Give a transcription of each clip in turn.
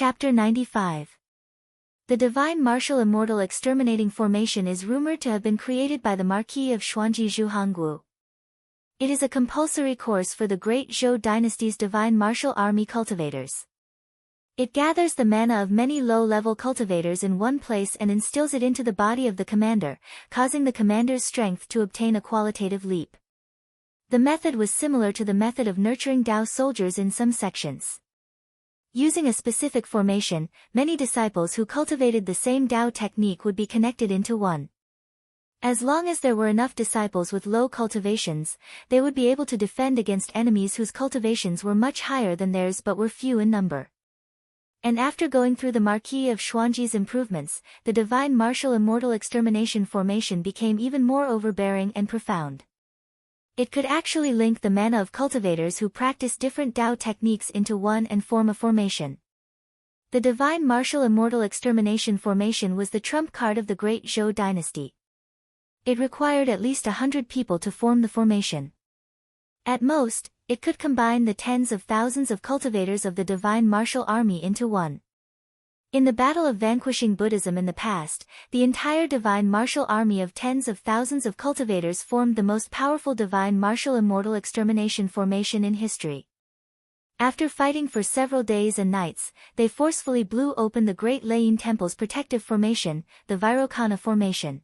Chapter 95. The Divine Martial Immortal Exterminating Formation is rumored to have been created by the Marquis of Xuanji Zhuhangguo. It is a compulsory course for the Great Zhou Dynasty's Divine Martial Army cultivators. It gathers the mana of many low-level cultivators in one place and instills it into the body of the commander, causing the commander's strength to obtain a qualitative leap. The method was similar to the method of nurturing Dao soldiers in some sections. Using a specific formation, many disciples who cultivated the same Dao technique would be connected into one. As long as there were enough disciples with low cultivations, they would be able to defend against enemies whose cultivations were much higher than theirs but were few in number. And after going through the Marquis of Xuanji's improvements, the Divine Martial Immortal Extermination Formation became even more overbearing and profound. It could actually link the mana of cultivators who practice different Dao techniques into one and form a formation. The Divine Martial Immortal Extermination Formation was the trump card of the Great Zhou Dynasty. It required at least 100 people to form the formation. At most, it could combine the tens of thousands of cultivators of the Divine Martial Army into one. In the battle of vanquishing Buddhism in the past, the entire Divine Martial Army of tens of thousands of cultivators formed the most powerful Divine Martial Immortal Extermination Formation in history. After fighting for several days and nights, they forcefully blew open the Great Layin Temple's protective formation, the Vairocana Formation.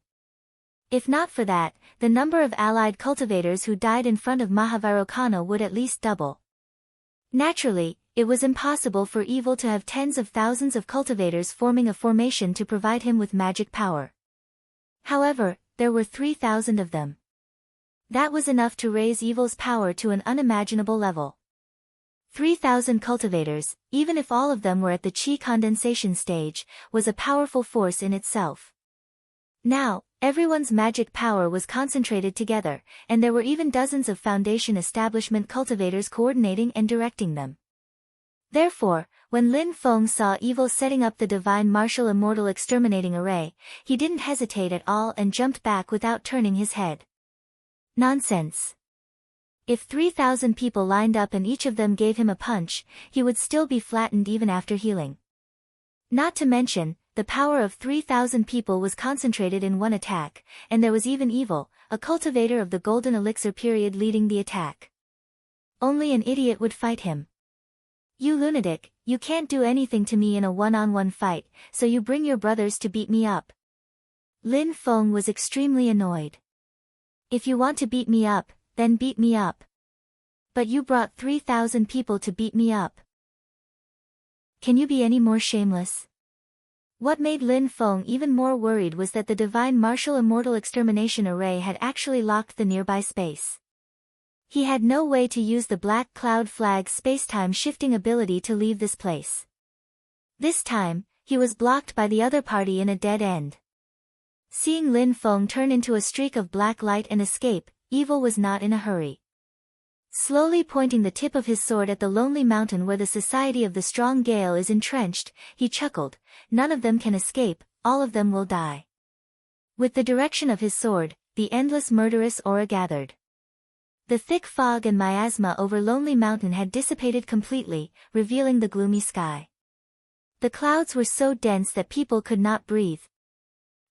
If not for that, the number of allied cultivators who died in front of Mahavairocana would at least double. Naturally, it was impossible for evil to have tens of thousands of cultivators forming a formation to provide him with magic power. However, there were 3,000 of them. That was enough to raise evil's power to an unimaginable level. 3,000 cultivators, even if all of them were at the Qi condensation stage, was a powerful force in itself. Now, everyone's magic power was concentrated together, and there were even dozens of Foundation establishment cultivators coordinating and directing them. Therefore, when Lin Feng saw evil setting up the Divine Martial Immortal Exterminating Array, he didn't hesitate at all and jumped back without turning his head. Nonsense. If 3,000 people lined up and each of them gave him a punch, he would still be flattened even after healing. Not to mention, the power of 3,000 people was concentrated in one attack, and there was even evil, a cultivator of the Golden Elixir period leading the attack. Only an idiot would fight him. You lunatic, you can't do anything to me in a one-on-one fight, so you bring your brothers to beat me up. Lin Feng was extremely annoyed. If you want to beat me up, then beat me up. But you brought 3,000 people to beat me up. Can you be any more shameless? What made Lin Feng even more worried was that the Divine Martial Immortal Extermination Array had actually locked the nearby space. He had no way to use the Black Cloud Flag's space-time shifting ability to leave this place. This time, he was blocked by the other party in a dead end. Seeing Lin Feng turn into a streak of black light and escape, evil was not in a hurry. Slowly pointing the tip of his sword at the lonely mountain where the Society of the Strong Gale is entrenched, he chuckled, "None of them can escape, all of them will die." With the direction of his sword, the endless murderous aura gathered. The thick fog and miasma over Lonely Mountain had dissipated completely, revealing the gloomy sky. The clouds were so dense that people could not breathe.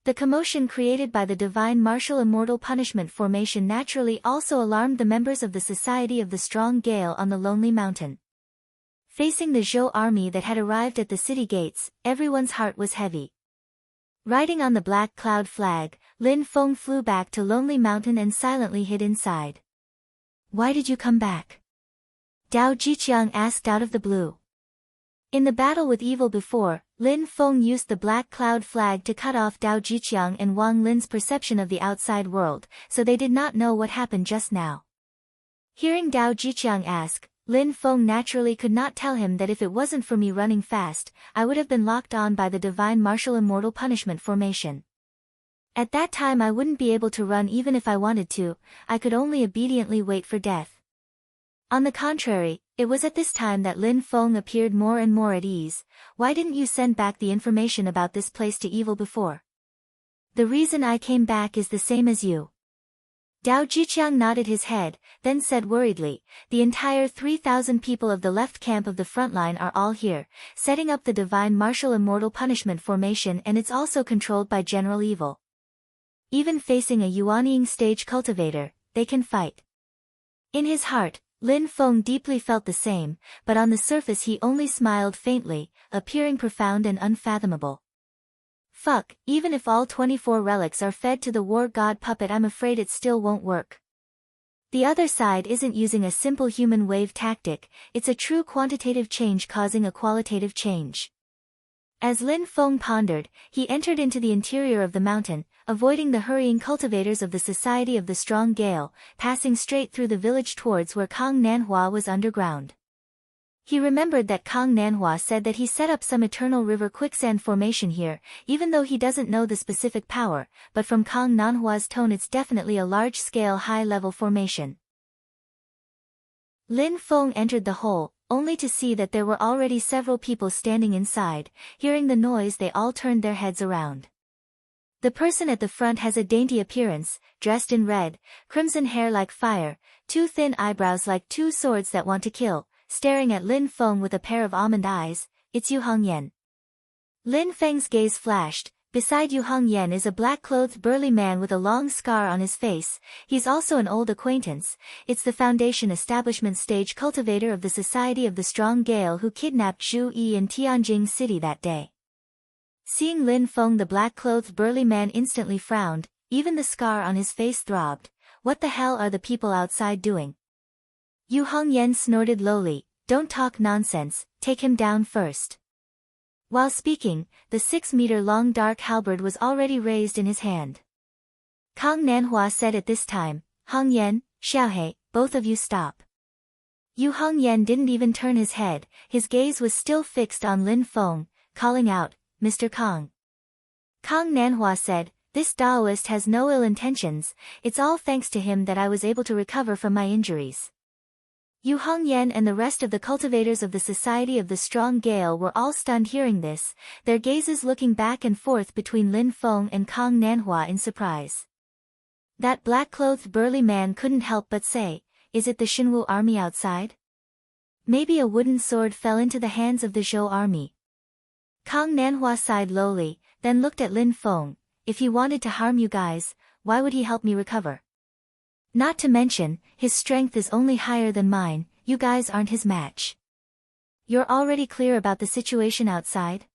The commotion created by the Divine Martial Immortal Punishment Formation naturally also alarmed the members of the Society of the Strong Gale on the Lonely Mountain. Facing the Zhou army that had arrived at the city gates, everyone's heart was heavy. Riding on the Black Cloud Flag, Lin Feng flew back to Lonely Mountain and silently hid inside. "Why did you come back?" Dao Jiqiang asked out of the blue. In the battle with evil before, Lin Feng used the Black Cloud Flag to cut off Dao Jiqiang and Wang Lin's perception of the outside world, so they did not know what happened just now. Hearing Dao Jiqiang ask, Lin Feng naturally could not tell him that if it wasn't for me running fast, I would have been locked on by the Divine Martial Immortal Punishment Formation. At that time I wouldn't be able to run even if I wanted to, I could only obediently wait for death. On the contrary, it was at this time that Lin Feng appeared more and more at ease. "Why didn't you send back the information about this place to evil before?" "The reason I came back is the same as you." Dao Jiqiang nodded his head, then said worriedly, the entire 3,000 people of the left camp of the front line are all here, setting up the divine martial immortal punishment formation, and it's also controlled by General Evil. Even facing a Yuanying stage cultivator, they can fight. In his heart, Lin Feng deeply felt the same, but on the surface he only smiled faintly, appearing profound and unfathomable. Fuck, even if all 24 relics are fed to the war god puppet, I'm afraid it still won't work. The other side isn't using a simple human wave tactic, it's a true quantitative change causing a qualitative change. As Lin Feng pondered, he entered into the interior of the mountain, avoiding the hurrying cultivators of the Society of the Strong Gale, passing straight through the village towards where Kang Nanhua was underground. He remembered that Kang Nanhua said that he set up some eternal river quicksand formation here, even though he doesn't know the specific power, but from Kang Nanhua's tone it's definitely a large-scale high-level formation. Lin Feng entered the hole, only to see that there were already several people standing inside. Hearing the noise, they all turned their heads around. The person at the front has a dainty appearance, dressed in red, crimson hair like fire, two thin eyebrows like two swords that want to kill, staring at Lin Feng with a pair of almond eyes. It's Yu Hongyan. Lin Feng's gaze flashed. Beside Yu Hongyan is a black-clothed burly man with a long scar on his face. He's also an old acquaintance. It's the Foundation Establishment stage cultivator of the Society of the Strong Gale who kidnapped Zhu Yi in Tianjing City that day. Seeing Lin Feng, the black-clothed burly man instantly frowned, even the scar on his face throbbed. What the hell are the people outside doing? Yu Hongyan snorted lowly, don't talk nonsense, take him down first. While speaking, the 6-meter-long dark halberd was already raised in his hand. Kang Nanhua said at this time, Hongyan, Xiaohe, both of you stop. Yu Hongyan didn't even turn his head, his gaze was still fixed on Lin Feng, calling out, Mr. Kang. Kang Nanhua said, this Daoist has no ill intentions, it's all thanks to him that I was able to recover from my injuries. Yu Hongyan and the rest of the cultivators of the Society of the Strong Gale were all stunned hearing this, their gazes looking back and forth between Lin Feng and Kang Nanhua in surprise. That black-clothed burly man couldn't help but say, is it the Xinwu army outside? Maybe a wooden sword fell into the hands of the Zhou army. Kang Nanhua sighed lowly, then looked at Lin Feng. If he wanted to harm you guys, why would he help me recover? Not to mention, his strength is only higher than mine, you guys aren't his match. You're already clear about the situation outside?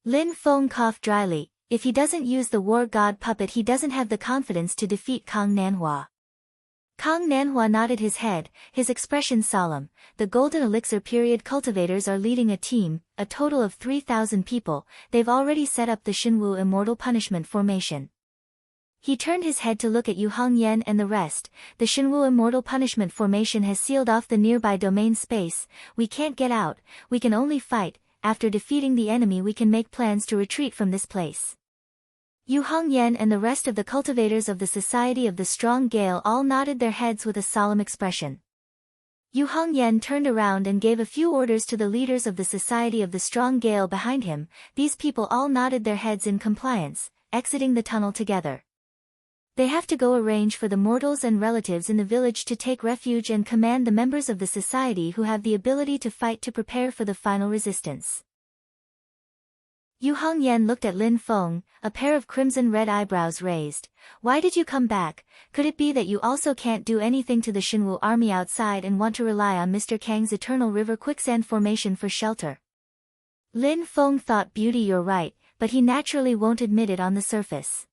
Lin Feng coughed dryly, if he doesn't use the war god puppet he doesn't have the confidence to defeat Kang Nanhua. Kang Nanhua nodded his head, his expression solemn. The Golden Elixir period cultivators are leading a team, a total of 3,000 people, they've already set up the Xinwu Immortal Punishment Formation. He turned his head to look at Yu Hongyan and the rest. The Xinwu Immortal Punishment Formation has sealed off the nearby domain space, we can't get out, we can only fight, after defeating the enemy we can make plans to retreat from this place. Yu Hongyan and the rest of the cultivators of the Society of the Strong Gale all nodded their heads with a solemn expression. Yu Hongyan turned around and gave a few orders to the leaders of the Society of the Strong Gale behind him. These people all nodded their heads in compliance, exiting the tunnel together. They have to go arrange for the mortals and relatives in the village to take refuge and command the members of the society who have the ability to fight to prepare for the final resistance. Yu Hongyan looked at Lin Feng, a pair of crimson-red eyebrows raised. Why did you come back? Could it be that you also can't do anything to the Xinwu army outside and want to rely on Mr. Kang's Eternal River Quicksand Formation for shelter? Lin Feng thought, beauty, you're right, but he naturally won't admit it on the surface.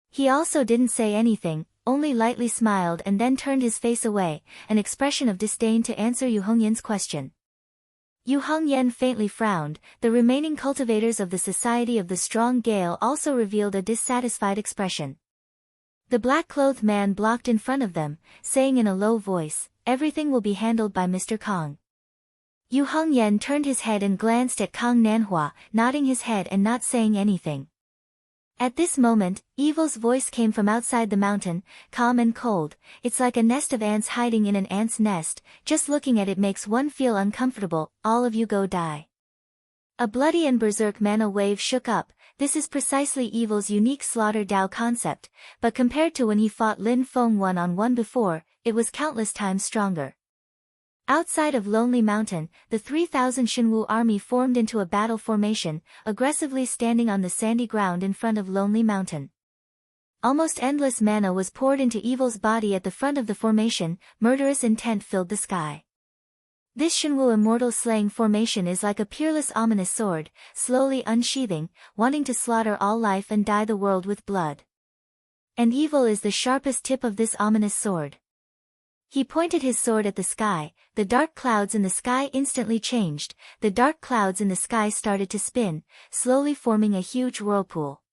He also didn't say anything, only lightly smiled and then turned his face away, an expression of disdain to answer Yu Hongyan's question. Yu Hongyan faintly frowned. The remaining cultivators of the Society of the Strong Gale also revealed a dissatisfied expression. The black-clothed man blocked in front of them, saying in a low voice, everything will be handled by Mr. Kang. Yu Hongyan turned his head and glanced at Kang Nanhua, nodding his head and not saying anything. At this moment, Evil's voice came from outside the mountain, calm and cold. It's like a nest of ants hiding in an ant's nest, just looking at it makes one feel uncomfortable. All of you go die. A bloody and berserk mana wave shook up, This is precisely Evil's unique slaughter Dao concept, but compared to when he fought Lin Feng one-on-one before, it was countless times stronger. Outside of Lonely Mountain, the 3,000 Shenwu army formed into a battle formation, aggressively standing on the sandy ground in front of Lonely Mountain. Almost endless mana was poured into Evil's body at the front of the formation, murderous intent filled the sky. This Shenwu immortal slaying formation is like a peerless ominous sword, slowly unsheathing, wanting to slaughter all life and dye the world with blood. And Evil is the sharpest tip of this ominous sword. He pointed his sword at the sky, the dark clouds in the sky instantly changed, the dark clouds in the sky started to spin, slowly forming a huge whirlpool.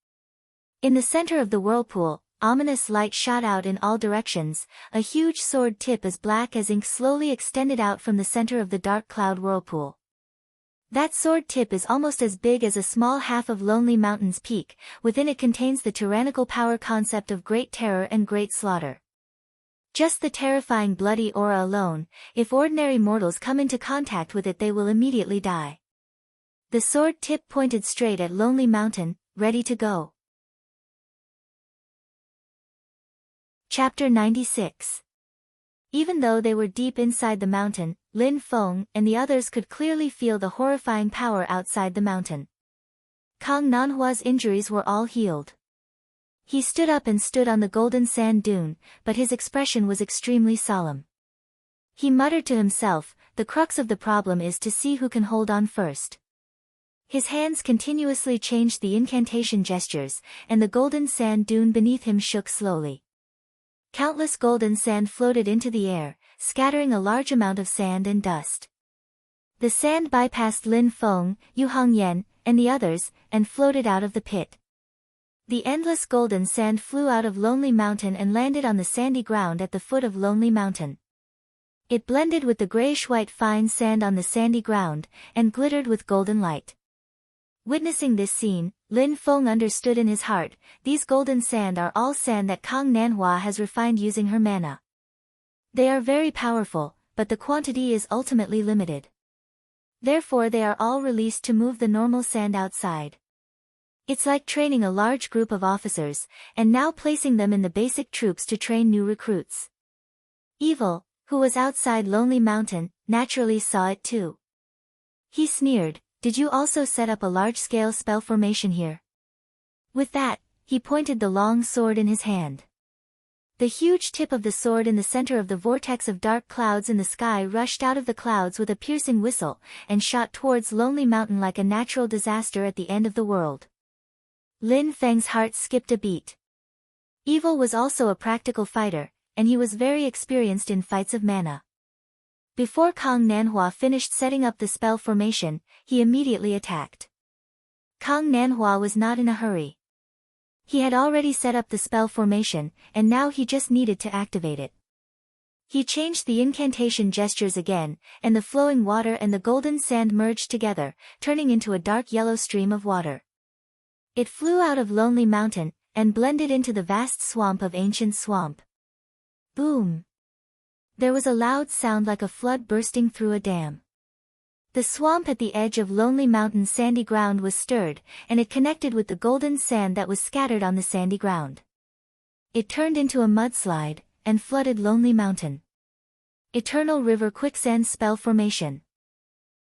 In the center of the whirlpool, ominous light shot out in all directions, a huge sword tip as black as ink slowly extended out from the center of the dark cloud whirlpool. That sword tip is almost as big as a small half of Lonely Mountain's peak, within it contains the tyrannical power concept of great terror and great slaughter. Just the terrifying bloody aura alone, if ordinary mortals come into contact with it they will immediately die. The sword tip pointed straight at Lonely Mountain, ready to go. Chapter 96. Even though they were deep inside the mountain, Lin Feng and the others could clearly feel the horrifying power outside the mountain. Kang Nanhua's injuries were all healed. He stood up and stood on the golden sand dune, but his expression was extremely solemn. He muttered to himself, the crux of the problem is to see who can hold on first. His hands continuously changed the incantation gestures, and the golden sand dune beneath him shook slowly. Countless golden sand floated into the air, scattering a large amount of sand and dust. The sand bypassed Lin Feng, Yu Hongyan, and the others, and floated out of the pit. The endless golden sand flew out of Lonely Mountain and landed on the sandy ground at the foot of Lonely Mountain. It blended with the grayish-white fine sand on the sandy ground, and glittered with golden light. Witnessing this scene, Lin Feng understood in his heart, these golden sand are all sand that Kang Nanhua has refined using her mana. They are very powerful, but the quantity is ultimately limited. Therefore they are all released to move the normal sand outside. It's like training a large group of officers, and now placing them in the basic troops to train new recruits. Evil, who was outside Lonely Mountain, naturally saw it too. He sneered, "Did you also set up a large-scale spell formation here?" With that, he pointed the long sword in his hand. The huge tip of the sword in the center of the vortex of dark clouds in the sky rushed out of the clouds with a piercing whistle, and shot towards Lonely Mountain like a natural disaster at the end of the world. Lin Feng's heart skipped a beat. Evil was also a practical fighter, and he was very experienced in fights of mana. Before Kang Nanhua finished setting up the spell formation, he immediately attacked. Kang Nanhua was not in a hurry. He had already set up the spell formation, and now he just needed to activate it. He changed the incantation gestures again, and the flowing water and the golden sand merged together, turning into a dark yellow stream of water. It flew out of Lonely Mountain, and blended into the vast swamp of Ancient Swamp. Boom! There was a loud sound like a flood bursting through a dam. The swamp at the edge of Lonely Mountain's sandy ground was stirred, and it connected with the golden sand that was scattered on the sandy ground. It turned into a mudslide, and flooded Lonely Mountain. Eternal River Quicksand Spell Formation.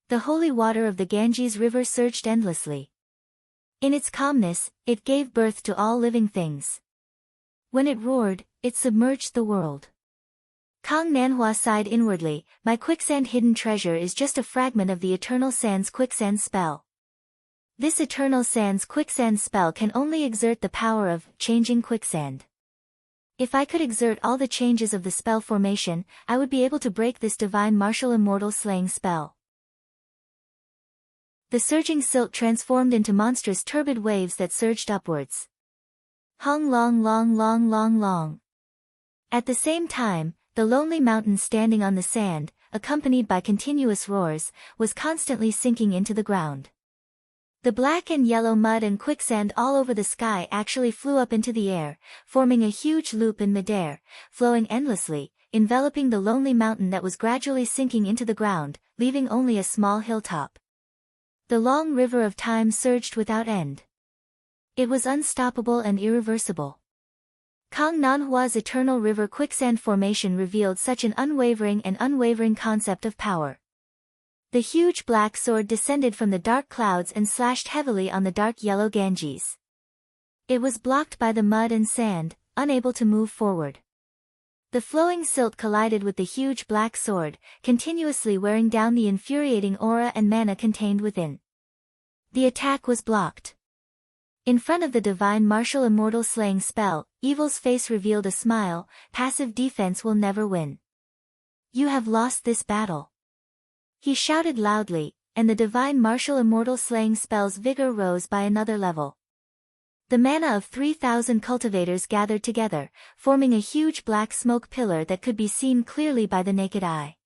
The holy water of the Ganges River surged endlessly. In its calmness, it gave birth to all living things. When it roared, it submerged the world. Kang Nanhua sighed inwardly, my quicksand hidden treasure is just a fragment of the Eternal Sands quicksand spell. This Eternal Sands quicksand spell can only exert the power of changing quicksand. If I could exert all the changes of the spell formation, I would be able to break this divine martial immortal slaying spell. The surging silt transformed into monstrous turbid waves that surged upwards. Hung long long long long long. At the same time, the Lonely Mountain standing on the sand, accompanied by continuous roars, was constantly sinking into the ground. The black and yellow mud and quicksand all over the sky actually flew up into the air, forming a huge loop in midair, flowing endlessly, enveloping the Lonely Mountain that was gradually sinking into the ground, leaving only a small hilltop. The long river of time surged without end. It was unstoppable and irreversible. Kang Nanhua's eternal river quicksand formation revealed such an unwavering concept of power. The huge black sword descended from the dark clouds and slashed heavily on the dark yellow Ganges. It was blocked by the mud and sand, unable to move forward. The flowing silt collided with the huge black sword, continuously wearing down the infuriating aura and mana contained within. The attack was blocked. In front of the divine martial immortal slaying spell, Evil's face revealed a smile. Passive defense will never win. You have lost this battle. He shouted loudly, and the divine martial immortal slaying spell's vigor rose by another level. The mana of 3,000 cultivators gathered together, forming a huge black smoke pillar that could be seen clearly by the naked eye.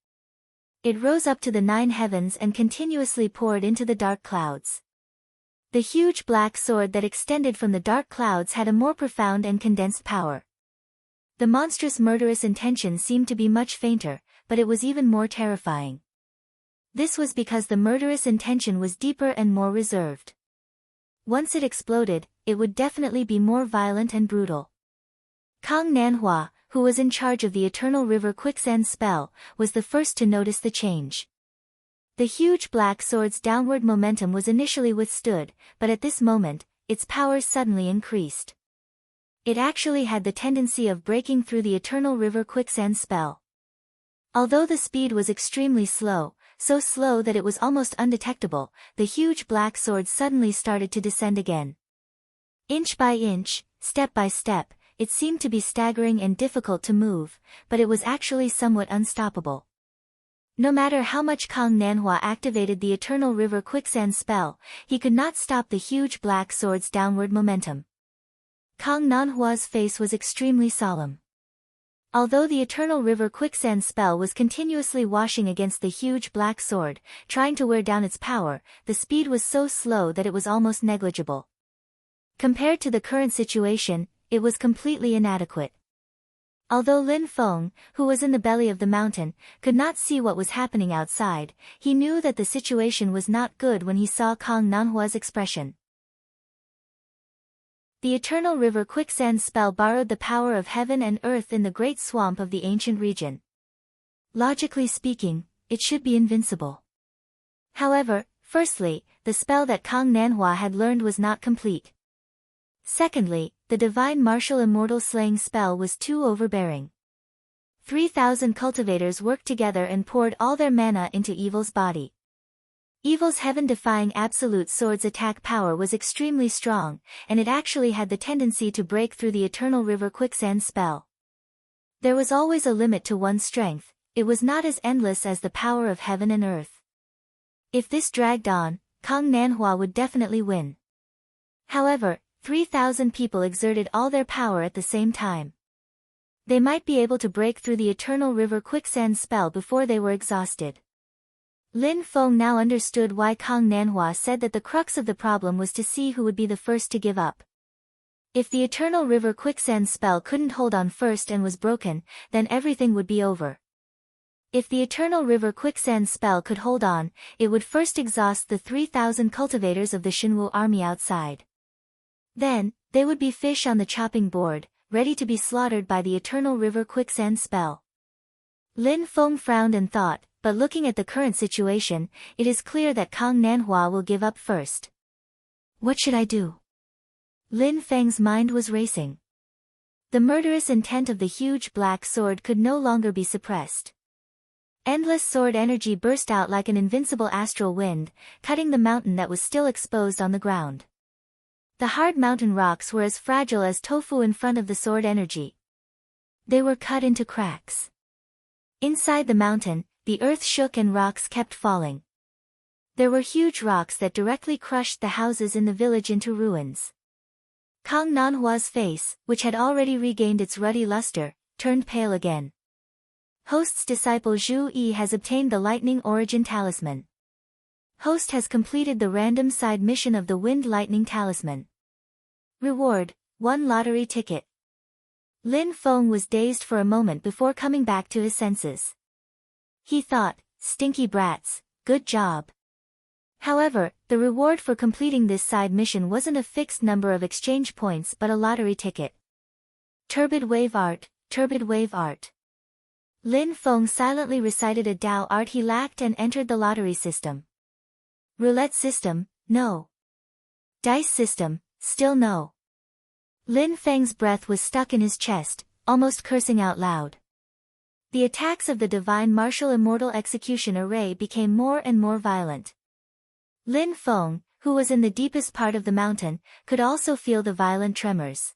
It rose up to the 9 heavens and continuously poured into the dark clouds. The huge black sword that extended from the dark clouds had a more profound and condensed power. The monstrous murderous intention seemed to be much fainter, but it was even more terrifying. This was because the murderous intention was deeper and more reserved. Once it exploded, it would definitely be more violent and brutal. Kang Nanhua, who was in charge of the Eternal River Quicksand spell, was the first to notice the change. The huge black sword's downward momentum was initially withstood, but at this moment, its powers suddenly increased. It actually had the tendency of breaking through the Eternal River Quicksand spell. Although the speed was extremely slow, so slow that it was almost undetectable, the huge black sword suddenly started to descend again. Inch by inch, step by step, it seemed to be staggering and difficult to move, but it was actually somewhat unstoppable. No matter how much Kang Nanhua activated the Eternal River Quicksand spell, he could not stop the huge black sword's downward momentum. Kang Nanhua's face was extremely solemn. Although the Eternal River Quicksand spell was continuously washing against the huge black sword, trying to wear down its power, the speed was so slow that it was almost negligible. Compared to the current situation, it was completely inadequate. Although Lin Feng, who was in the belly of the mountain, could not see what was happening outside, he knew that the situation was not good when he saw Kang Nanhua's expression. The Eternal River Quicksand spell borrowed the power of heaven and earth in the great swamp of the ancient region. Logically speaking, it should be invincible. However, firstly, the spell that Kang Nanhua had learned was not complete. Secondly, the divine martial immortal slaying spell was too overbearing. 3,000 cultivators worked together and poured all their mana into Evil's body. Evil's heaven-defying absolute sword's attack power was extremely strong, and it actually had the tendency to break through the Eternal River Quicksand spell. There was always a limit to one's strength, it was not as endless as the power of heaven and earth. If this dragged on, Kang Nanhua would definitely win. However, 3,000 people exerted all their power at the same time. They might be able to break through the Eternal River Quicksand spell before they were exhausted. Lin Feng now understood why Kang Nanhua said that the crux of the problem was to see who would be the first to give up. If the Eternal River Quicksand spell couldn't hold on first and was broken, then everything would be over. If the Eternal River Quicksand spell could hold on, it would first exhaust the 3,000 cultivators of the Shinwu army outside. Then, they would be fish on the chopping board, ready to be slaughtered by the Eternal River Quicksand spell. Lin Feng frowned and thought, but looking at the current situation, it is clear that Kang Nanhua will give up first. What should I do? Lin Feng's mind was racing. The murderous intent of the huge black sword could no longer be suppressed. Endless sword energy burst out like an invincible astral wind, cutting the mountain that was still exposed on the ground. The hard mountain rocks were as fragile as tofu in front of the sword energy. They were cut into cracks. Inside the mountain, the earth shook and rocks kept falling. There were huge rocks that directly crushed the houses in the village into ruins. Kang Nanhua's face, which had already regained its ruddy luster, turned pale again. Host's disciple Zhu Yi has obtained the Lightning Origin Talisman. Host has completed the random side mission of the Wind Lightning Talisman. Reward, 1 lottery ticket. Lin Feng was dazed for a moment before coming back to his senses. He thought, stinky brats, good job. However, The reward for completing this side mission wasn't a fixed number of exchange points but a lottery ticket. Turbid wave art, turbid wave art. Lin Feng silently recited a Dao art he lacked and entered the lottery system. Roulette system, no. Dice system, still no. Lin Feng's breath was stuck in his chest, almost cursing out loud. The attacks of the divine martial immortal execution array became more and more violent. Lin Feng, who was in the deepest part of the mountain, could also feel the violent tremors.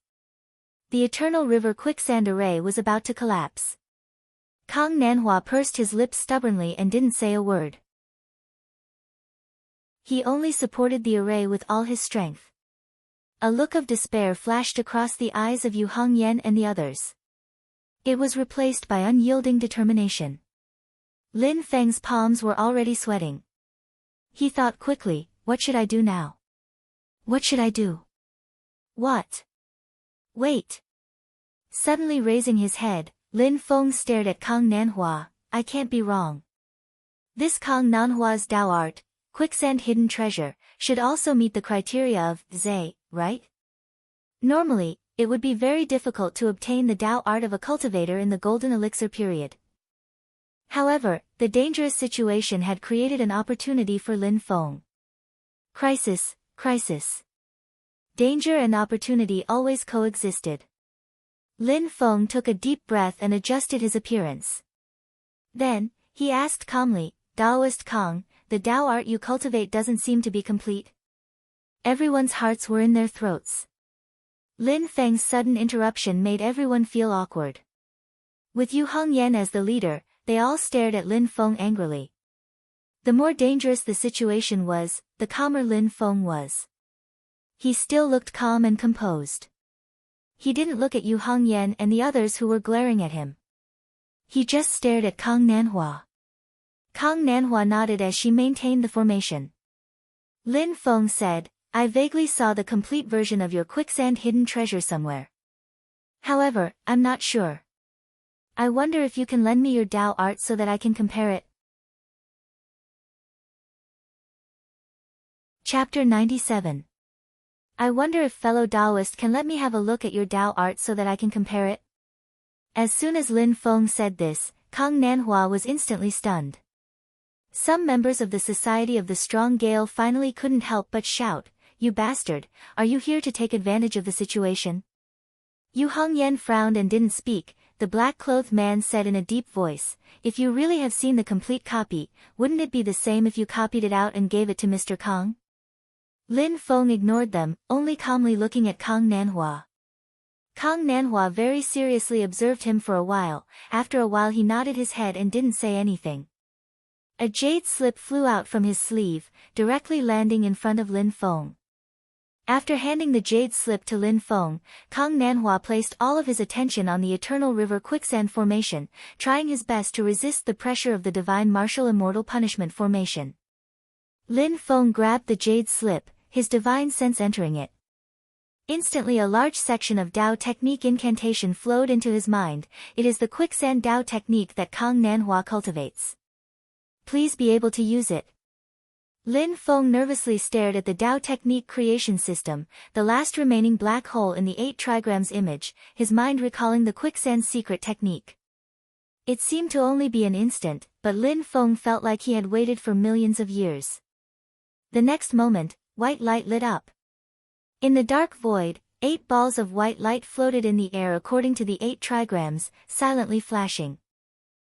The eternal river quicksand array was about to collapse. Kang Nanhua pursed his lips stubbornly and didn't say a word. He only supported the array with all his strength. A look of despair flashed across the eyes of Yu Hongyan and the others. It was replaced by unyielding determination. Lin Feng's palms were already sweating. He thought quickly, what should I do now? What should I do? What? Wait. Suddenly raising his head, Lin Feng stared at Kang Nanhua. I can't be wrong. This Kang Nanhua's Dao art, quicksand hidden treasure, should also meet the criteria of Zhe, right? Normally, it would be very difficult to obtain the Dao art of a cultivator in the golden elixir period. However, the dangerous situation had created an opportunity for Lin Feng. Crisis, crisis. Danger and opportunity always coexisted. Lin Feng took a deep breath and adjusted his appearance. Then, he asked calmly, Daoist Kang, the Dao art you cultivate doesn't seem to be complete. Everyone's hearts were in their throats. Lin Feng's sudden interruption made everyone feel awkward. With Yu Hongyan as the leader, they all stared at Lin Feng angrily. The more dangerous the situation was, the calmer Lin Feng was. He still looked calm and composed. He didn't look at Yu Hongyan and the others who were glaring at him. He just stared at Kang Nanhua. Kang Nanhua nodded as she maintained the formation. Lin Feng said, I vaguely saw the complete version of your quicksand hidden treasure somewhere. However, I'm not sure. I wonder if you can lend me your Dao art so that I can compare it. Chapter 97. I wonder if fellow Daoist can let me have a look at your Dao art so that I can compare it. As soon as Lin Feng said this, Kang Nanhua was instantly stunned. Some members of the Society of the Strong Gale finally couldn't help but shout, You bastard, are you here to take advantage of the situation? Yu Hongyan frowned and didn't speak. The black-clothed man said in a deep voice, If you really have seen the complete copy, wouldn't it be the same if you copied it out and gave it to Mr. Kang? Lin Feng ignored them, only calmly looking at Kang Nanhua. Kang Nanhua very seriously observed him for a while. After a while he nodded his head and didn't say anything. A jade slip flew out from his sleeve, directly landing in front of Lin Feng. After handing the jade slip to Lin Feng, Kang Nanhua placed all of his attention on the Eternal River Quicksand Formation, trying his best to resist the pressure of the Divine Martial Immortal Punishment Formation. Lin Feng grabbed the jade slip, his divine sense entering it. Instantly a large section of Dao technique incantation flowed into his mind. It is the quicksand Dao technique that Kang Nanhua cultivates. Please be able to use it. Lin Feng nervously stared at the Dao technique creation system, the last remaining black hole in the 8 trigrams image, his mind recalling the quicksand secret technique. It seemed to only be an instant, but Lin Feng felt like he had waited for millions of years. The next moment, white light lit up. In the dark void, 8 balls of white light floated in the air according to the 8 trigrams, silently flashing.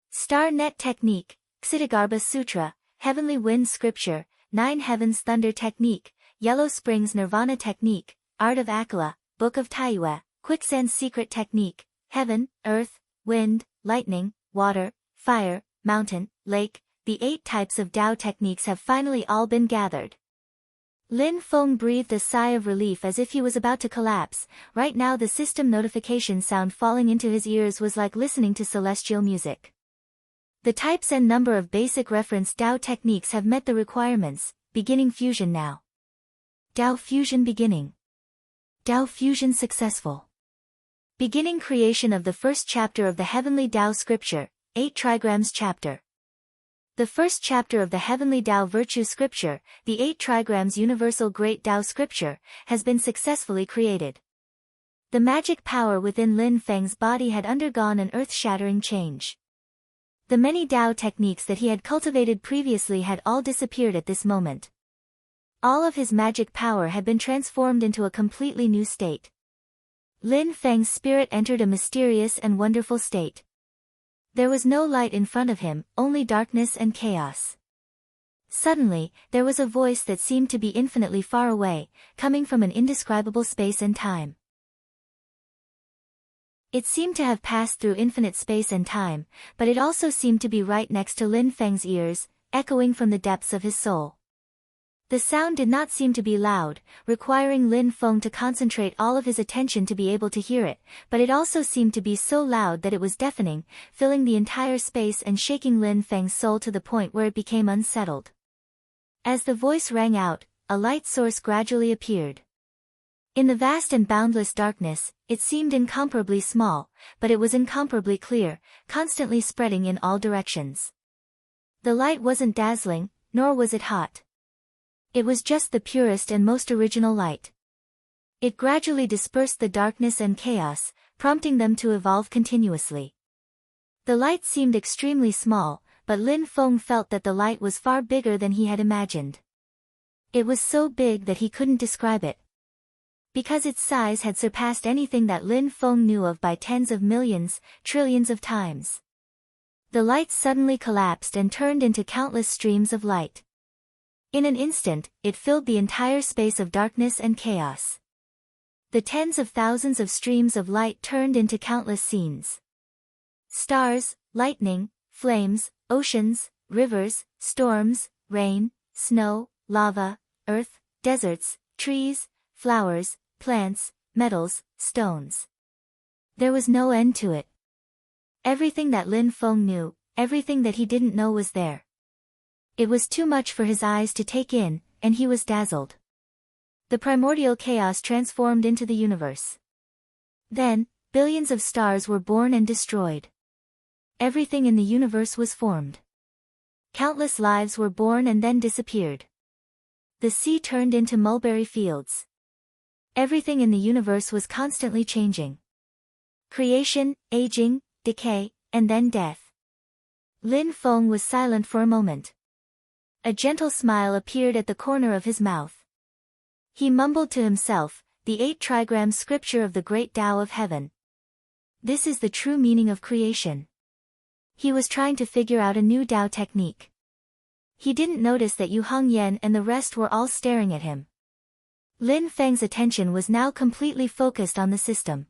Star Net Technique, Ksitigarbha Sutra, Heavenly Wind Scripture, 9 Heavens Thunder Technique, Yellow Springs Nirvana Technique, Art of Akala, Book of Taiyue, Quicksand Secret Technique, Heaven, Earth, Wind, Lightning, Water, Fire, Mountain, Lake, the 8 types of Dao techniques have finally all been gathered. Lin Feng breathed a sigh of relief as if he was about to collapse. Right now the system notification sound falling into his ears was like listening to celestial music. The types and number of basic reference Dao techniques have met the requirements. Beginning fusion now. Dao fusion beginning. Dao fusion successful. Beginning creation of the first chapter of the Heavenly Dao Scripture, 8 Trigrams chapter. The first chapter of the Heavenly Tao Virtue Scripture, the 8 Trigrams Universal Great Tao Scripture, has been successfully created. The magic power within Lin Feng's body had undergone an earth-shattering change. The many Tao techniques that he had cultivated previously had all disappeared at this moment. All of his magic power had been transformed into a completely new state. Lin Feng's spirit entered a mysterious and wonderful state. There was no light in front of him, only darkness and chaos. Suddenly, there was a voice that seemed to be infinitely far away, coming from an indescribable space and time. It seemed to have passed through infinite space and time, but it also seemed to be right next to Lin Feng's ears, echoing from the depths of his soul. The sound did not seem to be loud, requiring Lin Feng to concentrate all of his attention to be able to hear it, but it also seemed to be so loud that it was deafening, filling the entire space and shaking Lin Feng's soul to the point where it became unsettled. As the voice rang out, a light source gradually appeared. In the vast and boundless darkness, it seemed incomparably small, but it was incomparably clear, constantly spreading in all directions. The light wasn't dazzling, nor was it hot. It was just the purest and most original light. It gradually dispersed the darkness and chaos, prompting them to evolve continuously. The light seemed extremely small, but Lin Feng felt that the light was far bigger than he had imagined. It was so big that he couldn't describe it, because its size had surpassed anything that Lin Feng knew of by tens of millions, trillions of times. The light suddenly collapsed and turned into countless streams of light. In an instant, it filled the entire space of darkness and chaos. The tens of thousands of streams of light turned into countless scenes. Stars, lightning, flames, oceans, rivers, storms, rain, snow, lava, earth, deserts, trees, flowers, plants, metals, stones. There was no end to it. Everything that Lin Feng knew, everything that he didn't know was there. It was too much for his eyes to take in, and he was dazzled. The primordial chaos transformed into the universe. Then, billions of stars were born and destroyed. Everything in the universe was formed. Countless lives were born and then disappeared. The sea turned into mulberry fields. Everything in the universe was constantly changing. Creation, aging, decay, and then death. Lin Feng was silent for a moment. A gentle smile appeared at the corner of his mouth. He mumbled to himself, the 8 Trigrams Scripture of the Great Tao of Heaven. This is the true meaning of creation. He was trying to figure out a new Tao technique. He didn't notice that Yu Hongyan and the rest were all staring at him. Lin Feng's attention was now completely focused on the system.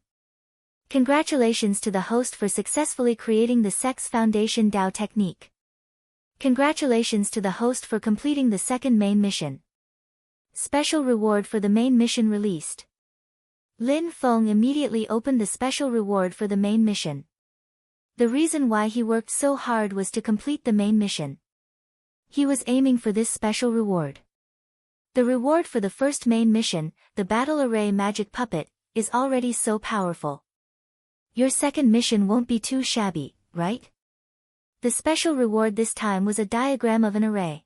Congratulations to the host for successfully creating the Sex Foundation Tao technique. Congratulations to the host for completing the second main mission. Special reward for the main mission released. Lin Feng immediately opened the special reward for the main mission. The reason why he worked so hard was to complete the main mission. He was aiming for this special reward. The reward for the first main mission, the Battle Array Magic Puppet, is already so powerful. Your second mission won't be too shabby, right? The special reward this time was a diagram of an array.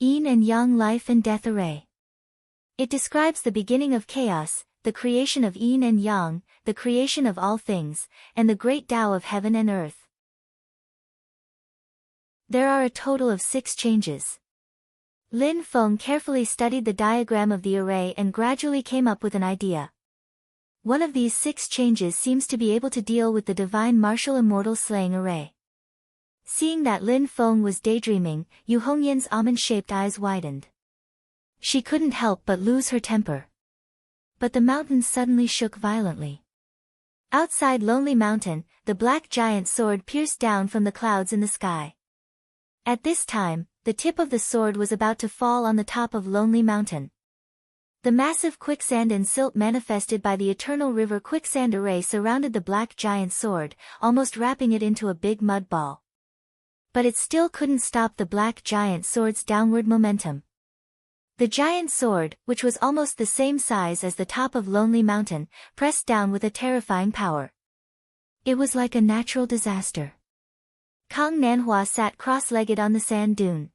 Yin and Yang life and death array. It describes the beginning of chaos, the creation of Yin and Yang, the creation of all things, and the great Tao of heaven and earth. There are a total of 6 changes. Lin Feng carefully studied the diagram of the array and gradually came up with an idea. One of these 6 changes seems to be able to deal with the divine martial immortal slaying array. Seeing that Lin Feng was daydreaming, Yu Hongyan's almond-shaped eyes widened. She couldn't help but lose her temper. But the mountain suddenly shook violently. Outside Lonely Mountain, the black giant sword pierced down from the clouds in the sky. At this time, the tip of the sword was about to fall on the top of Lonely Mountain. The massive quicksand and silt manifested by the eternal river quicksand array surrounded the black giant sword, almost wrapping it into a big mud ball. But it still couldn't stop the black giant sword's downward momentum. The giant sword, which was almost the same size as the top of Lonely Mountain, pressed down with a terrifying power. It was like a natural disaster. Kang Nanhua sat cross-legged on the sand dune.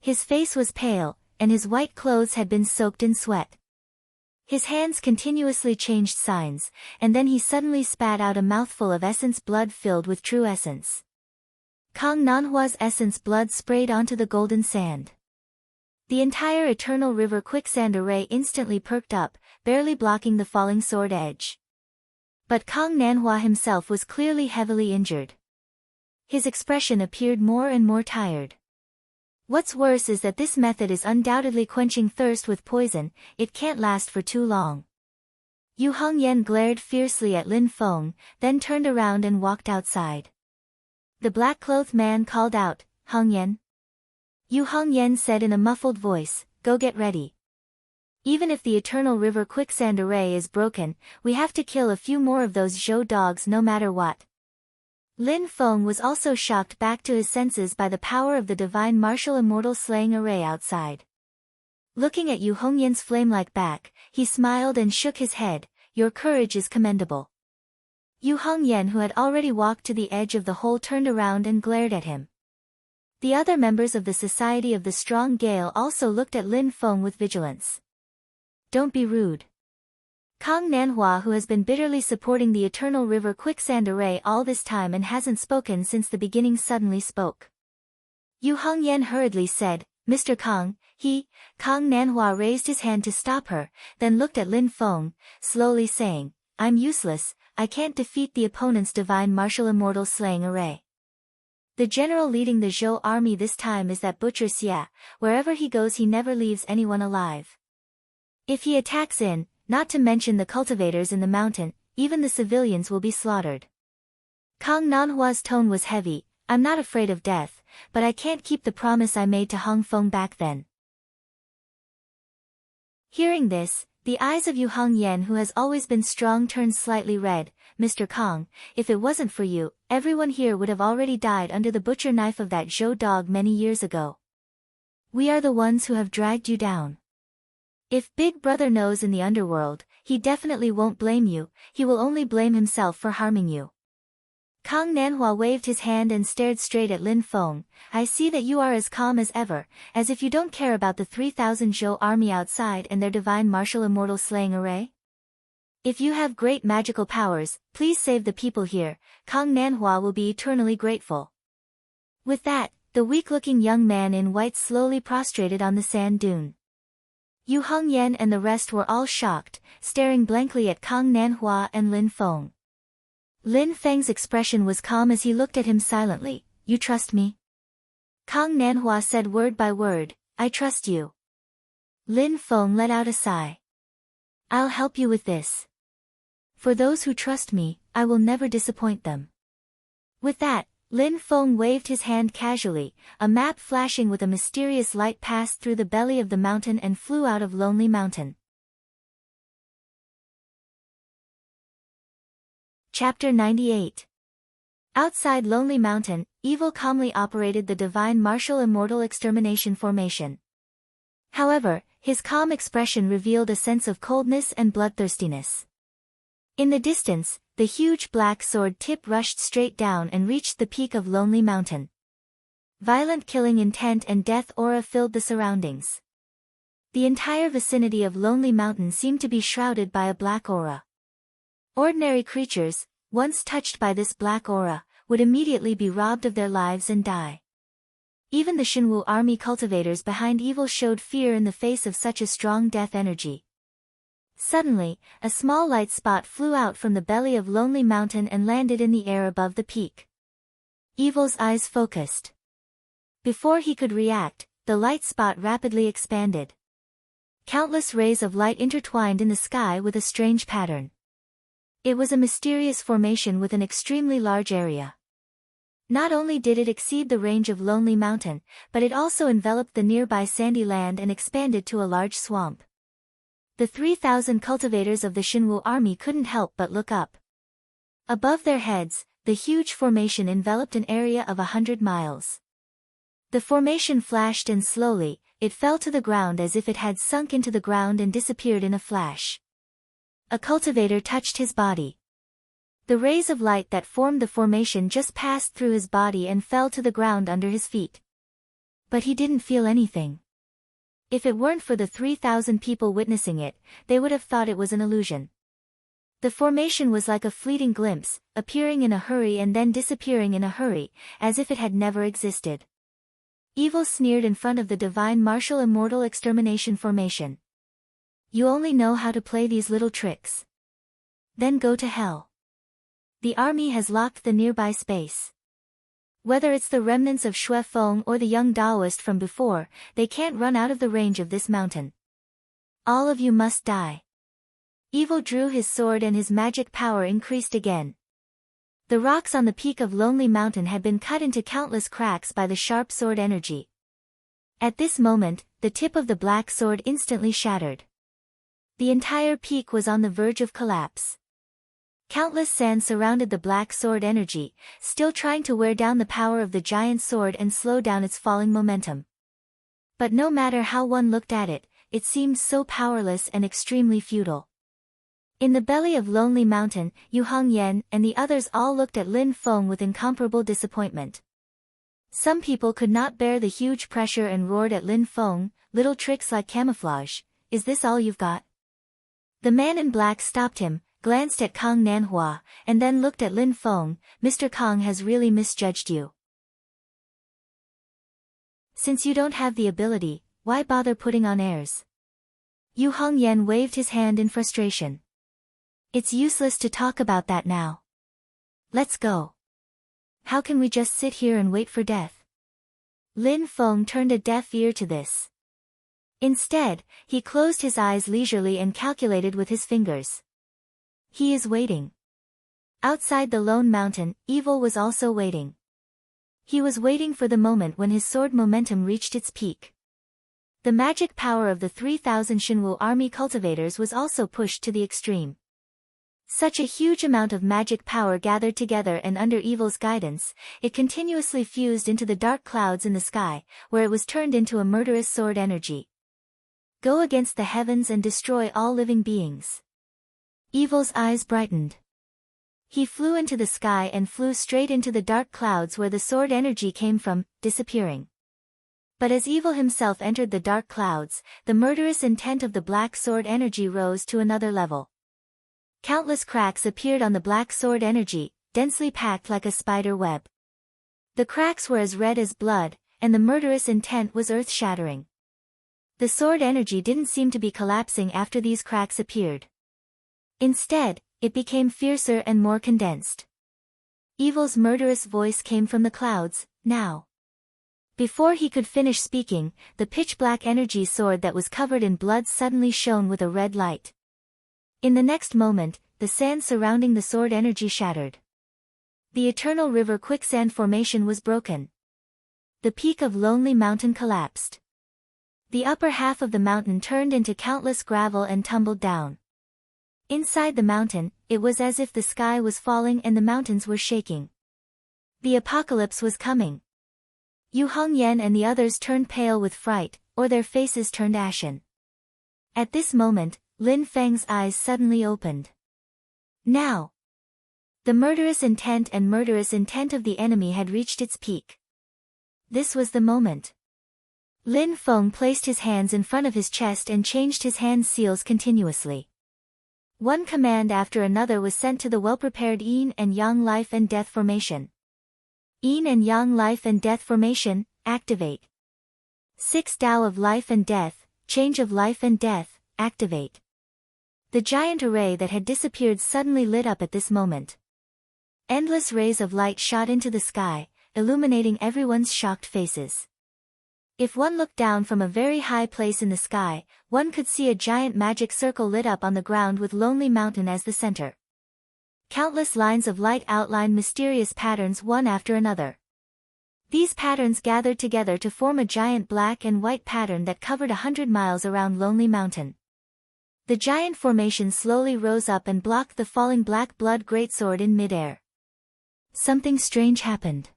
His face was pale, and his white clothes had been soaked in sweat. His hands continuously changed signs, and then he suddenly spat out a mouthful of essence blood filled with true essence. Kang Nanhua's essence blood sprayed onto the golden sand. The entire eternal river quicksand array instantly perked up, barely blocking the falling sword edge. But Kang Nanhua himself was clearly heavily injured. His expression appeared more and more tired. What's worse is that this method is undoubtedly quenching thirst with poison, it can't last for too long. Yu Hongyan glared fiercely at Lin Feng, then turned around and walked outside. The black-clothed man called out, "Hongyan." Yu Hongyan said in a muffled voice, "Go get ready. Even if the eternal river quicksand array is broken, we have to kill a few more of those Zhou dogs no matter what." Lin Feng was also shocked back to his senses by the power of the divine martial immortal slaying array outside. Looking at Yu Hongyan's flame-like back, he smiled and shook his head, "Your courage is commendable." Yu Hongyan, who had already walked to the edge of the hole, turned around and glared at him. The other members of the Society of the Strong Gale also looked at Lin Feng with vigilance. "Don't be rude." Kang Nanhua, who has been bitterly supporting the Eternal River Quicksand Array all this time and hasn't spoken since the beginning, suddenly spoke. Yu Hongyan hurriedly said, "Mr. Kang." Kang Nanhua raised his hand to stop her, then looked at Lin Feng, slowly saying, "I'm useless, I can't defeat the opponent's divine martial immortal slaying array. The general leading the Zhou army this time is that butcher Xia, wherever he goes he never leaves anyone alive. If he attacks in, not to mention the cultivators in the mountain, even the civilians will be slaughtered." Kang Nanhua's tone was heavy, "I'm not afraid of death, but I can't keep the promise I made to Hong Feng back then." Hearing this, the eyes of Yu Hongyan, who has always been strong, turned slightly red. "Mr. Kang, if it wasn't for you, everyone here would have already died under the butcher knife of that Zhou dog many years ago. We are the ones who have dragged you down. If Big Brother knows in the underworld, he definitely won't blame you, he will only blame himself for harming you." Kang Nanhua waved his hand and stared straight at Lin Feng. "I see that you are as calm as ever, as if you don't care about the 3,000 Zhou army outside and their divine martial immortal slaying array. If you have great magical powers, please save the people here, Kang Nanhua will be eternally grateful." With that, the weak-looking young man in white slowly prostrated on the sand dune. Yu Hongyan and the rest were all shocked, staring blankly at Kang Nanhua and Lin Feng. Lin Feng's expression was calm as he looked at him silently. "You trust me?" Kang Nanhua said word by word, "I trust you." Lin Feng let out a sigh. "I'll help you with this. For those who trust me, I will never disappoint them." With that, Lin Feng waved his hand casually, a map flashing with a mysterious light passed through the belly of the mountain and flew out of Lonely Mountain. Chapter 98. Outside Lonely Mountain, Evil calmly operated the divine martial immortal extermination formation. However, his calm expression revealed a sense of coldness and bloodthirstiness. In the distance, the huge black sword tip rushed straight down and reached the peak of Lonely Mountain. Violent killing intent and death aura filled the surroundings. The entire vicinity of Lonely Mountain seemed to be shrouded by a black aura. Ordinary creatures, once touched by this black aura, would immediately be robbed of their lives and die. Even the Shenwu army cultivators behind Evil showed fear in the face of such a strong death energy. Suddenly, a small light spot flew out from the belly of Lonely Mountain and landed in the air above the peak. Evil's eyes focused. Before he could react, the light spot rapidly expanded. Countless rays of light intertwined in the sky with a strange pattern. It was a mysterious formation with an extremely large area. Not only did it exceed the range of Lonely Mountain, but it also enveloped the nearby sandy land and expanded to a large swamp. The 3,000 cultivators of the Shenwu army couldn't help but look up. Above their heads, the huge formation enveloped an area of 100 miles. The formation flashed and slowly, it fell to the ground as if it had sunk into the ground and disappeared in a flash. A cultivator touched his body. The rays of light that formed the formation just passed through his body and fell to the ground under his feet. But he didn't feel anything. If it weren't for the 3,000 people witnessing it, they would have thought it was an illusion. The formation was like a fleeting glimpse, appearing in a hurry and then disappearing in a hurry, as if it had never existed. Evil sneered in front of the divine martial immortal extermination formation. You only know how to play these little tricks. Then go to hell. The army has locked the nearby space. Whether it's the remnants of Shui Feng or the young Taoist from before, they can't run out of the range of this mountain. All of you must die. Evil drew his sword and his magic power increased again. The rocks on the peak of Lonely Mountain had been cut into countless cracks by the sharp sword energy. At this moment, the tip of the black sword instantly shattered. The entire peak was on the verge of collapse. Countless sand surrounded the black sword energy, still trying to wear down the power of the giant sword and slow down its falling momentum. But no matter how one looked at it, it seemed so powerless and extremely futile. In the belly of Lonely Mountain, Yu Hongyan and the others all looked at Lin Feng with incomparable disappointment. Some people could not bear the huge pressure and roared at Lin Feng, "Little tricks like camouflage, is this all you've got?" The man in black stopped him, glanced at Kang Nanhua, and then looked at Lin Feng. "Mr. Kang has really misjudged you. Since you don't have the ability, why bother putting on airs?" Yu Hongyan waved his hand in frustration. "It's useless to talk about that now. Let's go. How can we just sit here and wait for death?" Lin Feng turned a deaf ear to this. Instead, he closed his eyes leisurely and calculated with his fingers. He is waiting. Outside the Lone Mountain, Evil was also waiting. He was waiting for the moment when his sword momentum reached its peak. The magic power of the 3,000 Shinwu army cultivators was also pushed to the extreme. Such a huge amount of magic power gathered together and under Evil's guidance, it continuously fused into the dark clouds in the sky, where it was turned into a murderous sword energy. Go against the heavens and destroy all living beings. Evil's eyes brightened. He flew into the sky and flew straight into the dark clouds where the sword energy came from, disappearing. But as Evil himself entered the dark clouds, the murderous intent of the black sword energy rose to another level. Countless cracks appeared on the black sword energy, densely packed like a spider web. The cracks were as red as blood, and the murderous intent was earth-shattering. The sword energy didn't seem to be collapsing after these cracks appeared. Instead, it became fiercer and more condensed. Evil's murderous voice came from the clouds, "Now." Before he could finish speaking, the pitch-black energy sword that was covered in blood suddenly shone with a red light. In the next moment, the sand surrounding the sword energy shattered. The eternal river quicksand formation was broken. The peak of Lonely Mountain collapsed. The upper half of the mountain turned into countless gravel and tumbled down. Inside the mountain, it was as if the sky was falling and the mountains were shaking. The apocalypse was coming. Yu Hongyan and the others turned pale with fright, or their faces turned ashen. At this moment, Lin Feng's eyes suddenly opened. Now! The murderous intent of the enemy had reached its peak. This was the moment. Lin Feng placed his hands in front of his chest and changed his hand seals continuously. One command after another was sent to the well-prepared Yin and Yang Life and Death formation. Yin and Yang Life and Death formation, activate. 6 Tao of Life and Death, Change of Life and Death, activate. The giant array that had disappeared suddenly lit up at this moment. Endless rays of light shot into the sky, illuminating everyone's shocked faces. If one looked down from a very high place in the sky, one could see a giant magic circle lit up on the ground with Lonely Mountain as the center. Countless lines of light outlined mysterious patterns one after another. These patterns gathered together to form a giant black and white pattern that covered 100 miles around Lonely Mountain. The giant formation slowly rose up and blocked the falling black blood greatsword in midair. Something strange happened.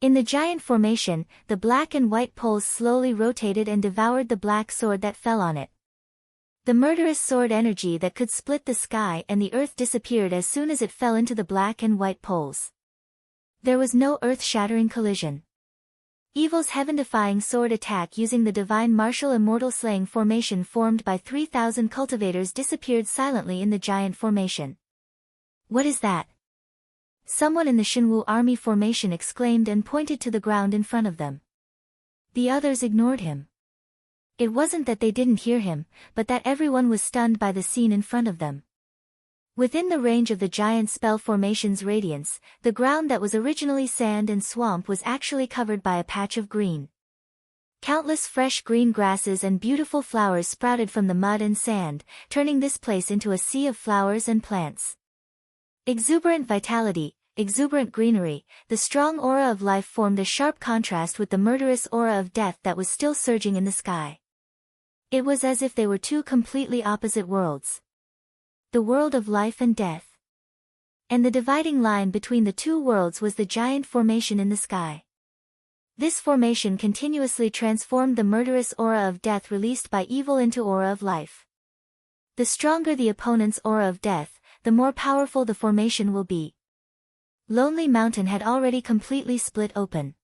In the giant formation, the black and white poles slowly rotated and devoured the black sword that fell on it. The murderous sword energy that could split the sky and the earth disappeared as soon as it fell into the black and white poles. There was no earth-shattering collision. Evil's heaven-defying sword attack using the divine martial immortal slaying formation formed by 3,000 cultivators disappeared silently in the giant formation. What is that? Someone in the Shinwu army formation exclaimed and pointed to the ground in front of them. The others ignored him. It wasn't that they didn't hear him, but that everyone was stunned by the scene in front of them. Within the range of the giant spell formation's radiance, the ground that was originally sand and swamp was actually covered by a patch of green. Countless fresh green grasses and beautiful flowers sprouted from the mud and sand, turning this place into a sea of flowers and plants. Exuberant vitality, exuberant greenery, the strong aura of life formed a sharp contrast with the murderous aura of death that was still surging in the sky. It was as if they were two completely opposite worlds. The world of life and death. And the dividing line between the two worlds was the giant formation in the sky. This formation continuously transformed the murderous aura of death released by evil into aura of life. The stronger the opponent's aura of death, the more powerful the formation will be. Lonely Mountain had already completely split open.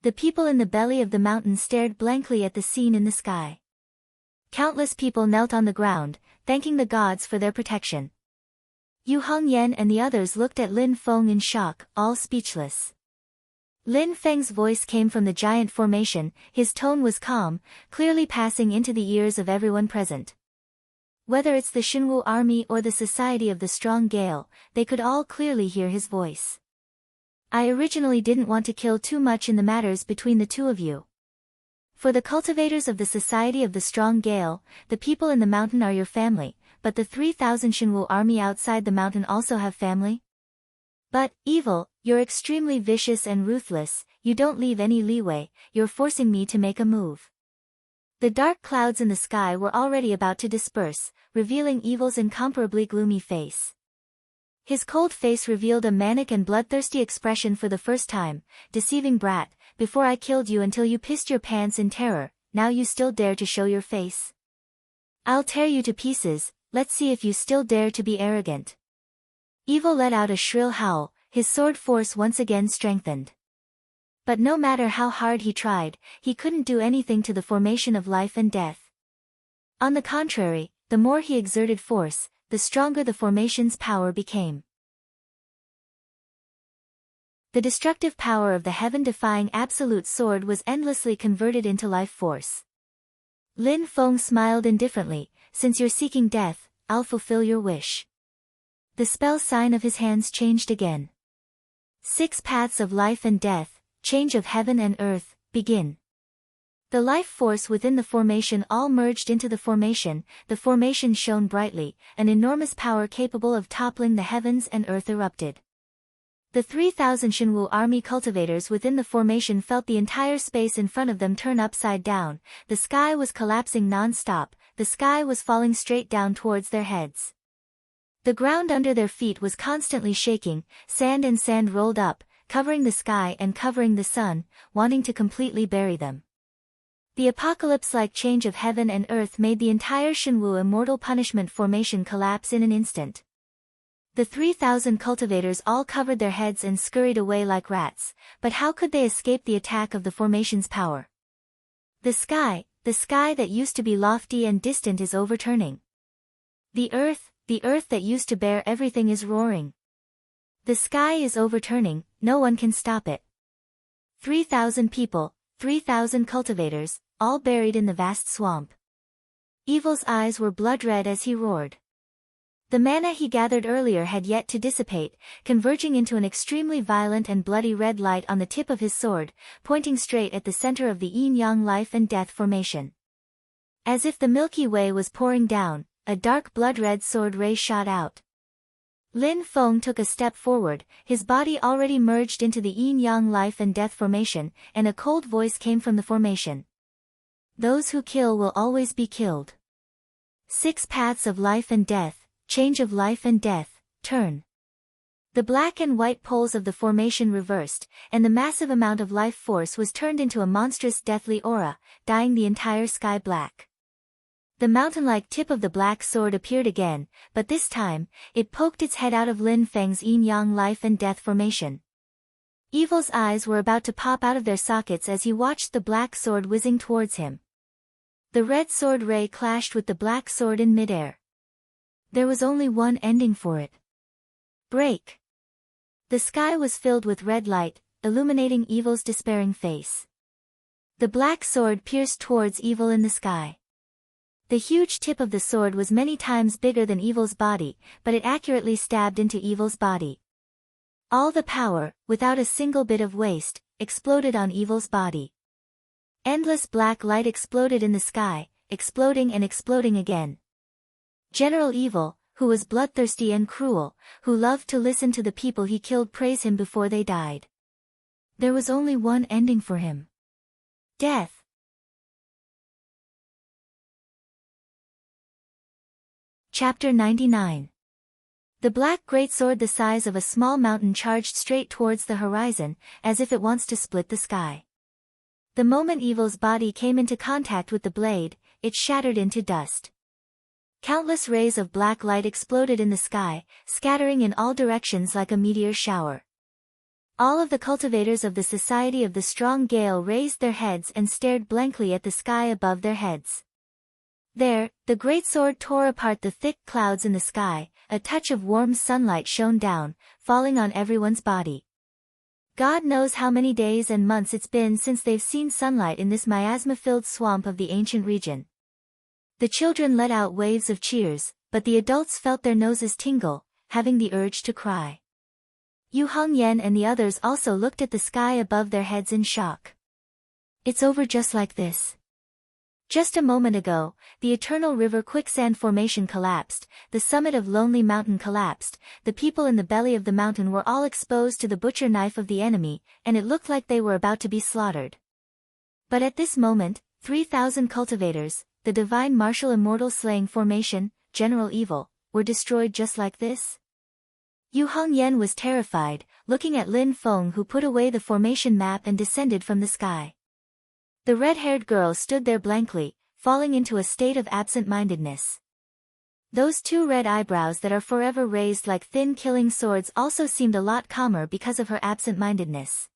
The people in the belly of the mountain stared blankly at the scene in the sky. Countless people knelt on the ground, thanking the gods for their protection. Yu Hongyan and the others looked at Lin Feng in shock, all speechless. Lin Feng's voice came from the giant formation, his tone was calm, clearly passing into the ears of everyone present. Whether it's the Shinwu army or the Society of the Strong Gale, they could all clearly hear his voice. I originally didn't want to kill too much in the matters between the two of you. For the cultivators of the Society of the Strong Gale, the people in the mountain are your family, but the 3,000 Shinwu army outside the mountain also have family? But, evil, you're extremely vicious and ruthless, you don't leave any leeway, you're forcing me to make a move. The dark clouds in the sky were already about to disperse, revealing evil's incomparably gloomy face. His cold face revealed a manic and bloodthirsty expression for the first time. Deceiving brat, before I killed you until you pissed your pants in terror, now you still dare to show your face? I'll tear you to pieces, let's see if you still dare to be arrogant. Evil let out a shrill howl, his sword force once again strengthened. But no matter how hard he tried, he couldn't do anything to the formation of life and death. On the contrary, the more he exerted force, the stronger the formation's power became. The destructive power of the heaven-defying absolute sword was endlessly converted into life force. Lin Feng smiled indifferently, since you're seeking death, I'll fulfill your wish. The spell sign of his hands changed again. 6 paths of life and death, change of heaven and earth, begin. The life force within the formation all merged into the formation shone brightly, an enormous power capable of toppling the heavens and earth erupted. The 3,000 Shinwu army cultivators within the formation felt the entire space in front of them turn upside down, the sky was collapsing non-stop, the sky was falling straight down towards their heads. The ground under their feet was constantly shaking, sand and sand rolled up, covering the sky and covering the sun, wanting to completely bury them. The apocalypse-like change of heaven and earth made the entire Shinwu immortal punishment formation collapse in an instant. The 3,000 cultivators all covered their heads and scurried away like rats, but how could they escape the attack of the formation's power? The sky that used to be lofty and distant is overturning. The earth that used to bear everything is roaring. The sky is overturning, no one can stop it. 3,000 people, 3,000 cultivators, all buried in the vast swamp. Evil's eyes were blood-red as he roared. The mana he gathered earlier had yet to dissipate, converging into an extremely violent and bloody red light on the tip of his sword, pointing straight at the center of the yin-yang life and death formation. As if the Milky Way was pouring down, a dark blood-red sword ray shot out. Lin Feng took a step forward, his body already merged into the yin-yang life and death formation, and a cold voice came from the formation. Those who kill will always be killed. 6 paths of life and death, change of life and death, turn. The black and white poles of the formation reversed, and the massive amount of life force was turned into a monstrous deathly aura, dyeing the entire sky black. The mountain-like tip of the black sword appeared again, but this time, it poked its head out of Lin Feng's yin-yang life and death formation. Evil's eyes were about to pop out of their sockets as he watched the black sword whizzing towards him. The red sword ray clashed with the black sword in midair. There was only one ending for it. Break. The sky was filled with red light, illuminating Evil's despairing face. The black sword pierced towards Evil in the sky. The huge tip of the sword was many times bigger than Evil's body, but it accurately stabbed into Evil's body. All the power, without a single bit of waste, exploded on Evil's body. Endless black light exploded in the sky, exploding and exploding again. General Evil, who was bloodthirsty and cruel, who loved to listen to the people he killed praise him before they died. There was only one ending for him. Death. Chapter 99. The black greatsword the size of a small mountain charged straight towards the horizon, as if it wants to split the sky. The moment Evil's body came into contact with the blade, it shattered into dust. Countless rays of black light exploded in the sky, scattering in all directions like a meteor shower. All of the cultivators of the Society of the Strong Gale raised their heads and stared blankly at the sky above their heads. There, the greatsword tore apart the thick clouds in the sky, a touch of warm sunlight shone down, falling on everyone's body. God knows how many days and months it's been since they've seen sunlight in this miasma-filled swamp of the ancient region. The children let out waves of cheers, but the adults felt their noses tingle, having the urge to cry. Yu Hongyan and the others also looked at the sky above their heads in shock. It's over just like this. Just a moment ago, the eternal river quicksand formation collapsed, the summit of Lonely Mountain collapsed, the people in the belly of the mountain were all exposed to the butcher knife of the enemy, and it looked like they were about to be slaughtered. But at this moment, 3,000 cultivators, the divine martial immortal slaying formation, General Evil, were destroyed just like this? Yu Hongyan was terrified, looking at Lin Feng who put away the formation map and descended from the sky. The red-haired girl stood there blankly, falling into a state of absent-mindedness. Those two red eyebrows that are forever raised like thin killing swords also seemed a lot calmer because of her absent-mindedness.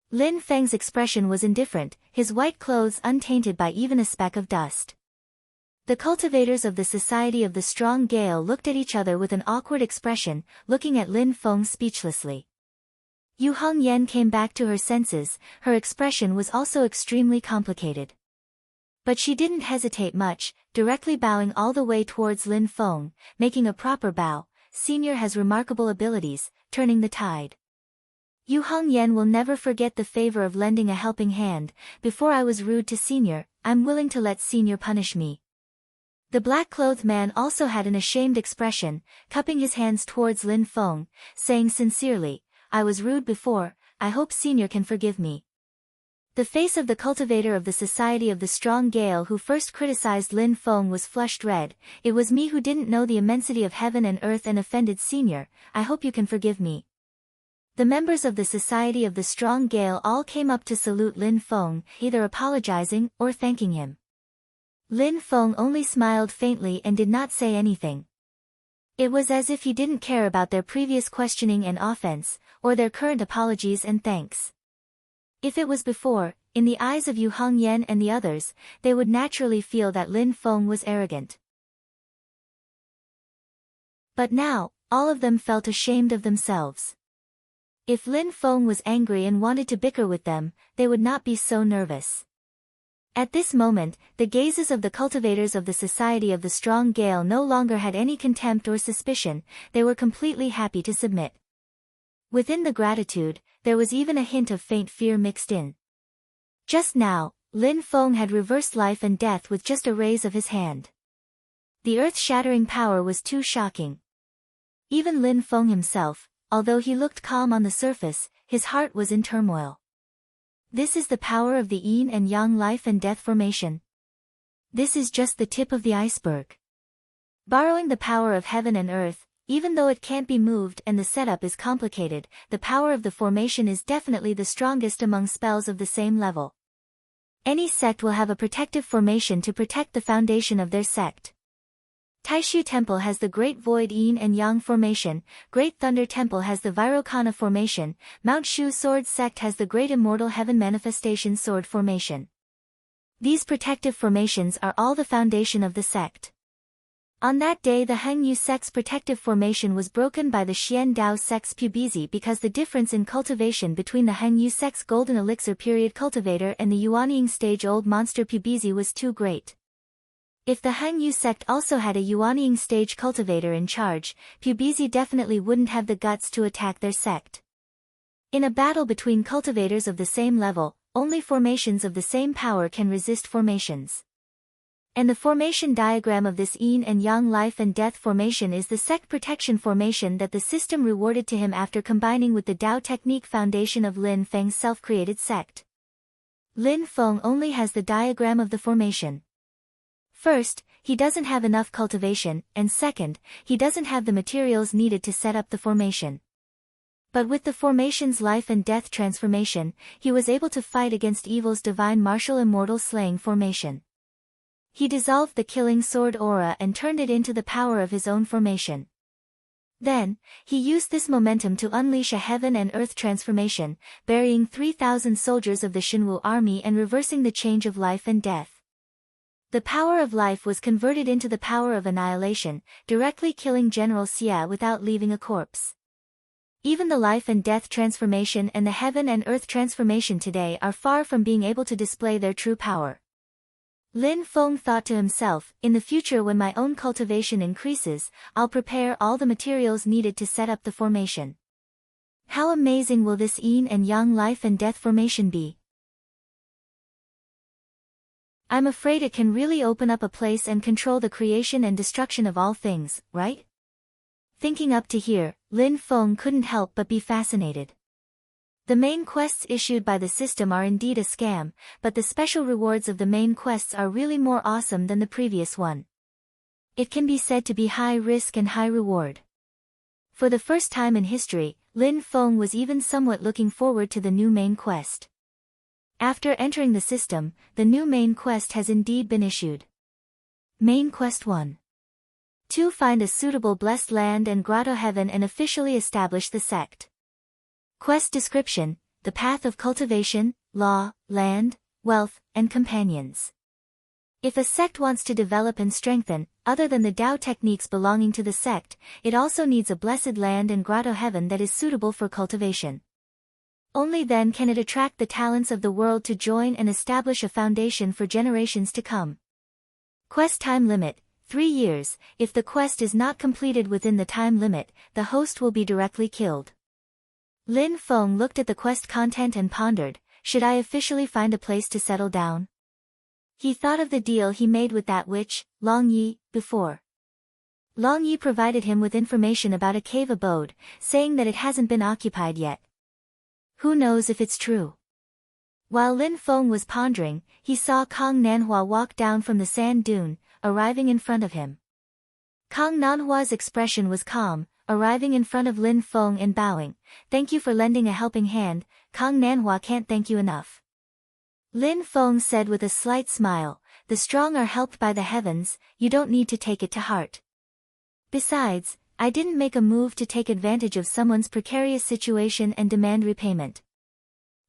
Lin Feng's expression was indifferent, his white clothes untainted by even a speck of dust. The cultivators of the Society of the Strong Gale looked at each other with an awkward expression, looking at Lin Feng speechlessly. Yu Hongyan came back to her senses, her expression was also extremely complicated. But she didn't hesitate much, directly bowing all the way towards Lin Feng, making a proper bow. Senior has remarkable abilities, turning the tide. Yu Hongyan will never forget the favor of lending a helping hand. Before I was rude to Senior, I'm willing to let Senior punish me. The black-clothed man also had an ashamed expression, cupping his hands towards Lin Feng, saying sincerely, I was rude before, I hope Senior can forgive me. The face of the cultivator of the Society of the Strong Gale who first criticized Lin Feng was flushed red. It was me who didn't know the immensity of heaven and earth and offended Senior, I hope you can forgive me. The members of the Society of the Strong Gale all came up to salute Lin Feng, either apologizing or thanking him. Lin Feng only smiled faintly and did not say anything. It was as if he didn't care about their previous questioning and offense, or their current apologies and thanks. If it was before, in the eyes of Yu Hongyan and the others, they would naturally feel that Lin Feng was arrogant. But now, all of them felt ashamed of themselves. If Lin Feng was angry and wanted to bicker with them, they would not be so nervous. At this moment, the gazes of the cultivators of the Society of the Strong Gale no longer had any contempt or suspicion, they were completely happy to submit. Within the gratitude, there was even a hint of faint fear mixed in. Just now, Lin Feng had reversed life and death with just a raise of his hand. The earth-shattering power was too shocking. Even Lin Feng himself, although he looked calm on the surface, his heart was in turmoil. This is the power of the yin and yang life and death formation. This is just the tip of the iceberg. Borrowing the power of heaven and earth, even though it can't be moved and the setup is complicated, the power of the formation is definitely the strongest among spells of the same level. Any sect will have a protective formation to protect the foundation of their sect. Taishu Temple has the Great Void Yin and Yang formation, Great Thunder Temple has the Vairocana formation, Mount Shu Sword Sect has the Great Immortal Heaven Manifestation Sword formation. These protective formations are all the foundation of the sect. On that day the Hengyu sect's protective formation was broken by the Xian Dao sect's Pubizi because the difference in cultivation between the Hengyu sect's Golden Elixir period cultivator and the Yuanying stage Old Monster Pubizi was too great. If the Hengyu sect also had a Yuanying stage cultivator in charge, Pubizi definitely wouldn't have the guts to attack their sect. In a battle between cultivators of the same level, only formations of the same power can resist formations. And the formation diagram of this Yin and Yang life and death formation is the sect protection formation that the system rewarded to him after combining with the Dao technique foundation of Lin Feng's self-created sect. Lin Feng only has the diagram of the formation. First, he doesn't have enough cultivation, and second, he doesn't have the materials needed to set up the formation. But with the formation's life and death transformation, he was able to fight against evil's divine martial immortal slaying formation. He dissolved the killing sword aura and turned it into the power of his own formation. Then, he used this momentum to unleash a heaven and earth transformation, burying 3,000 soldiers of the Shenwu army and reversing the change of life and death. The power of life was converted into the power of annihilation, directly killing General Xia without leaving a corpse. Even the life and death transformation and the heaven and earth transformation today are far from being able to display their true power. Lin Feng thought to himself, in the future when my own cultivation increases, I'll prepare all the materials needed to set up the formation. How amazing will this Yin and Yang life and death formation be? I'm afraid it can really open up a place and control the creation and destruction of all things, right? Thinking up to here, Lin Feng couldn't help but be fascinated. The main quests issued by the system are indeed a scam, but the special rewards of the main quests are really more awesome than the previous one. It can be said to be high risk and high reward. For the first time in history, Lin Feng was even somewhat looking forward to the new main quest. After entering the system, the new main quest has indeed been issued. Main Quest 1. 2. Find a suitable blessed land and grotto heaven and officially establish the sect. Quest description: the path of cultivation, law, land, wealth, and companions. If a sect wants to develop and strengthen, other than the Dao techniques belonging to the sect, it also needs a blessed land and grotto heaven that is suitable for cultivation. Only then can it attract the talents of the world to join and establish a foundation for generations to come. Quest time limit: 3 years. If the quest is not completed within the time limit, the host will be directly killed. Lin Feng looked at the quest content and pondered, should I officially find a place to settle down? He thought of the deal he made with that witch, Long Yi, before. Long Yi provided him with information about a cave abode, saying that it hasn't been occupied yet. Who knows if it's true? While Lin Feng was pondering, he saw Kong Nanhua walk down from the sand dune, arriving in front of him. Kong Nanhua's expression was calm, arriving in front of Lin Feng and bowing. Thank you for lending a helping hand, Kong Nanhua can't thank you enough. Lin Feng said with a slight smile, the strong are helped by the heavens, you don't need to take it to heart. Besides, I didn't make a move to take advantage of someone's precarious situation and demand repayment.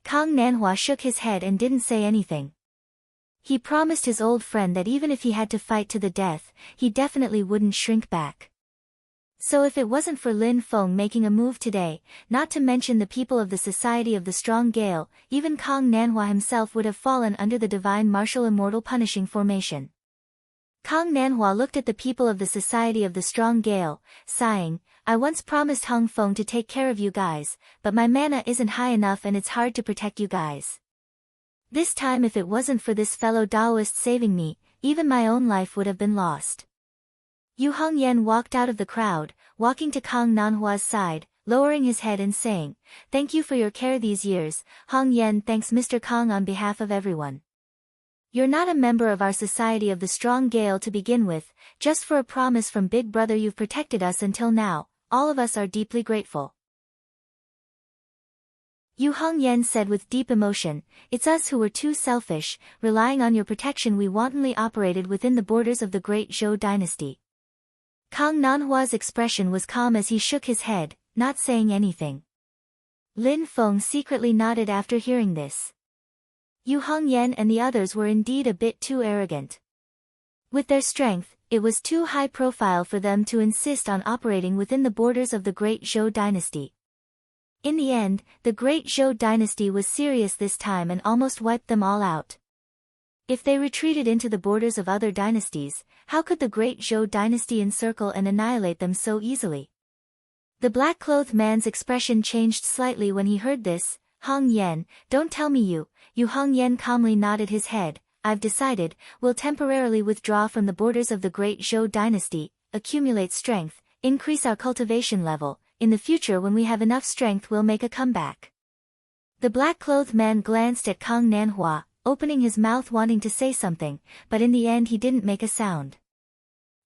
Kong Nanhua shook his head and didn't say anything. He promised his old friend that even if he had to fight to the death, he definitely wouldn't shrink back. So if it wasn't for Lin Feng making a move today, not to mention the people of the Society of the Strong Gale, even Kong Nanhua himself would have fallen under the divine martial immortal punishing formation. Kong Nanhua looked at the people of the Society of the Strong Gale, sighing, I once promised Hung Feng to take care of you guys, but my mana isn't high enough and it's hard to protect you guys. This time if it wasn't for this fellow Daoist saving me, even my own life would have been lost. Yu Hongyan walked out of the crowd, walking to Kong Nanhua's side, lowering his head and saying, thank you for your care these years, Hongyan thanks Mr. Kong on behalf of everyone. You're not a member of our Society of the Strong Gale to begin with, just for a promise from Big Brother you've protected us until now, all of us are deeply grateful. Yu Hongyan said with deep emotion, "It's us who were too selfish, relying on your protection we wantonly operated within the borders of the great Zhou dynasty." Kang Nanhua's expression was calm as he shook his head, not saying anything. Lin Feng secretly nodded after hearing this. Yu Hongyan and the others were indeed a bit too arrogant. With their strength, it was too high profile for them to insist on operating within the borders of the great Zhou dynasty. In the end, the great Zhou dynasty was serious this time and almost wiped them all out. If they retreated into the borders of other dynasties, how could the great Zhou dynasty encircle and annihilate them so easily? The black-clothed man's expression changed slightly when he heard this. "Hong Yan, don't tell me you." Yu Hongyan calmly nodded his head. "I've decided, we'll temporarily withdraw from the borders of the great Zhou dynasty, accumulate strength, increase our cultivation level. In the future when we have enough strength we'll make a comeback." The black-clothed man glanced at Kang Nanhua, opening his mouth wanting to say something, but in the end he didn't make a sound.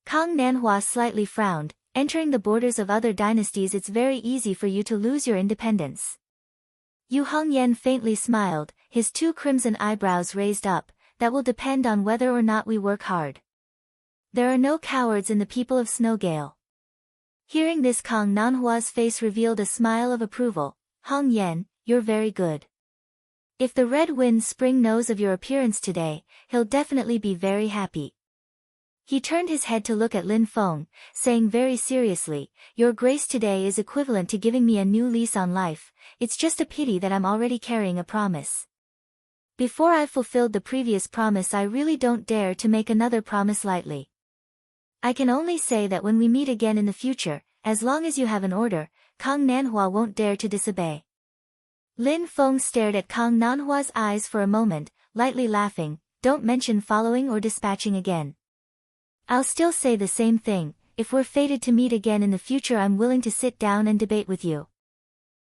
Kang Nanhua slightly frowned. "Entering the borders of other dynasties, it's very easy for you to lose your independence." Yu Hongyan faintly smiled, his two crimson eyebrows raised up. "That will depend on whether or not we work hard. There are no cowards in the people of Snowgale." Hearing this, Kang Nanhua's face revealed a smile of approval. "Hong Yan, you're very good. If the Red Wind Spring knows of your appearance today, he'll definitely be very happy." He turned his head to look at Lin Feng, saying very seriously, "Your grace today is equivalent to giving me a new lease on life. It's just a pity that I'm already carrying a promise. Before I've fulfilled the previous promise I really don't dare to make another promise lightly. I can only say that when we meet again in the future, as long as you have an order, Kang Nanhua won't dare to disobey." Lin Feng stared at Kang Nanhua's eyes for a moment, lightly laughing. "Don't mention following or dispatching again. I'll still say the same thing. If we're fated to meet again in the future I'm willing to sit down and debate with you."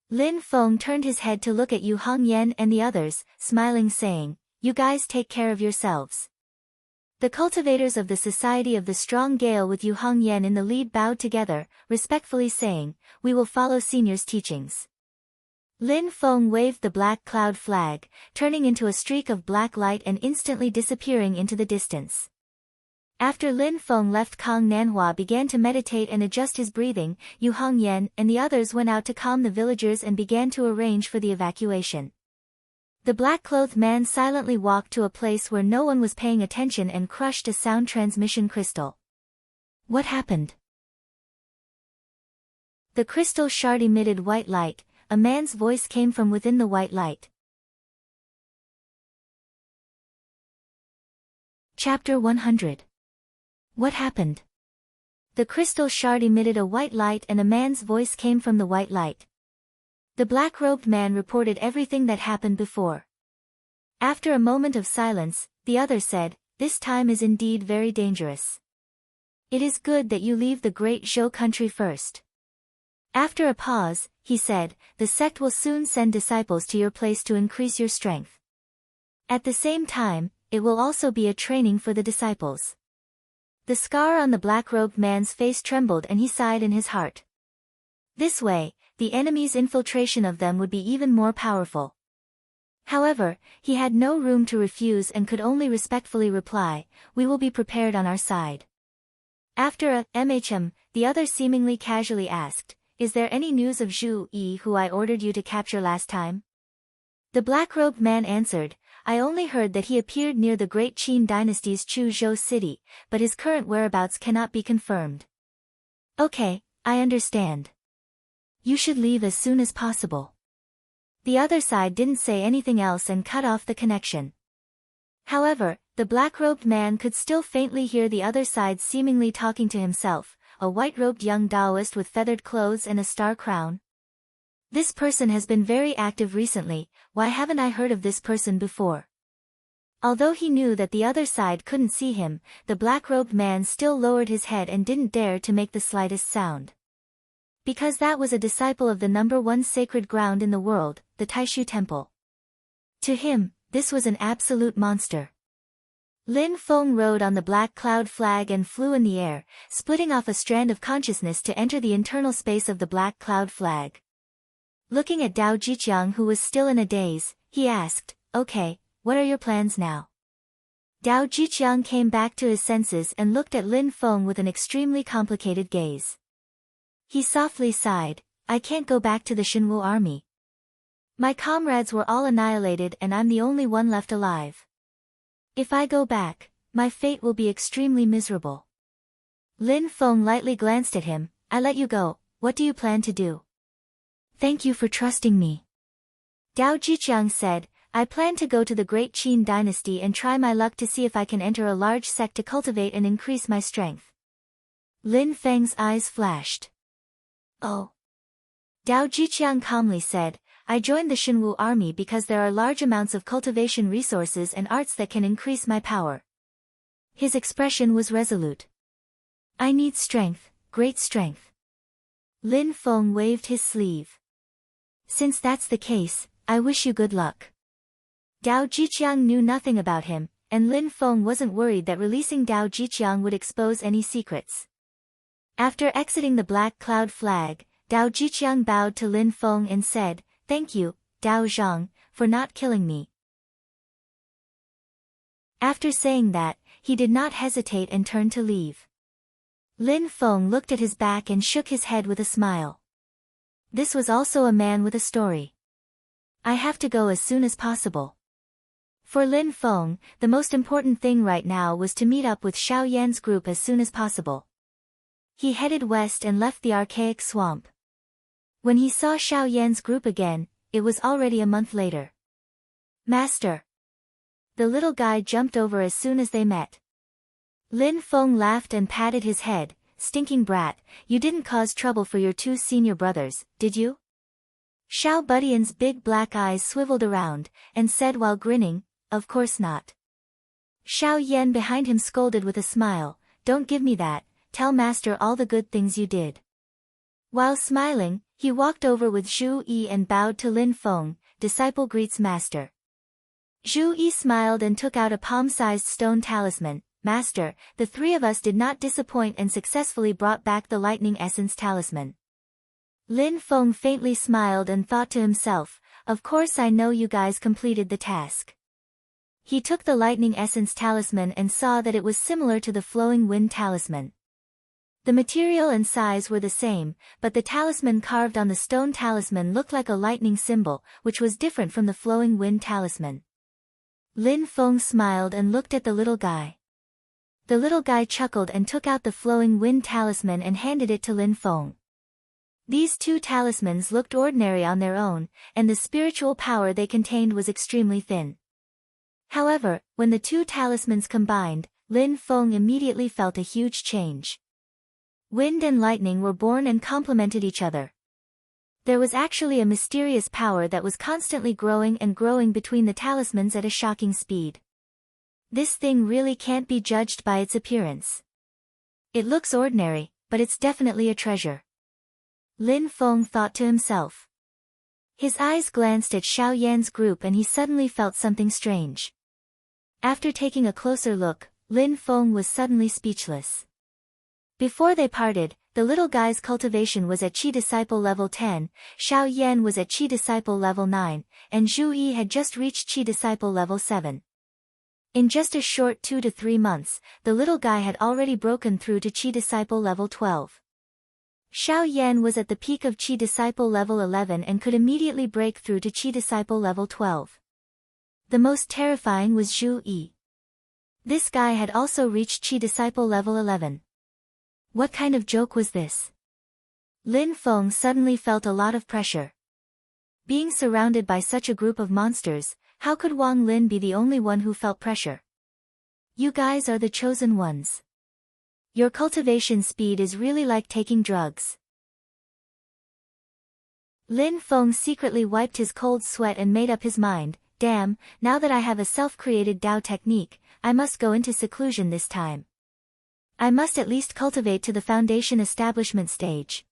Lin Feng turned his head to look at Yu Hongyan and the others, smiling, saying, "You guys take care of yourselves." The cultivators of the Society of the Strong Gale with Yu Hongyan in the lead bowed together, respectfully saying, "We will follow senior's teachings." Lin Feng waved the black cloud flag, turning into a streak of black light and instantly disappearing into the distance. After Lin Feng left, Kang Nanhua began to meditate and adjust his breathing. Yu Hongyan and the others went out to calm the villagers and began to arrange for the evacuation. The black-clothed man silently walked to a place where no one was paying attention and crushed a sound transmission crystal. What happened? The crystal shard emitted white light. A man's voice came from within the white light. Chapter 100. What happened? The crystal shard emitted a white light and a man's voice came from the white light. The black-robed man reported everything that happened before. After a moment of silence, the other said, "This time is indeed very dangerous. It is good that you leave the great Zhou country first." After a pause, he said, "The sect will soon send disciples to your place to increase your strength. At the same time, it will also be a training for the disciples." The scar on the black-robed man's face trembled and he sighed in his heart. This way, the enemy's infiltration of them would be even more powerful. However, he had no room to refuse and could only respectfully reply, "We will be prepared on our side." After a the other seemingly casually asked, "Is there any news of Zhu Yi who I ordered you to capture last time?" The black-robed man answered, "I only heard that he appeared near the great Qin dynasty's Chuzhou city, but his current whereabouts cannot be confirmed." "Okay, I understand. You should leave as soon as possible." The other side didn't say anything else and cut off the connection. However, the black-robed man could still faintly hear the other side seemingly talking to himself, a white-robed young Taoist with feathered clothes and a star crown. This person has been very active recently, why haven't I heard of this person before? Although he knew that the other side couldn't see him, the black-robed man still lowered his head and didn't dare to make the slightest sound. Because that was a disciple of the #1 sacred ground in the world, the Taishu Temple. To him, this was an absolute monster. Lin Feng rode on the black cloud flag and flew in the air, splitting off a strand of consciousness to enter the internal space of the black cloud flag. Looking at Dao Jiqiang, who was still in a daze, he asked, "Okay, what are your plans now?" Dao Jiqiang came back to his senses and looked at Lin Feng with an extremely complicated gaze. He softly sighed, "I can't go back to the Shenwu army. My comrades were all annihilated and I'm the only one left alive. If I go back, my fate will be extremely miserable." Lin Feng lightly glanced at him. "I let you go, what do you plan to do?" "Thank you for trusting me." Dao Jiqiang said, "I plan to go to the Great Qin dynasty and try my luck to see if I can enter a large sect to cultivate and increase my strength." Lin Feng's eyes flashed. "Oh." Dao Jiqiang calmly said, "I joined the Shenwu army because there are large amounts of cultivation resources and arts that can increase my power." His expression was resolute. "I need strength, great strength." Lin Feng waved his sleeve. "Since that's the case, I wish you good luck." Dao Jiqiang knew nothing about him, and Lin Feng wasn't worried that releasing Dao Jiqiang would expose any secrets. After exiting the Black Cloud flag, Dao Jiqiang bowed to Lin Feng and said, "Thank you, Dao Zhang, for not killing me." After saying that, he did not hesitate and turned to leave. Lin Feng looked at his back and shook his head with a smile. This was also a man with a story. "I have to go as soon as possible." For Lin Feng, the most important thing right now was to meet up with Xiao Yan's group as soon as possible. He headed west and left the archaic swamp. When he saw Xiao Yan's group again, it was already a month later. "Master!" The little guy jumped over as soon as they met. Lin Feng laughed and patted his head. "Stinking brat, you didn't cause trouble for your two senior brothers, did you?" Xiao Budian's big black eyes swiveled around, and said while grinning, "Of course not." Xiao Yan behind him scolded with a smile, "Don't give me that, tell master all the good things you did." While smiling, he walked over with Zhu Yi and bowed to Lin Feng, "Disciple greets master." Zhu Yi smiled and took out a palm-sized stone talisman. "Master, the three of us did not disappoint and successfully brought back the lightning essence talisman." Lin Feng faintly smiled and thought to himself, "Of course I know you guys completed the task." He took the lightning essence talisman and saw that it was similar to the flowing wind talisman. The material and size were the same, but the talisman carved on the stone talisman looked like a lightning symbol, which was different from the flowing wind talisman. Lin Feng smiled and looked at the little guy. The little guy chuckled and took out the flowing wind talisman and handed it to Lin Feng. These two talismans looked ordinary on their own, and the spiritual power they contained was extremely thin. However, when the two talismans combined, Lin Feng immediately felt a huge change. Wind and lightning were born and complemented each other. There was actually a mysterious power that was constantly growing and growing between the talismans at a shocking speed. This thing really can't be judged by its appearance. It looks ordinary, but it's definitely a treasure. Lin Feng thought to himself. His eyes glanced at Xiao Yan's group and he suddenly felt something strange. After taking a closer look, Lin Feng was suddenly speechless. Before they parted, the little guy's cultivation was at Qi Disciple level 10, Xiao Yan was at Qi Disciple level 9, and Zhu Yi had just reached Qi Disciple level 7. In just a short 2 to 3 months, the little guy had already broken through to Qi Disciple level 12. Xiao Yan was at the peak of Qi Disciple level 11 and could immediately break through to Qi Disciple level 12. The most terrifying was Zhu Yi. This guy had also reached Qi Disciple level 11. What kind of joke was this? Lin Feng suddenly felt a lot of pressure. Being surrounded by such a group of monsters, how could Wang Lin be the only one who felt pressure? You guys are the chosen ones. Your cultivation speed is really like taking drugs. Lin Feng secretly wiped his cold sweat and made up his mind, damn, now that I have a self-created Dao technique, I must go into seclusion this time. I must at least cultivate to the foundation establishment stage.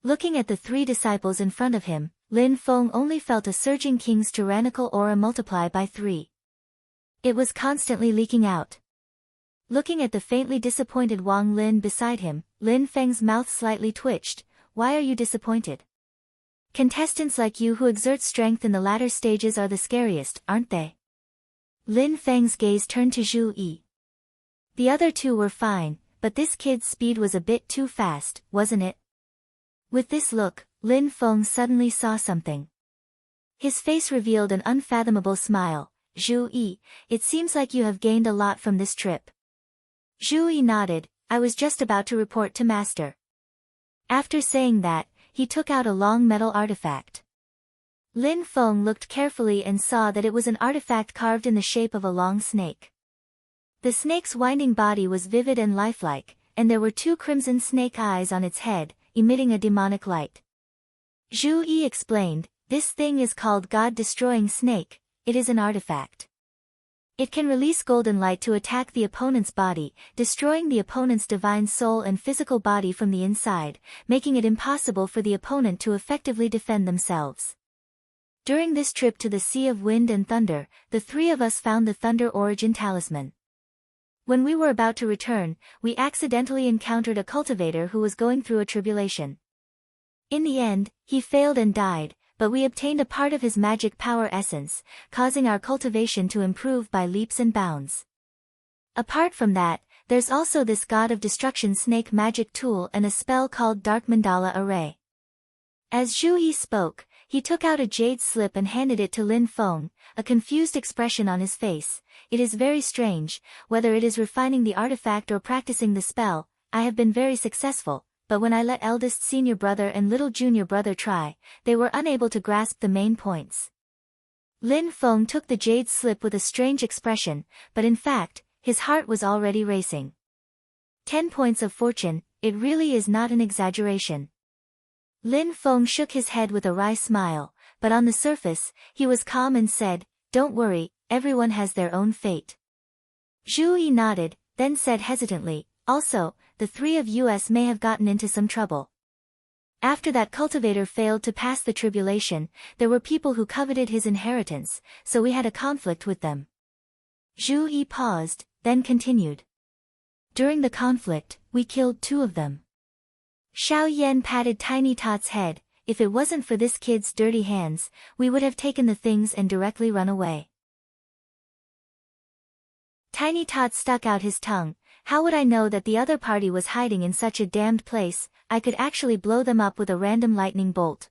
Looking at the 3 disciples in front of him, Lin Feng only felt a surging king's tyrannical aura multiply by 3. It was constantly leaking out. Looking at the faintly disappointed Wang Lin beside him, Lin Feng's mouth slightly twitched. Why are you disappointed? Contestants like you who exert strength in the latter stages are the scariest, aren't they? Lin Feng's gaze turned to Zhu Yi. The other two were fine, but this kid's speed was a bit too fast, wasn't it? With this look, Lin Feng suddenly saw something. His face revealed an unfathomable smile. Zhu Yi, it seems like you have gained a lot from this trip. Zhu Yi nodded. I was just about to report to Master. After saying that, he took out a long metal artifact. Lin Feng looked carefully and saw that it was an artifact carved in the shape of a long snake. The snake's winding body was vivid and lifelike, and there were two crimson snake eyes on its head, emitting a demonic light. Zhu Yi explained, this thing is called God-destroying snake. It is an artifact. It can release golden light to attack the opponent's body, destroying the opponent's divine soul and physical body from the inside, making it impossible for the opponent to effectively defend themselves. During this trip to the Sea of Wind and Thunder, the three of us found the Thunder Origin Talisman. When we were about to return, we accidentally encountered a cultivator who was going through a tribulation. In the end, he failed and died, but we obtained a part of his magic power essence, causing our cultivation to improve by leaps and bounds. Apart from that, there's also this God of Destruction snake magic tool and a spell called Dark Mandala Array. As Zhu Yi spoke, he took out a jade slip and handed it to Lin Feng, a confused expression on his face. It is very strange, whether it is refining the artifact or practicing the spell, I have been very successful. But when I let eldest senior brother and little junior brother try, they were unable to grasp the main points. Lin Feng took the jade slip with a strange expression, but in fact, his heart was already racing. 10 points of fortune, it really is not an exaggeration. Lin Feng shook his head with a wry smile, but on the surface, he was calm and said, don't worry, everyone has their own fate. Zhu Yi nodded, then said hesitantly, also, the three of us may have gotten into some trouble. After that cultivator failed to pass the tribulation, there were people who coveted his inheritance, so we had a conflict with them. Zhu Yi paused, then continued. During the conflict, we killed 2 of them. Xiao Yan patted Tiny Tot's head, if it wasn't for this kid's dirty hands, we would have taken the things and directly run away. Tiny Tot stuck out his tongue. How would I know that the other party was hiding in such a damned place? I could actually blow them up with a random lightning bolt.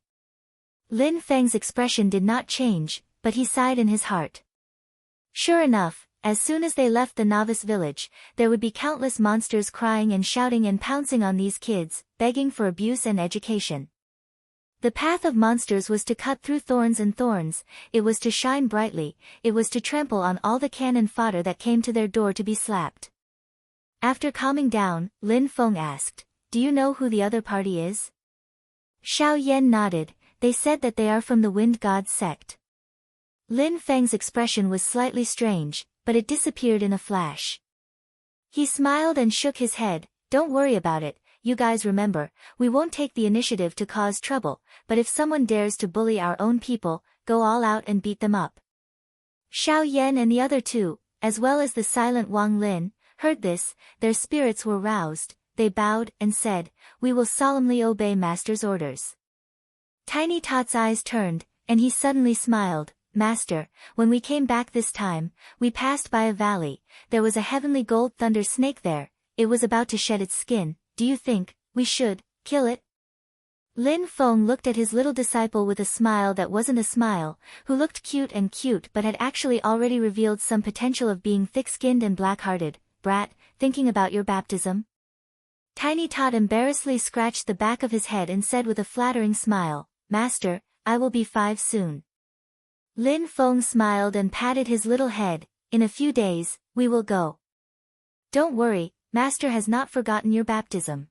Lin Feng's expression did not change, but he sighed in his heart. Sure enough, as soon as they left the novice village, there would be countless monsters crying and shouting and pouncing on these kids, begging for abuse and education. The path of monsters was to cut through thorns and thorns, it was to shine brightly, it was to trample on all the cannon fodder that came to their door to be slapped. After calming down, Lin Feng asked, do you know who the other party is? Xiao Yan nodded, they said that they are from the Wind God's sect. Lin Feng's expression was slightly strange, but it disappeared in a flash. He smiled and shook his head, don't worry about it, you guys remember, we won't take the initiative to cause trouble, but if someone dares to bully our own people, go all out and beat them up. Xiao Yan and the other two, as well as the silent Wang Lin, heard this, their spirits were roused, they bowed and said, we will solemnly obey Master's orders. Tiny Tot's eyes turned, and he suddenly smiled, Master, when we came back this time, we passed by a valley, there was a heavenly gold thunder snake there, it was about to shed its skin, do you think, we should, kill it? Lin Feng looked at his little disciple with a smile that wasn't a smile, who looked cute but had actually already revealed some potential of being thick-skinned and black-hearted. Brat, thinking about your baptism? Tiny Tot embarrassedly scratched the back of his head and said with a flattering smile, Master, I will be 5 soon. Lin Feng smiled and patted his little head, in a few days, we will go. Don't worry, Master has not forgotten your baptism.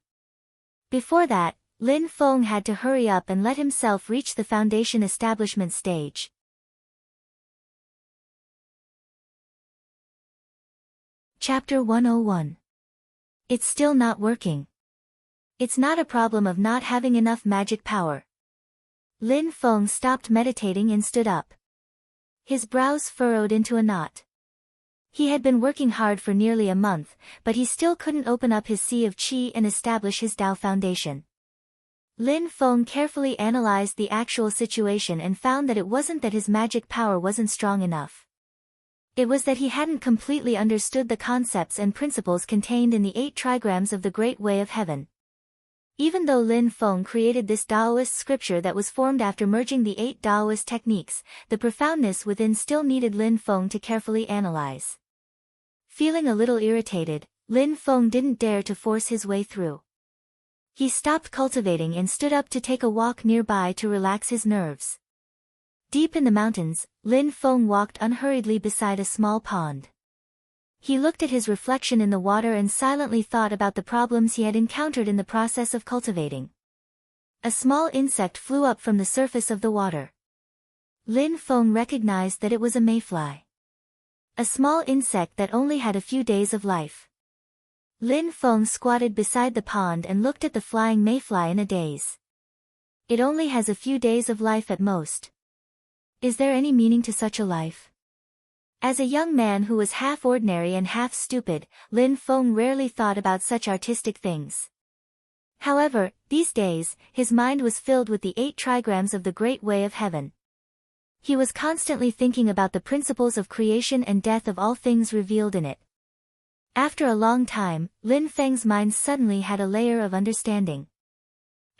Before that, Lin Feng had to hurry up and let himself reach the foundation establishment stage. Chapter 101. It's still not working. It's not a problem of not having enough magic power. Lin Feng stopped meditating and stood up. His brows furrowed into a knot. He had been working hard for nearly a month, but he still couldn't open up his sea of qi and establish his Tao foundation. Lin Feng carefully analyzed the actual situation and found that it wasn't that his magic power wasn't strong enough. It was that he hadn't completely understood the concepts and principles contained in the 8 trigrams of the Great Way of Heaven. Even though Lin Feng created this Taoist scripture that was formed after merging the 8 Taoist techniques, the profoundness within still needed Lin Feng to carefully analyze. Feeling a little irritated, Lin Feng didn't dare to force his way through. He stopped cultivating and stood up to take a walk nearby to relax his nerves. Deep in the mountains, Lin Feng walked unhurriedly beside a small pond. He looked at his reflection in the water and silently thought about the problems he had encountered in the process of cultivating. A small insect flew up from the surface of the water. Lin Feng recognized that it was a mayfly. A small insect that only had a few days of life. Lin Feng squatted beside the pond and looked at the flying mayfly in a daze. It only has a few days of life at most. Is there any meaning to such a life? As a young man who was half ordinary and half stupid, Lin Feng rarely thought about such artistic things. However, these days, his mind was filled with the 8 trigrams of the Great Way of Heaven. He was constantly thinking about the principles of creation and death of all things revealed in it. After a long time, Lin Feng's mind suddenly had a layer of understanding.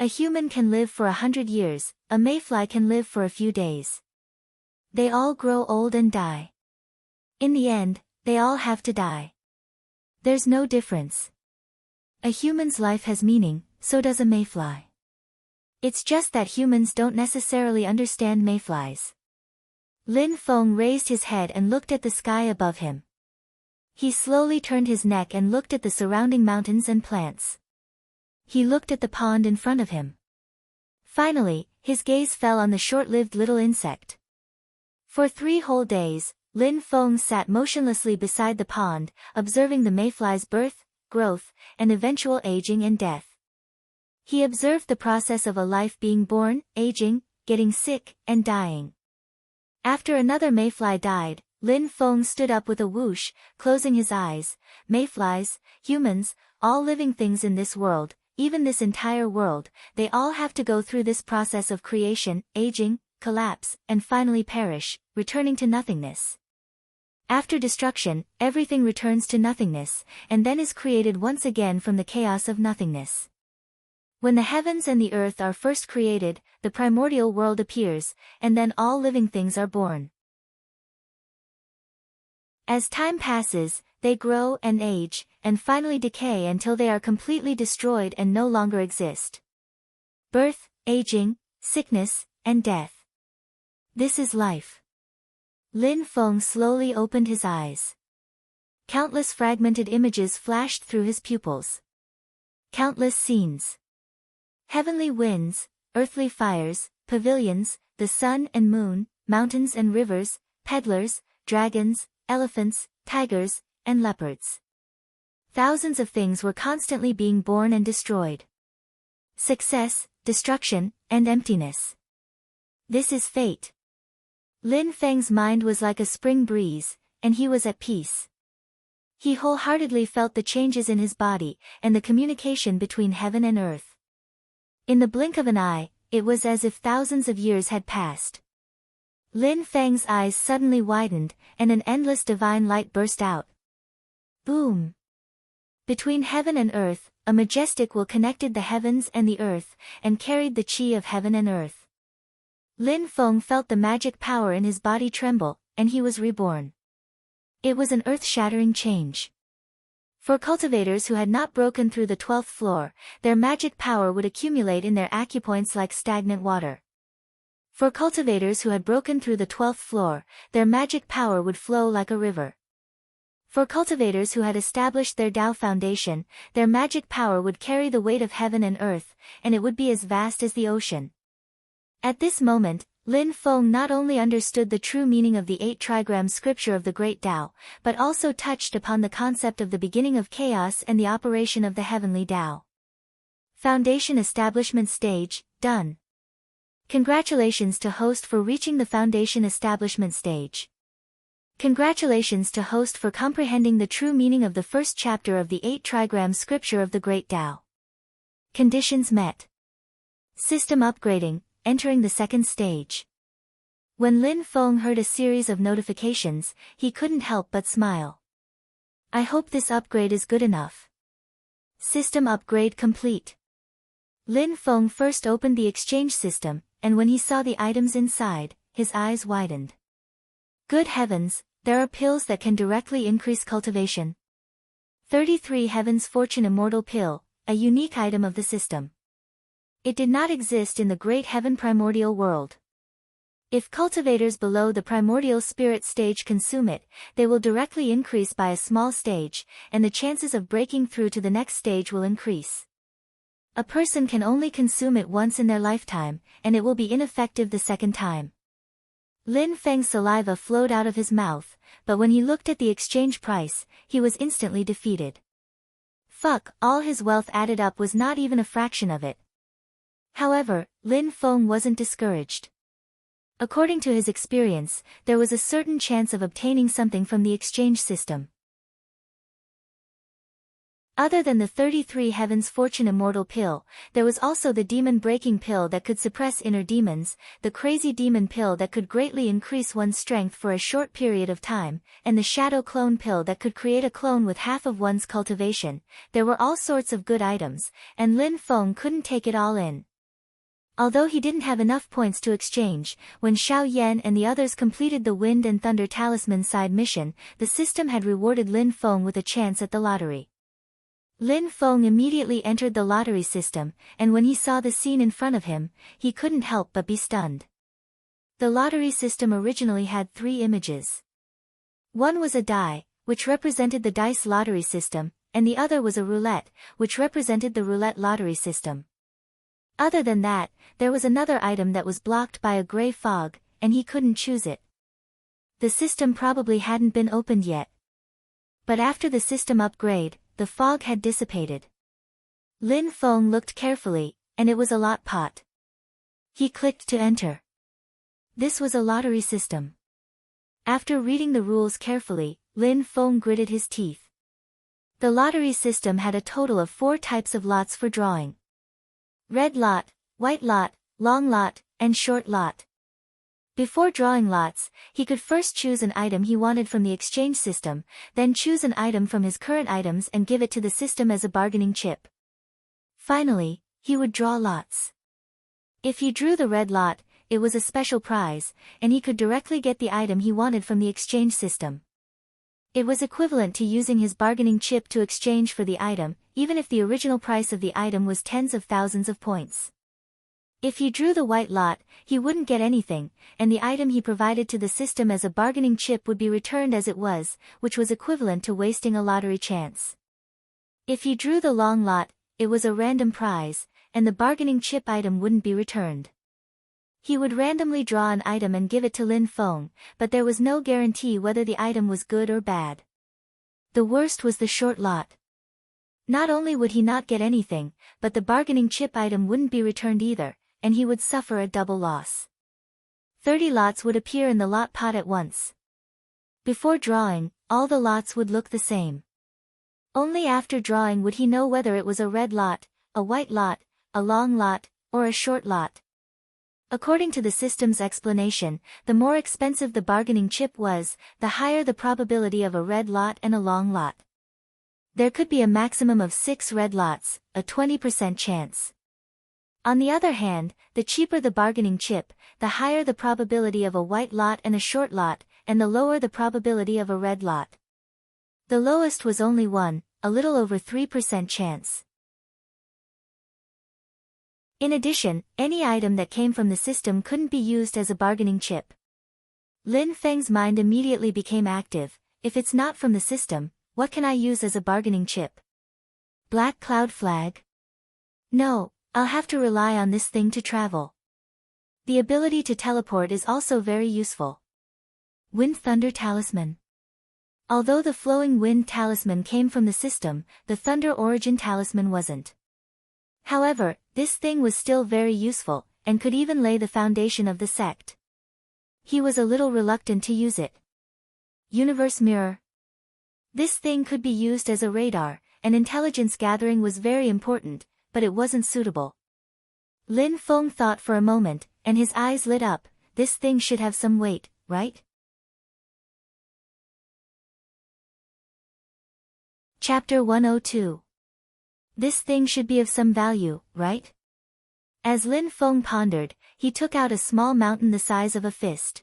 A human can live for 100 years, a mayfly can live for a few days. They all grow old and die. In the end, they all have to die. There's no difference. A human's life has meaning, so does a mayfly. It's just that humans don't necessarily understand mayflies. Lin Feng raised his head and looked at the sky above him. He slowly turned his neck and looked at the surrounding mountains and plants. He looked at the pond in front of him. Finally, his gaze fell on the short-lived little insect. For 3 whole days, Lin Feng sat motionlessly beside the pond, observing the mayfly's birth, growth, and eventual aging and death. He observed the process of a life being born, aging, getting sick, and dying. After another mayfly died, Lin Feng stood up with a whoosh, closing his eyes. Mayflies, humans, all living things in this world, even this entire world, they all have to go through this process of creation, aging, collapse, and finally perish, returning to nothingness. After destruction, everything returns to nothingness, and then is created once again from the chaos of nothingness. When the heavens and the earth are first created, the primordial world appears, and then all living things are born. As time passes, they grow and age, and finally decay until they are completely destroyed and no longer exist. Birth, aging, sickness, and death. This is life. Lin Feng slowly opened his eyes. Countless fragmented images flashed through his pupils. Countless scenes. Heavenly winds, earthly fires, pavilions, the sun and moon, mountains and rivers, peddlers, dragons, elephants, tigers, and leopards. Thousands of things were constantly being born and destroyed. Success, destruction, and emptiness. This is fate. Lin Feng's mind was like a spring breeze, and he was at peace. He wholeheartedly felt the changes in his body, and the communication between heaven and earth. In the blink of an eye, it was as if thousands of years had passed. Lin Feng's eyes suddenly widened, and an endless divine light burst out. Boom! Between heaven and earth, a majestic will connected the heavens and the earth, and carried the chi of heaven and earth. Lin Feng felt the magic power in his body tremble, and he was reborn. It was an earth-shattering change. For cultivators who had not broken through the 12th floor, their magic power would accumulate in their acupoints like stagnant water. For cultivators who had broken through the 12th floor, their magic power would flow like a river. For cultivators who had established their Tao foundation, their magic power would carry the weight of heaven and earth, and it would be as vast as the ocean. At this moment, Lin Feng not only understood the true meaning of the 8 trigram scripture of the Great Tao, but also touched upon the concept of the beginning of chaos and the operation of the heavenly Tao. Foundation establishment stage, done. Congratulations to host for reaching the foundation establishment stage. Congratulations to host for comprehending the true meaning of the first chapter of the 8 trigram scripture of the Great Tao. Conditions met. System upgrading, entering the second stage. When Lin Feng heard a series of notifications, he couldn't help but smile. I hope this upgrade is good enough. System upgrade complete. Lin Feng first opened the exchange system, and when he saw the items inside, his eyes widened. Good heavens, there are pills that can directly increase cultivation. 33 Heaven's Fortune Immortal Pill, a unique item of the system. It did not exist in the Great Heaven Primordial World. If cultivators below the primordial spirit stage consume it, they will directly increase by a small stage, and the chances of breaking through to the next stage will increase. A person can only consume it once in their lifetime, and it will be ineffective the second time. Lin Feng's saliva flowed out of his mouth, but when he looked at the exchange price, he was instantly defeated. Fuck, all his wealth added up was not even a fraction of it. However, Lin Feng wasn't discouraged. According to his experience, there was a certain chance of obtaining something from the exchange system. Other than the 33 Heaven's Fortune Immortal Pill, there was also the Demon Breaking Pill that could suppress inner demons, the Crazy Demon Pill that could greatly increase one's strength for a short period of time, and the Shadow Clone Pill that could create a clone with half of one's cultivation. There were all sorts of good items, and Lin Feng couldn't take it all in. Although he didn't have enough points to exchange, when Xiao Yan and the others completed the Wind and Thunder Talisman side mission, the system had rewarded Lin Feng with a chance at the lottery. Lin Feng immediately entered the lottery system, and when he saw the scene in front of him, he couldn't help but be stunned. The lottery system originally had 3 images. One was a die, which represented the dice lottery system, and the other was a roulette, which represented the roulette lottery system. Other than that, there was another item that was blocked by a gray fog, and he couldn't choose it. The system probably hadn't been opened yet. But after the system upgrade, the fog had dissipated. Lin Feng looked carefully, and it was a lot pot. He clicked to enter. This was a lottery system. After reading the rules carefully, Lin Feng gritted his teeth. The lottery system had a total of 4 types of lots for drawing. Red lot, white lot, long lot, and short lot. Before drawing lots, he could first choose an item he wanted from the exchange system, then choose an item from his current items and give it to the system as a bargaining chip. Finally, he would draw lots. If he drew the red lot, it was a special prize, and he could directly get the item he wanted from the exchange system. It was equivalent to using his bargaining chip to exchange for the item, even if the original price of the item was tens of thousands of points. If he drew the white lot, he wouldn't get anything, and the item he provided to the system as a bargaining chip would be returned as it was, which was equivalent to wasting a lottery chance. If he drew the long lot, it was a random prize, and the bargaining chip item wouldn't be returned. He would randomly draw an item and give it to Lin Feng, but there was no guarantee whether the item was good or bad. The worst was the short lot. Not only would he not get anything, but the bargaining chip item wouldn't be returned either, and he would suffer a double loss. 30 lots would appear in the lot pot at once. Before drawing, all the lots would look the same. Only after drawing would he know whether it was a red lot, a white lot, a long lot, or a short lot. According to the system's explanation, the more expensive the bargaining chip was, the higher the probability of a red lot and a long lot. There could be a maximum of 6 red lots, a 20% chance. On the other hand, the cheaper the bargaining chip, the higher the probability of a white lot and a short lot, and the lower the probability of a red lot. The lowest was only 1, a little over 3% chance. In addition, any item that came from the system couldn't be used as a bargaining chip. Lin Feng's mind immediately became active. If it's not from the system, what can I use as a bargaining chip? Black cloud flag? No, I'll have to rely on this thing to travel. The ability to teleport is also very useful. Wind Thunder Talisman. Although the Flowing Wind Talisman came from the system, the Thunder Origin Talisman wasn't. However, this thing was still very useful, and could even lay the foundation of the sect. He was a little reluctant to use it. Universe Mirror. This thing could be used as a radar, and intelligence gathering was very important, but it wasn't suitable. Lin Feng thought for a moment, and his eyes lit up. This thing should have some weight, right? Chapter 102. This thing should be of some value, right? As Lin Feng pondered, he took out a small mountain the size of a fist.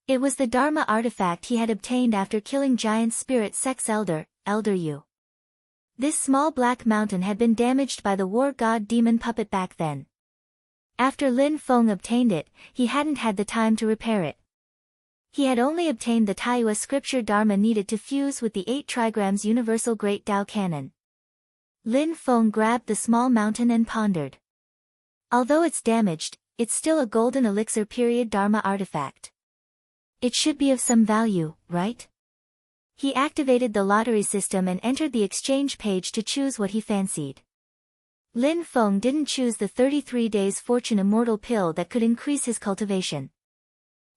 It was the Dharma artifact he had obtained after killing giant spirit sex elder, Elder Yu. This small black mountain had been damaged by the war god demon puppet back then. After Lin Feng obtained it, he hadn't had the time to repair it. He had only obtained the Taiyue scripture Dharma needed to fuse with the 8 trigrams universal Great Tao Canon. Lin Feng grabbed the small mountain and pondered. Although it's damaged, it's still a golden elixir period Dharma artifact. It should be of some value, right? He activated the lottery system and entered the exchange page to choose what he fancied. Lin Feng didn't choose the 33 days fortune immortal pill that could increase his cultivation.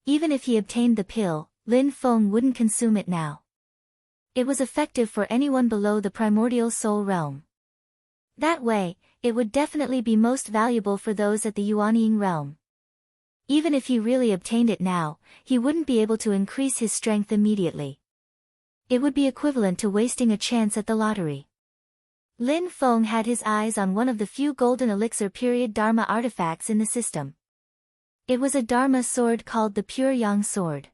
Even if he obtained the pill, Lin Feng wouldn't consume it now. It was effective for anyone below the primordial soul realm. That way, it would definitely be most valuable for those at the Yuanying realm. Even if he really obtained it now, he wouldn't be able to increase his strength immediately. It would be equivalent to wasting a chance at the lottery. Lin Feng had his eyes on one of the few golden elixir period Dharma artifacts in the system. It was a Dharma sword called the Pure Yang Sword.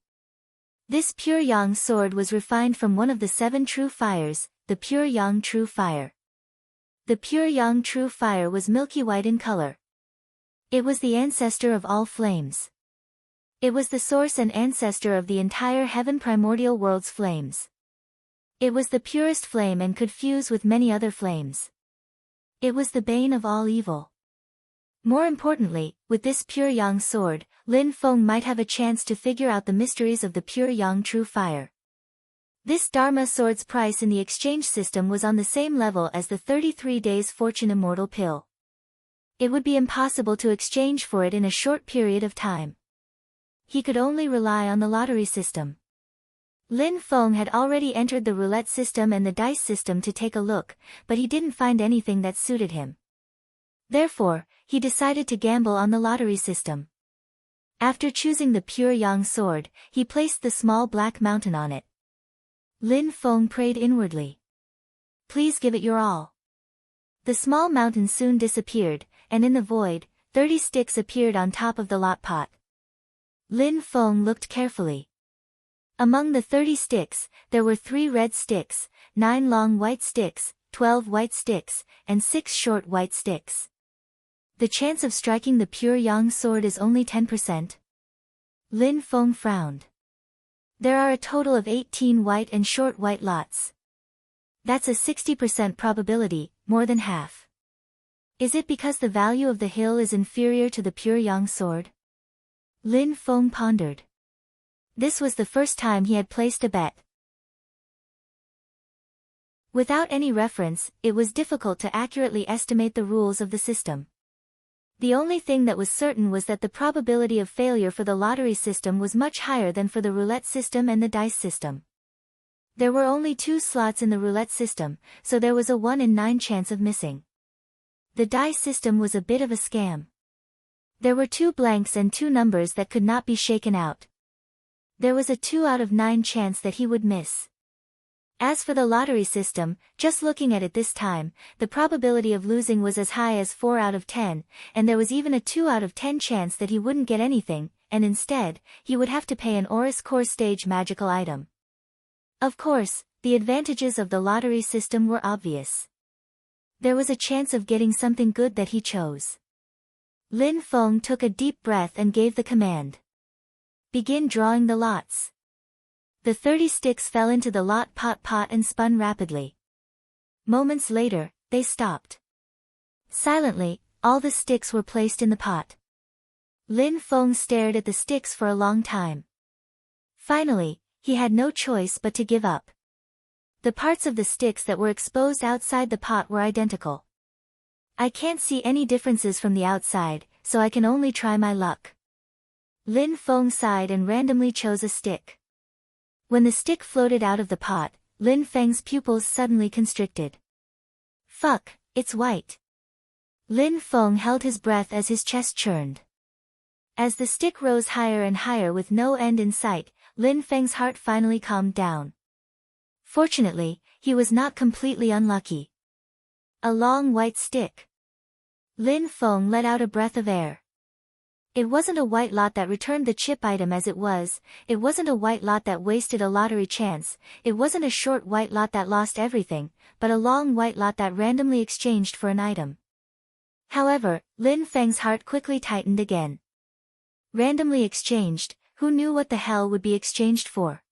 This Pure Yang Sword was refined from one of the 7 true fires, the Pure Yang True Fire. The Pure Yang True Fire was milky white in color. It was the ancestor of all flames. It was the source and ancestor of the entire heaven primordial world's flames. It was the purest flame and could fuse with many other flames. It was the bane of all evil. More importantly, with this Pure Yang sword, Lin Feng might have a chance to figure out the mysteries of the Pure Yang True Fire. This Dharma sword's price in the exchange system was on the same level as the 33 days fortune immortal pill. It would be impossible to exchange for it in a short period of time. He could only rely on the lottery system. Lin Feng had already entered the roulette system and the dice system to take a look, but he didn't find anything that suited him. Therefore, he decided to gamble on the lottery system. After choosing the Pure Yang sword, he placed the small black mountain on it. Lin Feng prayed inwardly. Please give it your all. The small mountain soon disappeared, and in the void, 30 sticks appeared on top of the lot pot. Lin Feng looked carefully. Among the 30 sticks, there were 3 red sticks, 9 long white sticks, 12 white sticks, and 6 short white sticks. The chance of striking the Pure Yang sword is only 10%. Lin Feng frowned. There are a total of 18 white and short white lots. That's a 60% probability, more than half. Is it because the value of the hill is inferior to the Pure Yang sword? Lin Feng pondered. This was the first time he had placed a bet. Without any reference, it was difficult to accurately estimate the rules of the system. The only thing that was certain was that the probability of failure for the lottery system was much higher than for the roulette system and the dice system. There were only 2 slots in the roulette system, so there was a 1 in 9 chance of missing. The dice system was a bit of a scam. There were 2 blanks and 2 numbers that could not be shaken out. There was a 2 out of 9 chance that he would miss. As for the lottery system, just looking at it this time, the probability of losing was as high as 4 out of 10, and there was even a 2 out of 10 chance that he wouldn't get anything, and instead, he would have to pay an Oris Core stage magical item. Of course, the advantages of the lottery system were obvious. There was a chance of getting something good that he chose. Lin Feng took a deep breath and gave the command. Begin drawing the lots. The 30 sticks fell into the lot pot and spun rapidly. Moments later, they stopped. Silently, all the sticks were placed in the pot. Lin Feng stared at the sticks for a long time. Finally, he had no choice but to give up. The parts of the sticks that were exposed outside the pot were identical. I can't see any differences from the outside, so I can only try my luck. Lin Feng sighed and randomly chose a stick. When the stick floated out of the pot, Lin Feng's pupils suddenly constricted. Fuck, it's white. Lin Feng held his breath as his chest churned. As the stick rose higher and higher with no end in sight, Lin Feng's heart finally calmed down. Fortunately, he was not completely unlucky. A long white stick. Lin Feng let out a breath of air. It wasn't a white lot that returned the chip item as it wasn't a white lot that wasted a lottery chance, it wasn't a short white lot that lost everything, but a long white lot that randomly exchanged for an item. However, Lin Feng's heart quickly tightened again. Randomly exchanged, who knew what the hell would be exchanged for?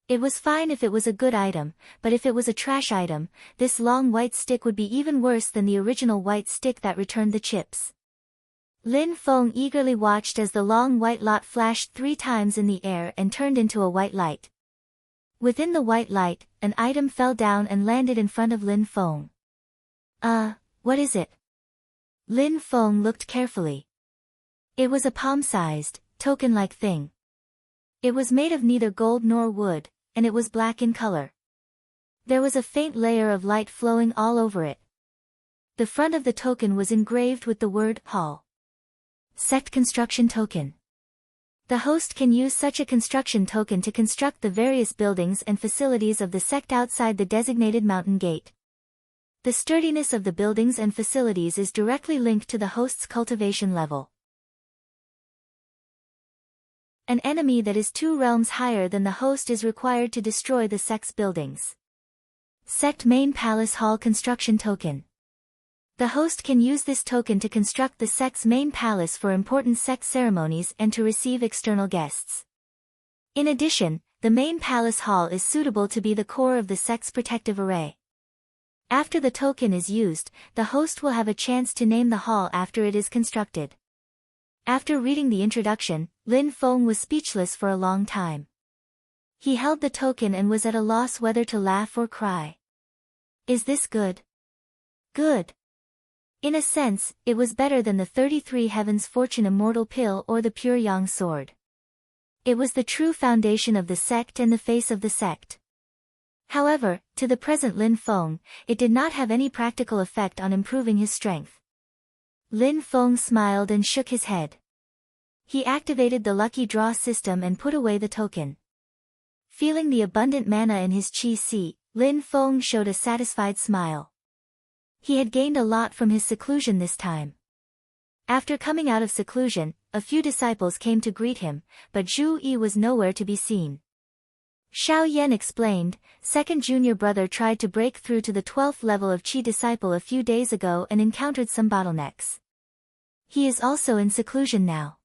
It was fine if it was a good item, but if it was a trash item, this long white stick would be even worse than the original white stick that returned the chips. Lin Feng eagerly watched as the long white lot flashed 3 times in the air and turned into a white light. Within the white light, an item fell down and landed in front of Lin Feng. What is it? Lin Feng looked carefully. It was a palm-sized, token-like thing. It was made of neither gold nor wood, and it was black in color. There was a faint layer of light flowing all over it. The front of the token was engraved with the word Hall. Sect Construction Token. The host can use such a construction token to construct the various buildings and facilities of the sect outside the designated mountain gate. The sturdiness of the buildings and facilities is directly linked to the host's cultivation level. An enemy that is 2 realms higher than the host is required to destroy the sect's buildings. Sect Main Palace Hall Construction Token. The host can use this token to construct the sect's main palace for important sect ceremonies and to receive external guests. In addition, the main palace hall is suitable to be the core of the sect's protective array. After the token is used, the host will have a chance to name the hall after it is constructed. After reading the introduction, Lin Feng was speechless for a long time. He held the token and was at a loss whether to laugh or cry. Is this good? Good. In a sense, it was better than the 33 Heavens Fortune Immortal Pill or the Pure Yang Sword. It was the true foundation of the sect and the face of the sect. However, to the present Lin Feng, it did not have any practical effect on improving his strength. Lin Feng smiled and shook his head. He activated the lucky draw system and put away the token. Feeling the abundant mana in his chi si, Lin Feng showed a satisfied smile. He had gained a lot from his seclusion this time. After coming out of seclusion, a few disciples came to greet him, but Zhu Yi was nowhere to be seen. Xiao Yan explained, second junior brother tried to break through to the 12th level of Qi disciple a few days ago and encountered some bottlenecks. He is also in seclusion now.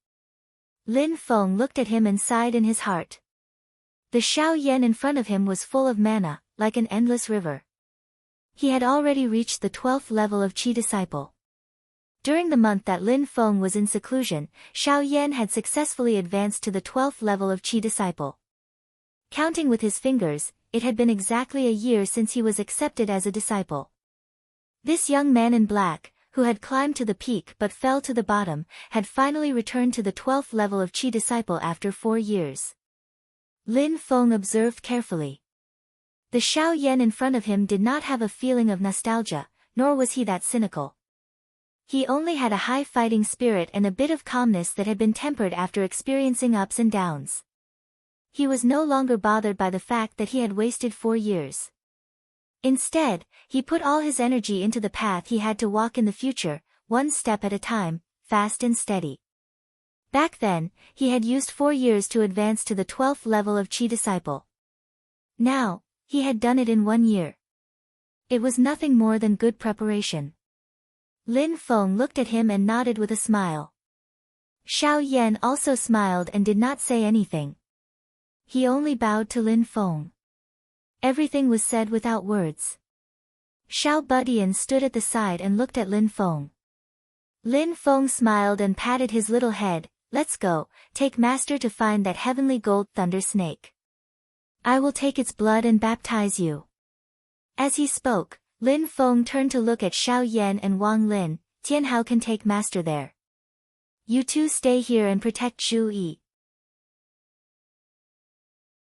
Lin Feng looked at him and sighed in his heart. The Xiao Yan in front of him was full of mana, like an endless river. He had already reached the 12th level of Qi disciple. During the month that Lin Feng was in seclusion, Xiao Yan had successfully advanced to the 12th level of Qi disciple. Counting with his fingers, it had been exactly a year since he was accepted as a disciple. This young man in black, who had climbed to the peak but fell to the bottom, had finally returned to the 12th level of Qi disciple after 4 years. Lin Feng observed carefully. The Xiao Yan in front of him did not have a feeling of nostalgia, nor was he that cynical. He only had a high fighting spirit and a bit of calmness that had been tempered after experiencing ups and downs. He was no longer bothered by the fact that he had wasted 4 years. Instead, he put all his energy into the path he had to walk in the future, one step at a time, fast and steady. Back then, he had used 4 years to advance to the 12th level of Qi disciple. Now, he had done it in 1 year. It was nothing more than good preparation. Lin Feng looked at him and nodded with a smile. Xiao Yan also smiled and did not say anything. He only bowed to Lin Feng. Everything was said without words. Xiao Budian stood at the side and looked at Lin Feng. Lin Feng smiled and patted his little head. Let's go, take master to find that heavenly gold thunder snake. I will take its blood and baptize you. As he spoke, Lin Feng turned to look at Xiao Yan and Wang Lin. Tianhao can take master there. You two stay here and protect Zhu Yi.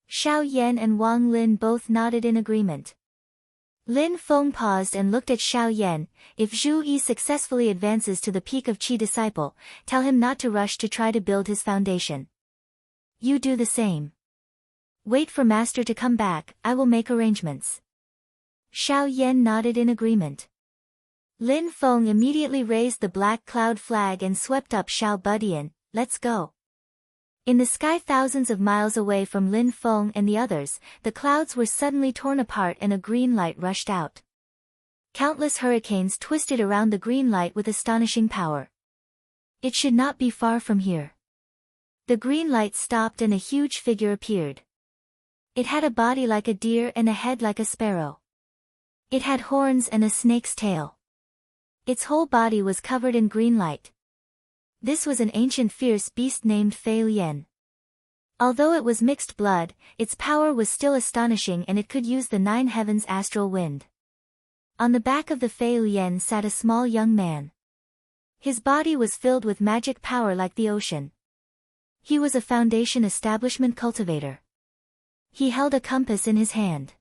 Xiao Yan and Wang Lin both nodded in agreement. Lin Feng paused and looked at Xiao Yan. If Zhu Yi successfully advances to the peak of Qi disciple, tell him not to rush to try to build his foundation. You do the same. Wait for master to come back, I will make arrangements. Xiao Yan nodded in agreement. Lin Feng immediately raised the black cloud flag and swept up Xiao Budian. Let's go. In the sky thousands of miles away from Lin Feng and the others, the clouds were suddenly torn apart and a green light rushed out. Countless hurricanes twisted around the green light with astonishing power. It should not be far from here. The green light stopped and a huge figure appeared. It had a body like a deer and a head like a sparrow. It had horns and a snake's tail. Its whole body was covered in green light. This was an ancient fierce beast named Fei Lian. Although it was mixed blood, its power was still astonishing and it could use the 9 heavens astral wind. On the back of the Fei Lian sat a small young man. His body was filled with magic power like the ocean. He was a foundation establishment cultivator. He held a compass in his hand.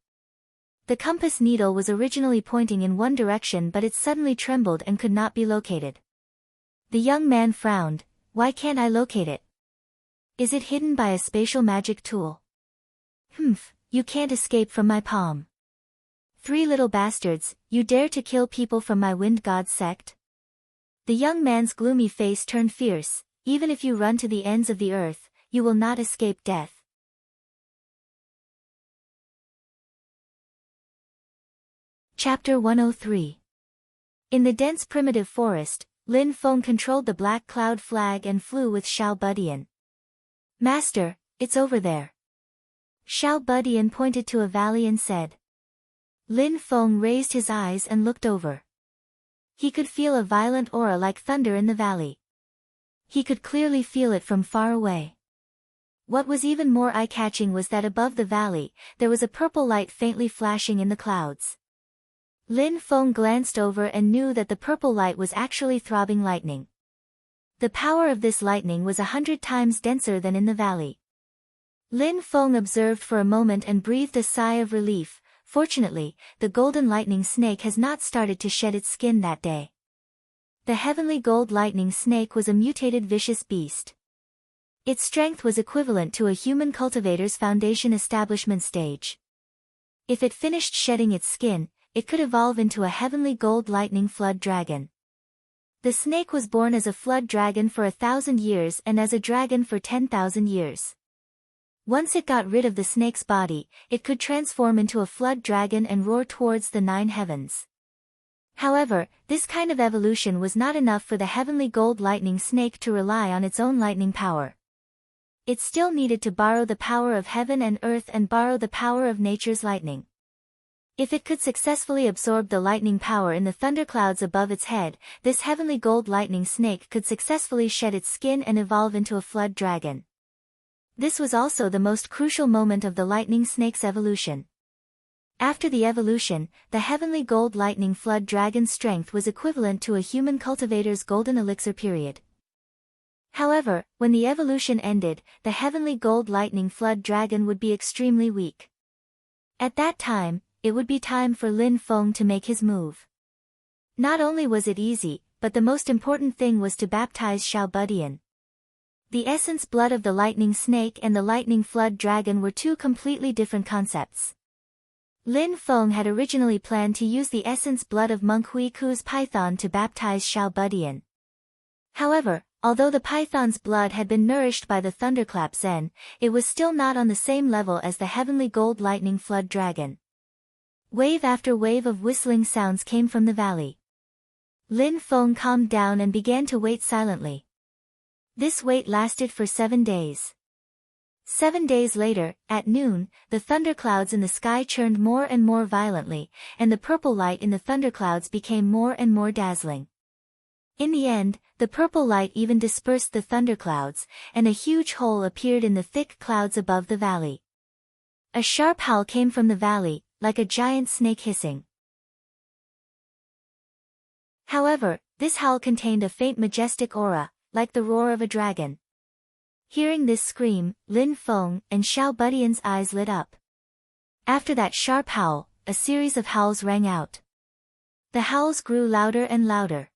The compass needle was originally pointing in one direction, but it suddenly trembled and could not be located. The young man frowned. Why can't I locate it? Is it hidden by a spatial magic tool? Humph, you can't escape from my palm. 3 little bastards, you dare to kill people from my wind god sect? The young man's gloomy face turned fierce. Even if you run to the ends of the earth, you will not escape death. Chapter 103. In the dense primitive forest, Lin Feng controlled the black cloud flag and flew with Xiao Budian. Master, it's over there. Xiao Budian pointed to a valley and said. Lin Feng raised his eyes and looked over. He could feel a violent aura like thunder in the valley. He could clearly feel it from far away. What was even more eye-catching was that above the valley, there was a purple light faintly flashing in the clouds. Lin Feng glanced over and knew that the purple light was actually throbbing lightning. The power of this lightning was 100 times denser than in the valley. Lin Feng observed for a moment and breathed a sigh of relief. Fortunately, the golden lightning snake has not started to shed its skin that day. The heavenly gold lightning snake was a mutated vicious beast. Its strength was equivalent to a human cultivator's foundation establishment stage. If it finished shedding its skin, it could evolve into a heavenly gold lightning flood dragon. The snake was born as a flood dragon for 1,000 years and as a dragon for 10,000 years. Once it got rid of the snake's body, it could transform into a flood dragon and roar towards the 9 heavens. However, this kind of evolution was not enough for the heavenly gold lightning snake to rely on its own lightning power. It still needed to borrow the power of heaven and earth and borrow the power of nature's lightning. If it could successfully absorb the lightning power in the thunderclouds above its head, this heavenly gold lightning snake could successfully shed its skin and evolve into a flood dragon. This was also the most crucial moment of the lightning snake's evolution. After the evolution, the heavenly gold lightning flood dragon's strength was equivalent to a human cultivator's golden elixir period. However, when the evolution ended, the heavenly gold lightning flood dragon would be extremely weak. At that time, it would be time for Lin Feng to make his move. Not only was it easy, but the most important thing was to baptize Xiao Budian. The essence blood of the lightning snake and the lightning flood dragon were 2 completely different concepts. Lin Feng had originally planned to use the essence blood of Monk Hui Ku's python to baptize Xiao Budian. However, although the python's blood had been nourished by the thunderclap Zen, it was still not on the same level as the heavenly gold lightning flood dragon. Wave after wave of whistling sounds came from the valley. Lin Feng calmed down and began to wait silently. This wait lasted for 7 days. 7 days later, at noon, the thunderclouds in the sky churned more and more violently, and the purple light in the thunderclouds became more and more dazzling. In the end, the purple light even dispersed the thunderclouds, and a huge hole appeared in the thick clouds above the valley. A sharp howl came from the valley, like a giant snake hissing. However, this howl contained a faint majestic aura, like the roar of a dragon. Hearing this scream, Lin Feng and Xiao Budian's eyes lit up. After that sharp howl, a series of howls rang out. The howls grew louder and louder.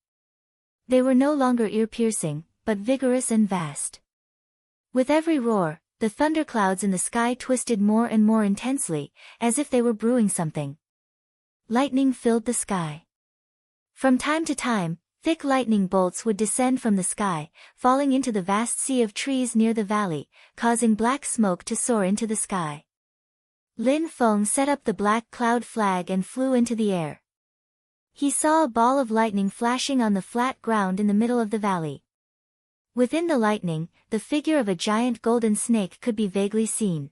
They were no longer ear-piercing, but vigorous and vast. With every roar, the thunderclouds in the sky twisted more and more intensely, as if they were brewing something. Lightning filled the sky. From time to time, thick lightning bolts would descend from the sky, falling into the vast sea of trees near the valley, causing black smoke to soar into the sky. Lin Feng set up the black cloud flag and flew into the air. He saw a ball of lightning flashing on the flat ground in the middle of the valley. Within the lightning, the figure of a giant golden snake could be vaguely seen.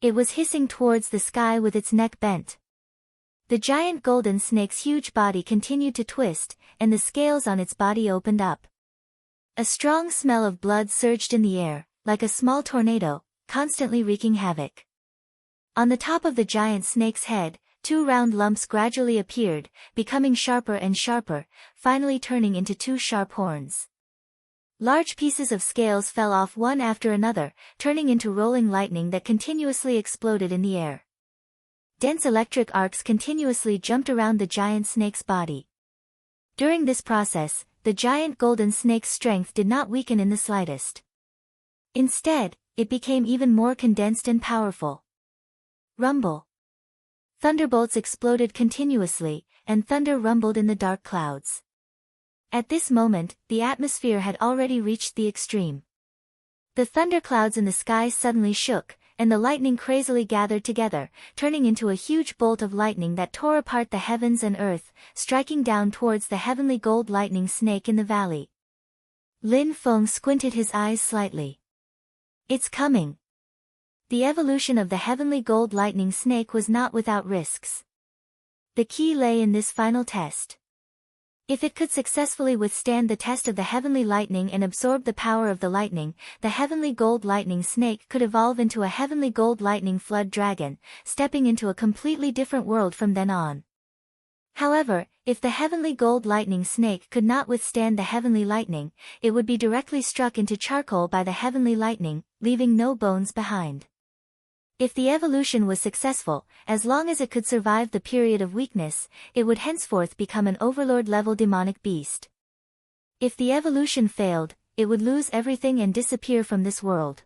It was hissing towards the sky with its neck bent. The giant golden snake's huge body continued to twist, and the scales on its body opened up. A strong smell of blood surged in the air, like a small tornado, constantly wreaking havoc. On the top of the giant snake's head, 2 round lumps gradually appeared, becoming sharper and sharper, finally turning into 2 sharp horns. Large pieces of scales fell off one after another, turning into rolling lightning that continuously exploded in the air. Dense electric arcs continuously jumped around the giant snake's body. During this process, the giant golden snake's strength did not weaken in the slightest. Instead, it became even more condensed and powerful. Rumble. Thunderbolts exploded continuously, and thunder rumbled in the dark clouds. At this moment, the atmosphere had already reached the extreme. The thunderclouds in the sky suddenly shook, and the lightning crazily gathered together, turning into a huge bolt of lightning that tore apart the heavens and earth, striking down towards the heavenly gold lightning snake in the valley. Lin Feng squinted his eyes slightly. It's coming. The evolution of the heavenly gold lightning snake was not without risks. The key lay in this final test. If it could successfully withstand the test of the heavenly lightning and absorb the power of the lightning, the heavenly gold lightning snake could evolve into a heavenly gold lightning flood dragon, stepping into a completely different world from then on. However, if the heavenly gold lightning snake could not withstand the heavenly lightning, it would be directly struck into charcoal by the heavenly lightning, leaving no bones behind. If the evolution was successful, as long as it could survive the period of weakness, it would henceforth become an overlord-level demonic beast. If the evolution failed, it would lose everything and disappear from this world.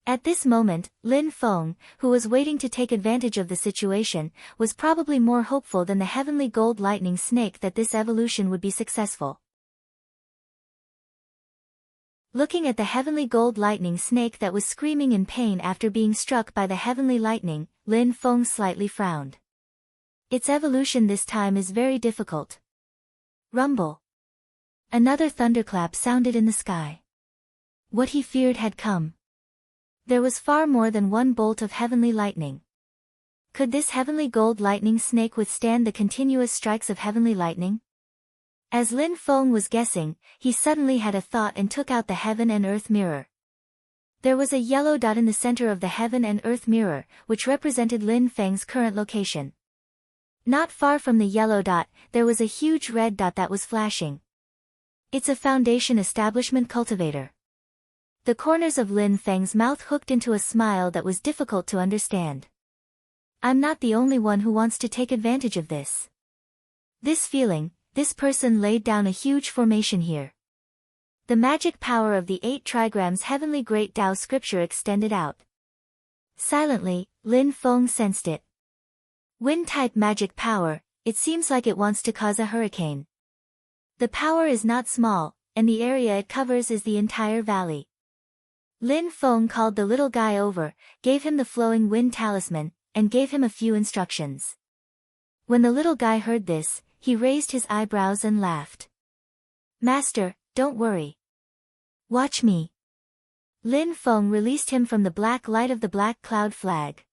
At this moment, Lin Feng, who was waiting to take advantage of the situation, was probably more hopeful than the heavenly gold lightning snake that this evolution would be successful. Looking at the heavenly gold lightning snake that was screaming in pain after being struck by the heavenly lightning, Lin Feng slightly frowned. Its evolution this time is very difficult. Rumble. Another thunderclap sounded in the sky. What he feared had come. There was far more than one bolt of heavenly lightning. Could this heavenly gold lightning snake withstand the continuous strikes of heavenly lightning? As Lin Feng was guessing, he suddenly had a thought and took out the heaven and earth mirror. There was a yellow dot in the center of the heaven and earth mirror, which represented Lin Feng's current location. Not far from the yellow dot, there was a huge red dot that was flashing. It's a Foundation Establishment cultivator. The corners of Lin Feng's mouth hooked into a smile that was difficult to understand. I'm not the only one who wants to take advantage of this. This person laid down a huge formation here. The magic power of the 8 trigrams heavenly great Tao scripture extended out. Silently, Lin Feng sensed it. Wind-type magic power, it seems like it wants to cause a hurricane. The power is not small, and the area it covers is the entire valley. Lin Feng called the little guy over, gave him the flowing wind talisman, and gave him a few instructions. When the little guy heard this, he raised his eyebrows and laughed. Master, don't worry. Watch me. Lin Feng released him from the black light of the black cloud flag.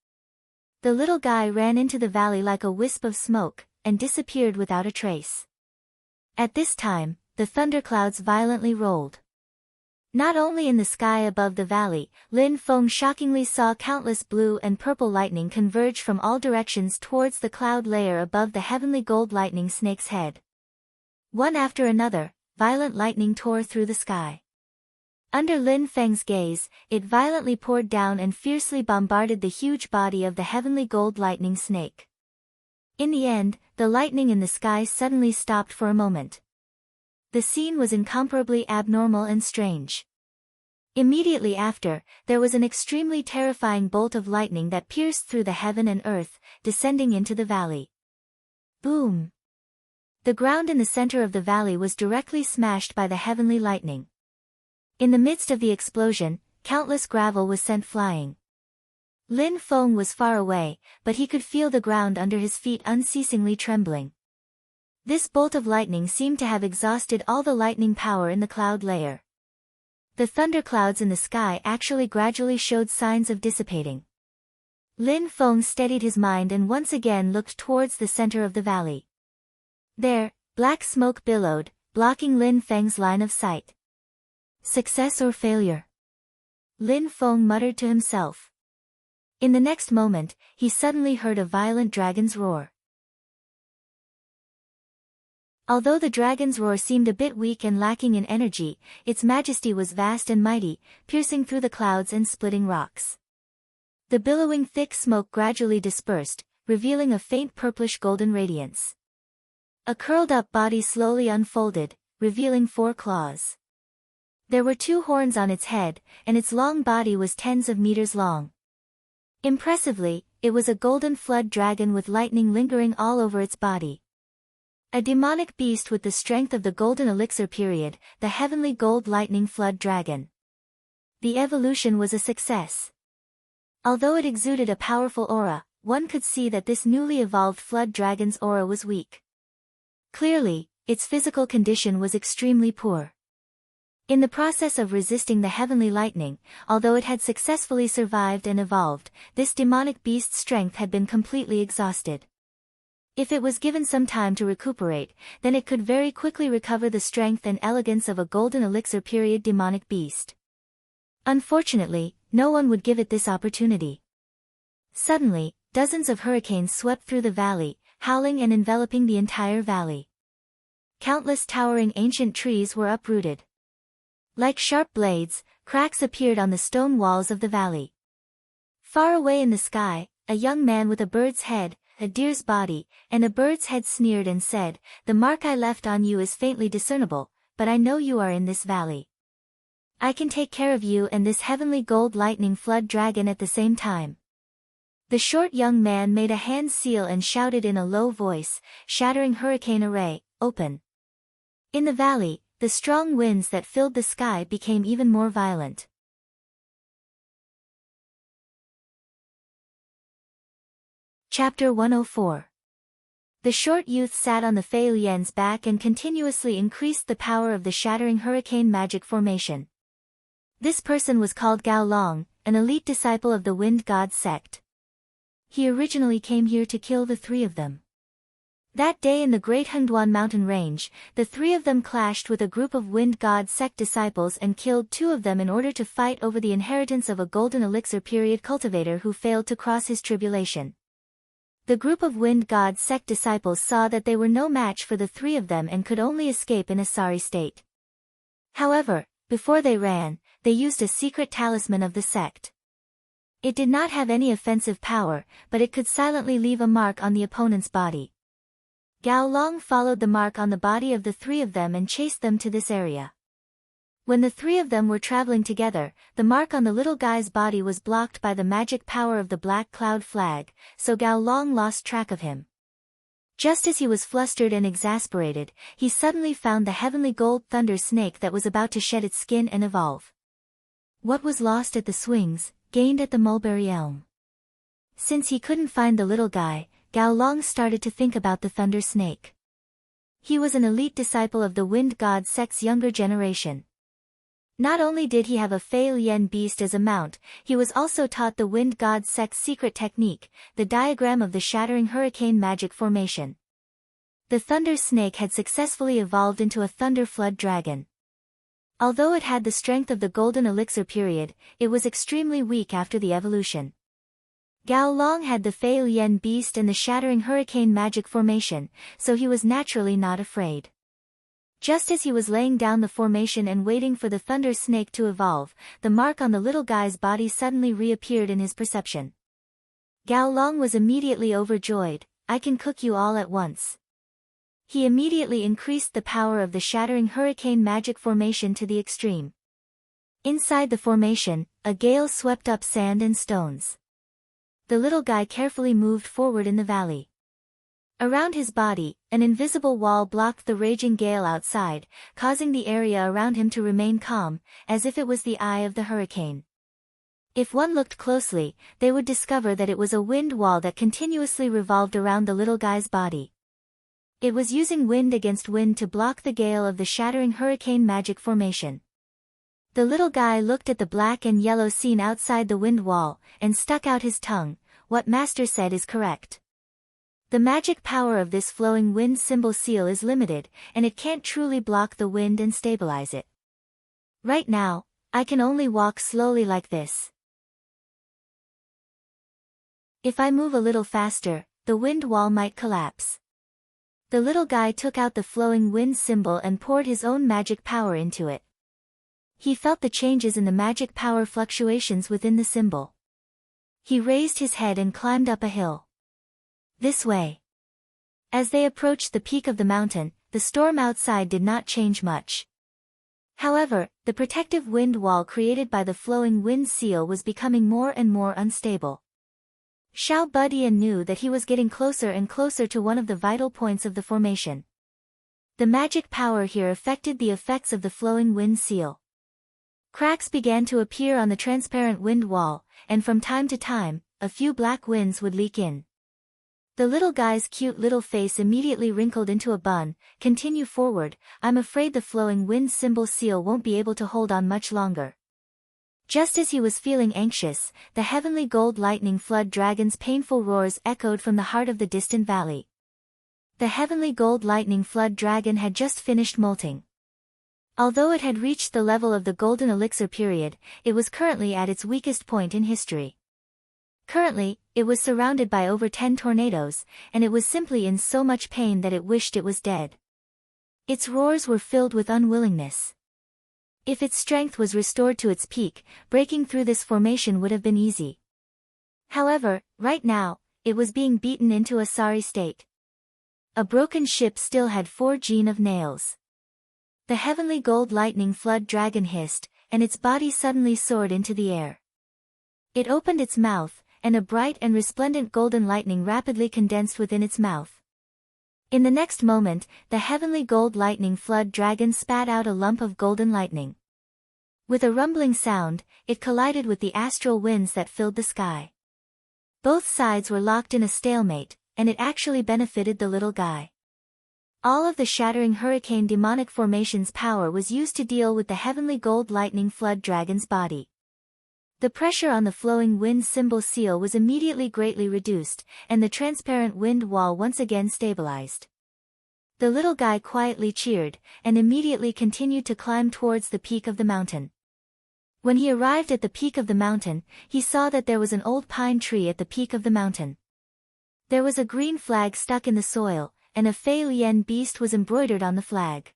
The little guy ran into the valley like a wisp of smoke, and disappeared without a trace. At this time, the thunderclouds violently rolled. Not only in the sky above the valley, Lin Feng shockingly saw countless blue and purple lightning converge from all directions towards the cloud layer above the heavenly gold lightning snake's head. One after another, violent lightning tore through the sky. Under Lin Feng's gaze, it violently poured down and fiercely bombarded the huge body of the heavenly gold lightning snake. In the end, the lightning in the sky suddenly stopped for a moment. The scene was incomparably abnormal and strange. Immediately after, there was an extremely terrifying bolt of lightning that pierced through the heaven and earth, descending into the valley. Boom! The ground in the center of the valley was directly smashed by the heavenly lightning. In the midst of the explosion, countless gravel was sent flying. Lin Feng was far away, but he could feel the ground under his feet unceasingly trembling. This bolt of lightning seemed to have exhausted all the lightning power in the cloud layer. The thunderclouds in the sky actually gradually showed signs of dissipating. Lin Feng steadied his mind and once again looked towards the center of the valley. There, black smoke billowed, blocking Lin Feng's line of sight. Success or failure? Lin Feng muttered to himself. In the next moment, he suddenly heard a violent dragon's roar. Although the dragon's roar seemed a bit weak and lacking in energy, its majesty was vast and mighty, piercing through the clouds and splitting rocks. The billowing thick smoke gradually dispersed, revealing a faint purplish-golden radiance. A curled-up body slowly unfolded, revealing 4 claws. There were 2 horns on its head, and its long body was tens of meters long. Impressively, it was a golden flood dragon with lightning lingering all over its body. A demonic beast with the strength of the golden elixir period, the heavenly gold lightning flood dragon. The evolution was a success. Although it exuded a powerful aura, one could see that this newly evolved flood dragon's aura was weak. Clearly, its physical condition was extremely poor. In the process of resisting the heavenly lightning, although it had successfully survived and evolved, this demonic beast's strength had been completely exhausted. If it was given some time to recuperate, then it could very quickly recover the strength and elegance of a golden elixir period demonic beast. Unfortunately, no one would give it this opportunity. Suddenly, dozens of hurricanes swept through the valley, howling and enveloping the entire valley. Countless towering ancient trees were uprooted. Like sharp blades, cracks appeared on the stone walls of the valley. Far away in the sky, a young man with a bird's head, a deer's body, and a bird's head sneered and said, "The mark I left on you is faintly discernible, but I know you are in this valley. I can take care of you and this heavenly gold lightning flood dragon at the same time." The short young man made a hand seal and shouted in a low voice, "Shattering hurricane array, open." In the valley, the strong winds that filled the sky became even more violent. Chapter 104. The short youth sat on the Fei Lian's back and continuously increased the power of the shattering hurricane magic formation. This person was called Gao Long, an elite disciple of the Wind God sect. He originally came here to kill the 3 of them. That day in the Great Hengduan mountain range, the 3 of them clashed with a group of Wind God sect disciples and killed 2 of them in order to fight over the inheritance of a golden elixir period cultivator who failed to cross his tribulation. The group of Wind God sect disciples saw that they were no match for the 3 of them and could only escape in a sorry state. However, before they ran, they used a secret talisman of the sect. It did not have any offensive power, but it could silently leave a mark on the opponent's body. Gao Long followed the mark on the body of the 3 of them and chased them to this area. When the 3 of them were traveling together, the mark on the little guy's body was blocked by the magic power of the black cloud flag, so Gao Long lost track of him. Just as he was flustered and exasperated, he suddenly found the heavenly gold thunder snake that was about to shed its skin and evolve. What was lost at the swings, gained at the mulberry elm. Since he couldn't find the little guy, Gao Long started to think about the thunder snake. He was an elite disciple of the Wind God sect's younger generation. Not only did he have a Fei Lian beast as a mount, he was also taught the Wind God sect's secret technique, the diagram of the shattering hurricane magic formation. The thunder snake had successfully evolved into a thunder flood dragon. Although it had the strength of the golden elixir period, it was extremely weak after the evolution. Gao Long had the Fei Lian beast and the shattering hurricane magic formation, so he was naturally not afraid. Just as he was laying down the formation and waiting for the thunder snake to evolve, the mark on the little guy's body suddenly reappeared in his perception. Gao Long was immediately overjoyed, I can cook you all at once." He immediately increased the power of the shattering hurricane magic formation to the extreme. Inside the formation, a gale swept up sand and stones. The little guy carefully moved forward in the valley. Around his body, an invisible wall blocked the raging gale outside, causing the area around him to remain calm, as if it was the eye of the hurricane. If one looked closely, they would discover that it was a wind wall that continuously revolved around the little guy's body. It was using wind against wind to block the gale of the shattering hurricane magic formation. The little guy looked at the black and yellow scene outside the wind wall, and stuck out his tongue. "What Master said is correct. The magic power of this flowing wind symbol seal is limited, and it can't truly block the wind and stabilize it. Right now, I can only walk slowly like this. If I move a little faster, the wind wall might collapse." The little guy took out the flowing wind symbol and poured his own magic power into it. He felt the changes in the magic power fluctuations within the symbol. He raised his head and climbed up a hill. "This way." As they approached the peak of the mountain, the storm outside did not change much. However, the protective wind wall created by the flowing wind seal was becoming more and more unstable. Xiao Budian knew that he was getting closer and closer to one of the vital points of the formation. The magic power here affected the effects of the flowing wind seal. Cracks began to appear on the transparent wind wall, and from time to time, a few black winds would leak in. The little guy's cute little face immediately wrinkled into a bun. "Continue forward, I'm afraid the flowing wind symbol seal won't be able to hold on much longer." Just as he was feeling anxious, the heavenly gold lightning flood dragon's painful roars echoed from the heart of the distant valley. The heavenly gold lightning flood dragon had just finished molting. Although it had reached the level of the golden elixir period, it was currently at its weakest point in history. Currently, it was surrounded by over 10 tornadoes, and it was simply in so much pain that it wished it was dead. Its roars were filled with unwillingness. If its strength was restored to its peak, breaking through this formation would have been easy. However, right now, it was being beaten into a sorry state. A broken ship still had 4 genes of nails. The heavenly gold lightning flood dragon hissed, and its body suddenly soared into the air. It opened its mouth, and a bright and resplendent golden lightning rapidly condensed within its mouth. In the next moment, the heavenly gold lightning flood dragon spat out a lump of golden lightning. With a rumbling sound, it collided with the astral winds that filled the sky. Both sides were locked in a stalemate, and it actually benefited the little guy. All of the shattering hurricane demonic formation's power was used to deal with the heavenly gold lightning flood dragon's body. The pressure on the flowing wind symbol seal was immediately greatly reduced, and the transparent wind wall once again stabilized. The little guy quietly cheered, and immediately continued to climb towards the peak of the mountain. When he arrived at the peak of the mountain, he saw that there was an old pine tree at the peak of the mountain. There was a green flag stuck in the soil, and a Fei Lian beast was embroidered on the flag.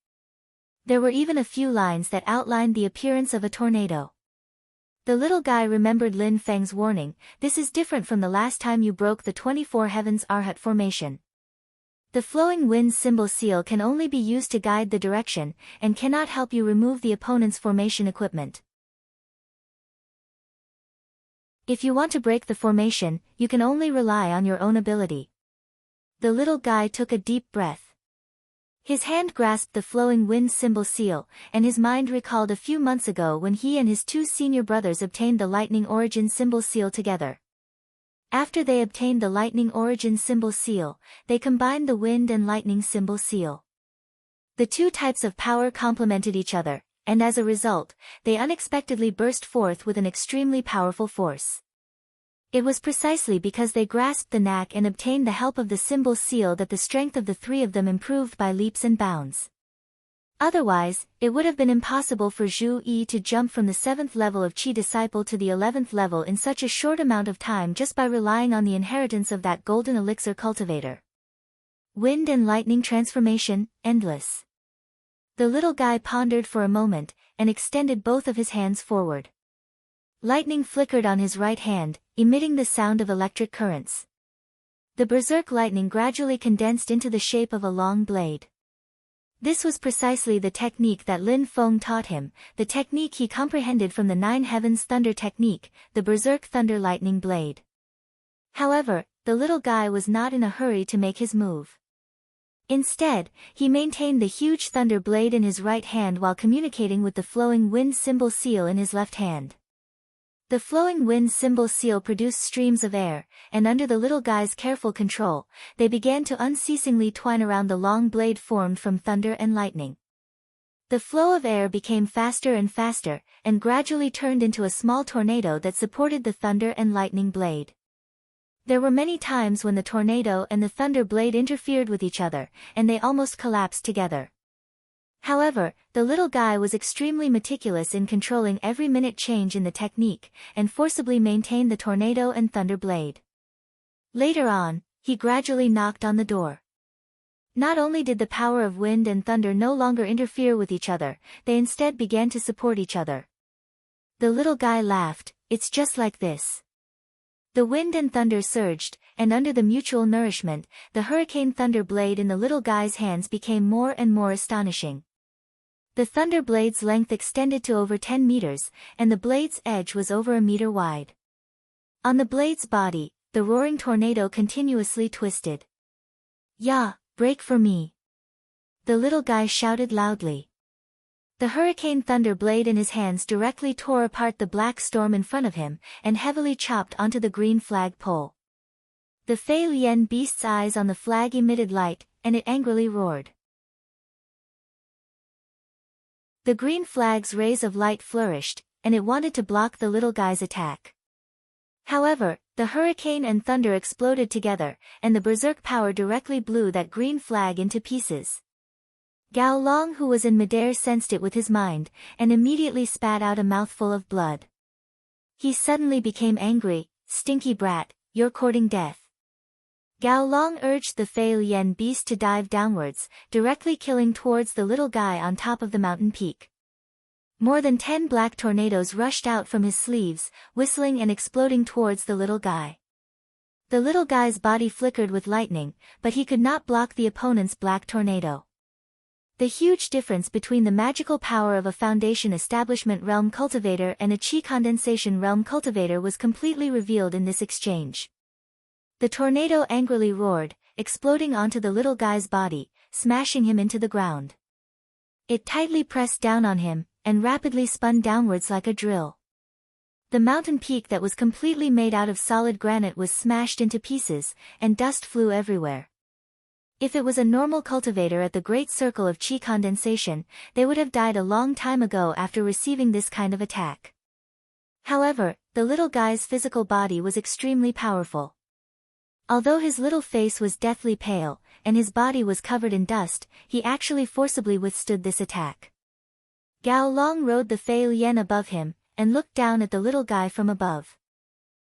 There were even a few lines that outlined the appearance of a tornado. The little guy remembered Lin Feng's warning, "This is different from the last time you broke the 24 Heavens Arhat formation. The flowing wind symbol seal can only be used to guide the direction, and cannot help you remove the opponent's formation equipment. If you want to break the formation, you can only rely on your own ability." The little guy took a deep breath. His hand grasped the flowing wind symbol seal, and his mind recalled a few months ago when he and his 2 senior brothers obtained the lightning origin symbol seal together. After they obtained the lightning origin symbol seal, they combined the wind and lightning symbol seal. The 2 types of power complemented each other, and as a result, they unexpectedly burst forth with an extremely powerful force. It was precisely because they grasped the knack and obtained the help of the symbol seal that the strength of the 3 of them improved by leaps and bounds. Otherwise, it would have been impossible for Zhu Yi to jump from the 7th level of Qi disciple to the 11th level in such a short amount of time just by relying on the inheritance of that golden elixir cultivator. Wind and lightning transformation, endless. The little guy pondered for a moment, and extended both of his hands forward. Lightning flickered on his right hand, emitting the sound of electric currents. The berserk lightning gradually condensed into the shape of a long blade. This was precisely the technique that Lin Feng taught him, the technique he comprehended from the Nine Heavens Thunder technique, the berserk thunder lightning blade. However, the little guy was not in a hurry to make his move. Instead, he maintained the huge thunder blade in his right hand while communicating with the flowing wind symbol seal in his left hand. The flowing wind symbol seal produced streams of air, and under the little guy's careful control, they began to unceasingly twine around the long blade formed from thunder and lightning. The flow of air became faster and faster, and gradually turned into a small tornado that supported the thunder and lightning blade. There were many times when the tornado and the thunder blade interfered with each other, and they almost collapsed together. However, the little guy was extremely meticulous in controlling every minute change in the technique, and forcibly maintained the tornado and thunder blade. Later on, he gradually knocked on the door. Not only did the power of wind and thunder no longer interfere with each other, they instead began to support each other. The little guy laughed, "It's just like this." The wind and thunder surged, and under the mutual nourishment, the hurricane thunder blade in the little guy's hands became more and more astonishing. The thunder blade's length extended to over 10 meters, and the blade's edge was over a meter wide. On the blade's body, the roaring tornado continuously twisted. "Yeah, break for me!" the little guy shouted loudly. The hurricane thunder blade in his hands directly tore apart the black storm in front of him, and heavily chopped onto the green flag pole. The Fei Lian beast's eyes on the flag emitted light, and it angrily roared. The green flag's rays of light flourished, and it wanted to block the little guy's attack. However, the hurricane and thunder exploded together, and the berserk power directly blew that green flag into pieces. Gao Long, who was in midair, sensed it with his mind, and immediately spat out a mouthful of blood. He suddenly became angry. "Stinky brat, you're courting death." Gao Long urged the Fei Lian beast to dive downwards, directly killing towards the little guy on top of the mountain peak. More than 10 black tornadoes rushed out from his sleeves, whistling and exploding towards the little guy. The little guy's body flickered with lightning, but he could not block the opponent's black tornado. The huge difference between the magical power of a Foundation Establishment Realm Cultivator and a Qi Condensation Realm Cultivator was completely revealed in this exchange. The tornado angrily roared, exploding onto the little guy's body, smashing him into the ground. It tightly pressed down on him, and rapidly spun downwards like a drill. The mountain peak that was completely made out of solid granite was smashed into pieces, and dust flew everywhere. If it was a normal cultivator at the Great Circle of Qi Condensation, they would have died a long time ago after receiving this kind of attack. However, the little guy's physical body was extremely powerful. Although his little face was deathly pale, and his body was covered in dust, he actually forcibly withstood this attack. Gao Long rode the Fei Lian above him, and looked down at the little guy from above.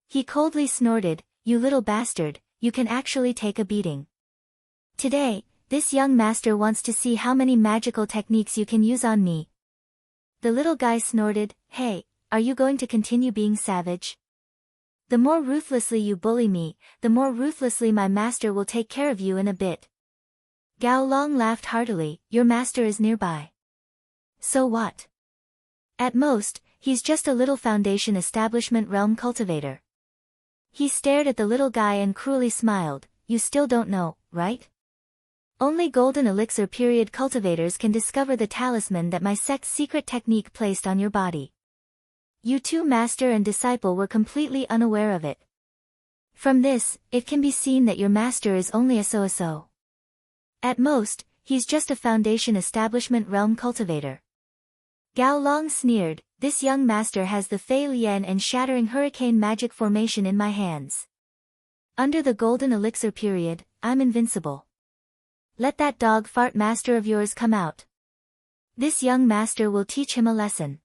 He coldly snorted, "You little bastard, you can actually take a beating. Today, this young master wants to see how many magical techniques you can use on me." The little guy snorted, "Hey, are you going to continue being savage? The more ruthlessly you bully me, the more ruthlessly my master will take care of you in a bit." Gao Long laughed heartily, "Your master is nearby. So what? At most, he's just a little Foundation Establishment Realm Cultivator." He stared at the little guy and cruelly smiled, "You still don't know, right? Only Golden Elixir period cultivators can discover the talisman that my sect's secret technique placed on your body. You two, master and disciple, were completely unaware of it. From this, it can be seen that your master is only a so-so. At most, he's just a Foundation Establishment Realm Cultivator." Gao Long sneered, "This young master has the Fei Lian and Shattering Hurricane magic formation in my hands. Under the Golden Elixir period, I'm invincible. Let that dog fart master of yours come out. This young master will teach him a lesson.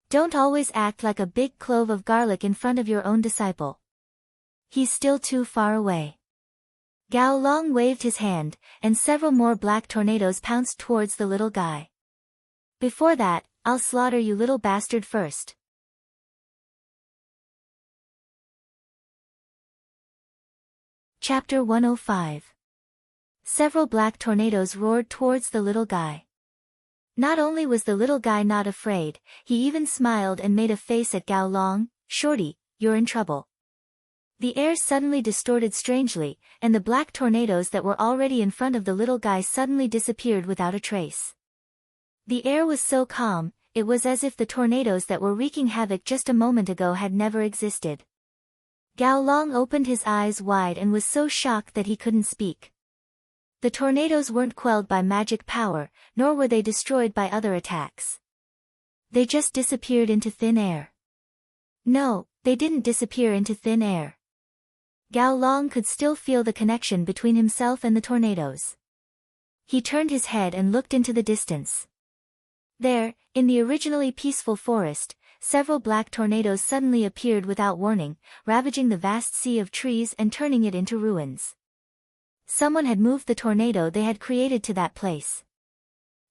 Don't always act like a big clove of garlic in front of your own disciple. He's still too far away." Gao Long waved his hand, and several more black tornadoes pounced towards the little guy. "Before that, I'll slaughter you little bastard first." Chapter 105. Several black tornadoes roared towards the little guy. Not only was the little guy not afraid, he even smiled and made a face at Gao Long. "Shorty, you're in trouble." The air suddenly distorted strangely, and the black tornadoes that were already in front of the little guy suddenly disappeared without a trace. The air was so calm, it was as if the tornadoes that were wreaking havoc just a moment ago had never existed. Gao Long opened his eyes wide and was so shocked that he couldn't speak. The tornadoes weren't quelled by magic power, nor were they destroyed by other attacks. They just disappeared into thin air. No, they didn't disappear into thin air. Gao Long could still feel the connection between himself and the tornadoes. He turned his head and looked into the distance. There, in the originally peaceful forest, several black tornadoes suddenly appeared without warning, ravaging the vast sea of trees and turning it into ruins. Someone had moved the tornado they had created to that place.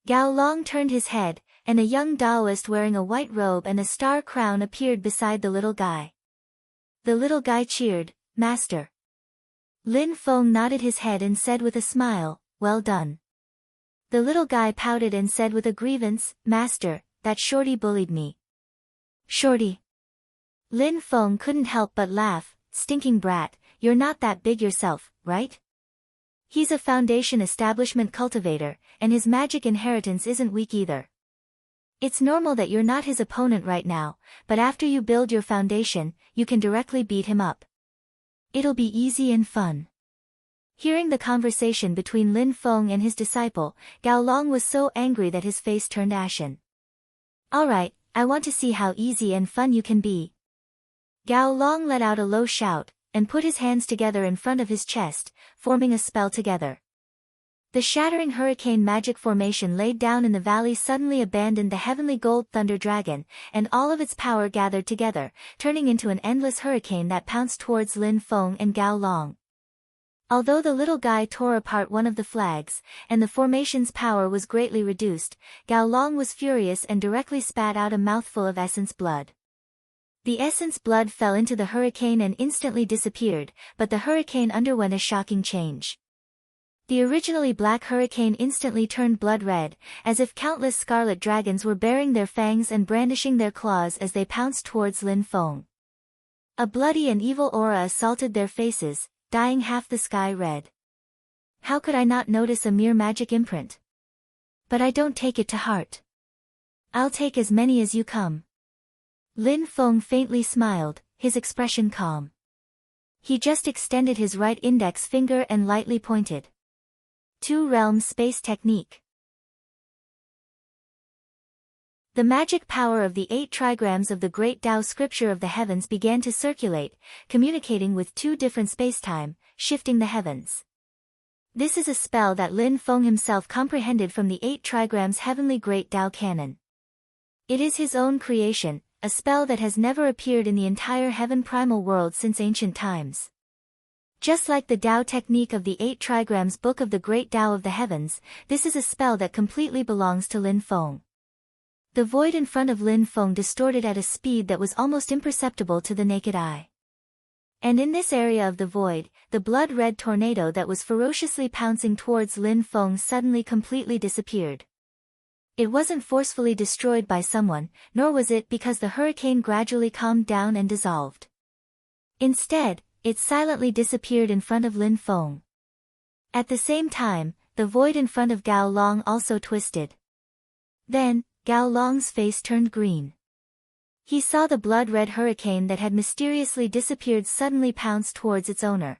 Gao Long turned his head, and a young Taoist wearing a white robe and a star crown appeared beside the little guy. The little guy cheered, "Master." Lin Feng nodded his head and said with a smile, "Well done." The little guy pouted and said with a grievance, "Master, that shorty bullied me." "Shorty?" Lin Feng couldn't help but laugh, "Stinking brat, you're not that big yourself, right? He's a foundation establishment cultivator, and his magic inheritance isn't weak either. It's normal that you're not his opponent right now, but after you build your foundation, you can directly beat him up. It'll be easy and fun." Hearing the conversation between Lin Feng and his disciple, Gao Long was so angry that his face turned ashen. "Alright, I want to see how easy and fun you can be." Gao Long let out a low shout, and put his hands together in front of his chest, forming a spell together. The shattering hurricane magic formation laid down in the valley suddenly abandoned the heavenly gold thunder dragon, and all of its power gathered together, turning into an endless hurricane that pounced towards Lin Feng and Gao Long. Although the little guy tore apart one of the flags, and the formation's power was greatly reduced, Gao Long was furious and directly spat out a mouthful of essence blood. The essence blood fell into the hurricane and instantly disappeared, but the hurricane underwent a shocking change. The originally black hurricane instantly turned blood red, as if countless scarlet dragons were baring their fangs and brandishing their claws as they pounced towards Lin Feng. A bloody and evil aura assaulted their faces, dyeing half the sky red. How could I not notice a mere magic imprint? But I don't take it to heart. I'll take as many as you come. Lin Feng faintly smiled, his expression calm. He just extended his right index finger and lightly pointed. Two-realm space technique. The magic power of the 8 trigrams of the Great Tao Scripture of the Heavens began to circulate, communicating with 2 different spacetime, shifting the heavens. This is a spell that Lin Feng himself comprehended from the 8 trigrams Heavenly Great Tao canon. It is his own creation, a spell that has never appeared in the entire heaven primal world since ancient times. Just like the Tao technique of the 8 trigrams Book of the Great Tao of the Heavens, this is a spell that completely belongs to Lin Feng. The void in front of Lin Feng distorted at a speed that was almost imperceptible to the naked eye. And in this area of the void, the blood-red tornado that was ferociously pouncing towards Lin Feng suddenly completely disappeared. It wasn't forcefully destroyed by someone, nor was it because the hurricane gradually calmed down and dissolved. Instead, it silently disappeared in front of Lin Feng. At the same time, the void in front of Gao Long also twisted. Then, Gao Long's face turned green. He saw the blood-red hurricane that had mysteriously disappeared suddenly pounce towards its owner.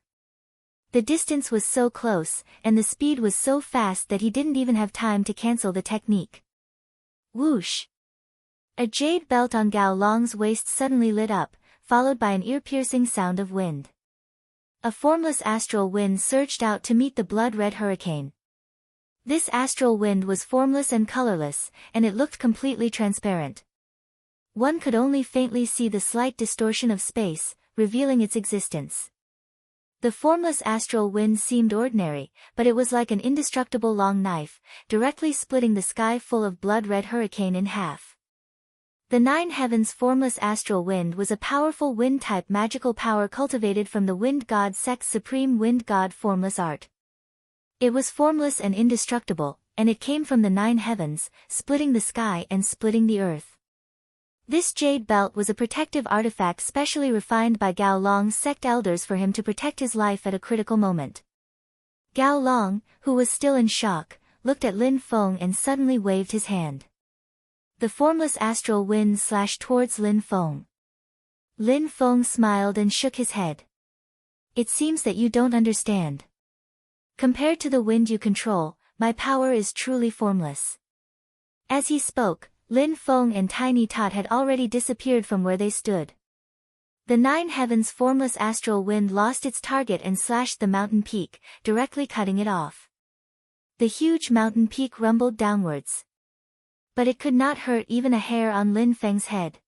The distance was so close, and the speed was so fast that he didn't even have time to cancel the technique. Whoosh! A jade belt on Gao Long's waist suddenly lit up, followed by an ear-piercing sound of wind. A formless astral wind surged out to meet the blood-red hurricane. This astral wind was formless and colorless, and it looked completely transparent. One could only faintly see the slight distortion of space, revealing its existence. The formless astral wind seemed ordinary, but it was like an indestructible long knife, directly splitting the sky full of blood-red hurricane in half. The nine heavens formless astral wind was a powerful wind-type magical power cultivated from the wind god Sek's supreme wind god formless art. It was formless and indestructible, and it came from the nine heavens, splitting the sky and splitting the earth. This jade belt was a protective artifact specially refined by Gao Long's sect elders for him to protect his life at a critical moment. Gao Long, who was still in shock, looked at Lin Feng and suddenly waved his hand. The formless astral wind slashed towards Lin Feng. Lin Feng smiled and shook his head. It seems that you don't understand. Compared to the wind you control, my power is truly formless. As he spoke, Lin Feng and Tiny Tot had already disappeared from where they stood. The nine heavens formless astral wind lost its target and slashed the mountain peak, directly cutting it off. The huge mountain peak rumbled downwards. But it could not hurt even a hair on Lin Feng's head.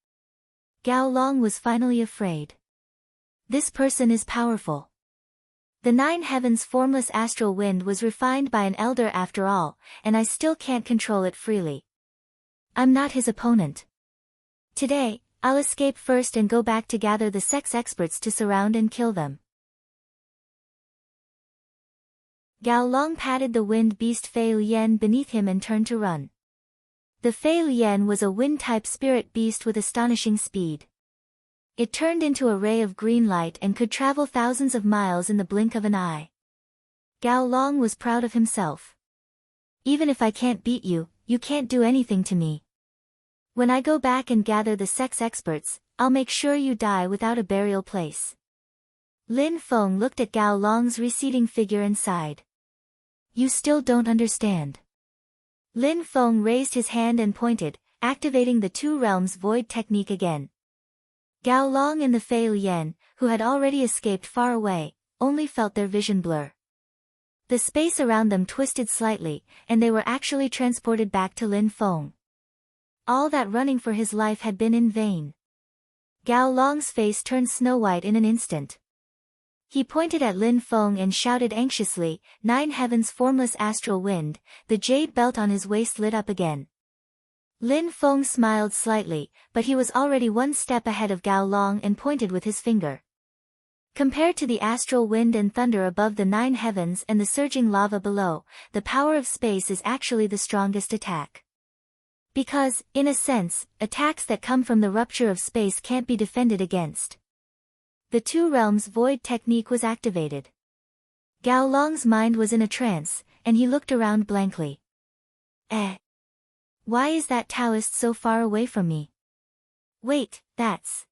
Gao Long was finally afraid. This person is powerful. The nine heavens formless astral wind was refined by an elder after all, and I still can't control it freely. I'm not his opponent. Today, I'll escape first and go back to gather the sex experts to surround and kill them. Gao Long patted the wind beast Fei Lian beneath him and turned to run. The Fei Lian was a wind-type spirit beast with astonishing speed. It turned into a ray of green light and could travel thousands of miles in the blink of an eye. Gao Long was proud of himself. Even if I can't beat you, you can't do anything to me. When I go back and gather the sex experts, I'll make sure you die without a burial place. Lin Feng looked at Gao Long's receding figure and sighed. You still don't understand. Lin Feng raised his hand and pointed, activating the two realms void technique again. Gao Long and the Fei Lian, who had already escaped far away, only felt their vision blur. The space around them twisted slightly, and they were actually transported back to Lin Feng. All that running for his life had been in vain. Gao Long's face turned snow-white in an instant. He pointed at Lin Feng and shouted anxiously, "Nine heavens formless astral wind," the jade belt on his waist lit up again. Lin Feng smiled slightly, but he was already one step ahead of Gao Long and pointed with his finger. Compared to the astral wind and thunder above the nine heavens and the surging lava below, the power of space is actually the strongest attack. Because, in a sense, attacks that come from the rupture of space can't be defended against. The two realms void technique was activated. Gao Long's mind was in a trance, and he looked around blankly. Why is that Taoist so far away from me? Wait, that's...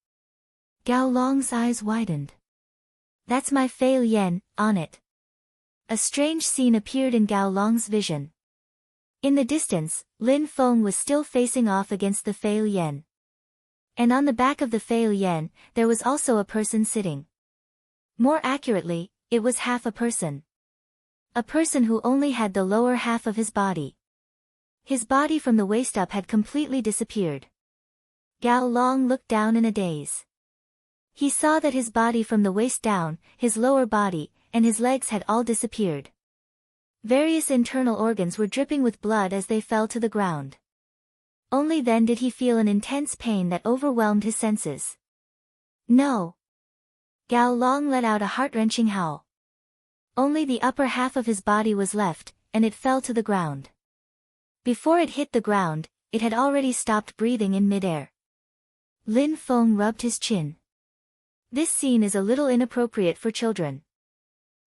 Gao Long's eyes widened. That's my Fei Lian, on it. A strange scene appeared in Gao Long's vision. In the distance, Lin Feng was still facing off against the Fei Lian. And on the back of the Fei Lian, there was also a person sitting. More accurately, it was half a person. A person who only had the lower half of his body. His body from the waist up had completely disappeared. Gao Long looked down in a daze. He saw that his body from the waist down, his lower body, and his legs had all disappeared. Various internal organs were dripping with blood as they fell to the ground. Only then did he feel an intense pain that overwhelmed his senses. No! Gao Long let out a heart-wrenching howl. Only the upper half of his body was left, and it fell to the ground. Before it hit the ground, it had already stopped breathing in midair. Lin Feng rubbed his chin. This scene is a little inappropriate for children.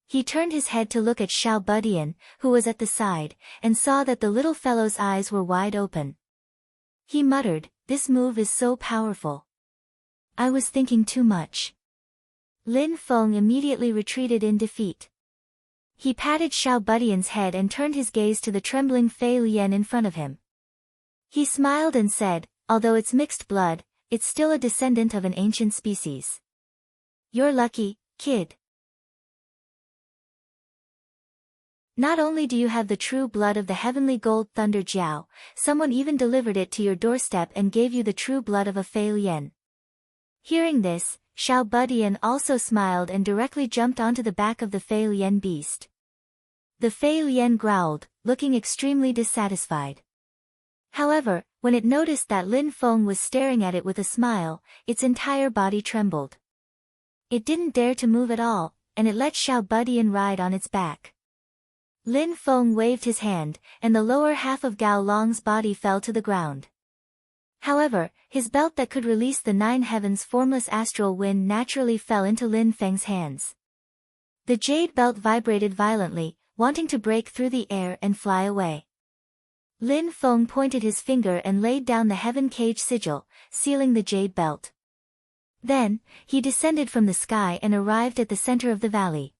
He turned his head to look at Xiao Budian, who was at the side, and saw that the little fellow's eyes were wide open. He muttered, "This move is so powerful. I was thinking too much." Lin Feng immediately retreated in defeat. He patted Xiao Budian's head and turned his gaze to the trembling Fei Lian in front of him. He smiled and said, "Although it's mixed blood, it's still a descendant of an ancient species. You're lucky, kid. Not only do you have the true blood of the heavenly gold thunder Jiao, someone even delivered it to your doorstep and gave you the true blood of a Fei Lian." Hearing this, Xiao Budian also smiled and directly jumped onto the back of the Fei Lian beast. The Fei Lian growled, looking extremely dissatisfied. However, when it noticed that Lin Feng was staring at it with a smile, its entire body trembled. It didn't dare to move at all, and it let Xiao Budian ride on its back. Lin Feng waved his hand, and the lower half of Gao Long's body fell to the ground. However, his belt that could release the 9 heavens formless astral wind naturally fell into Lin Feng's hands. The jade belt vibrated violently, wanting to break through the air and fly away. Lin Feng pointed his finger and laid down the heaven cage sigil, sealing the jade belt. Then, he descended from the sky and arrived at the center of the valley.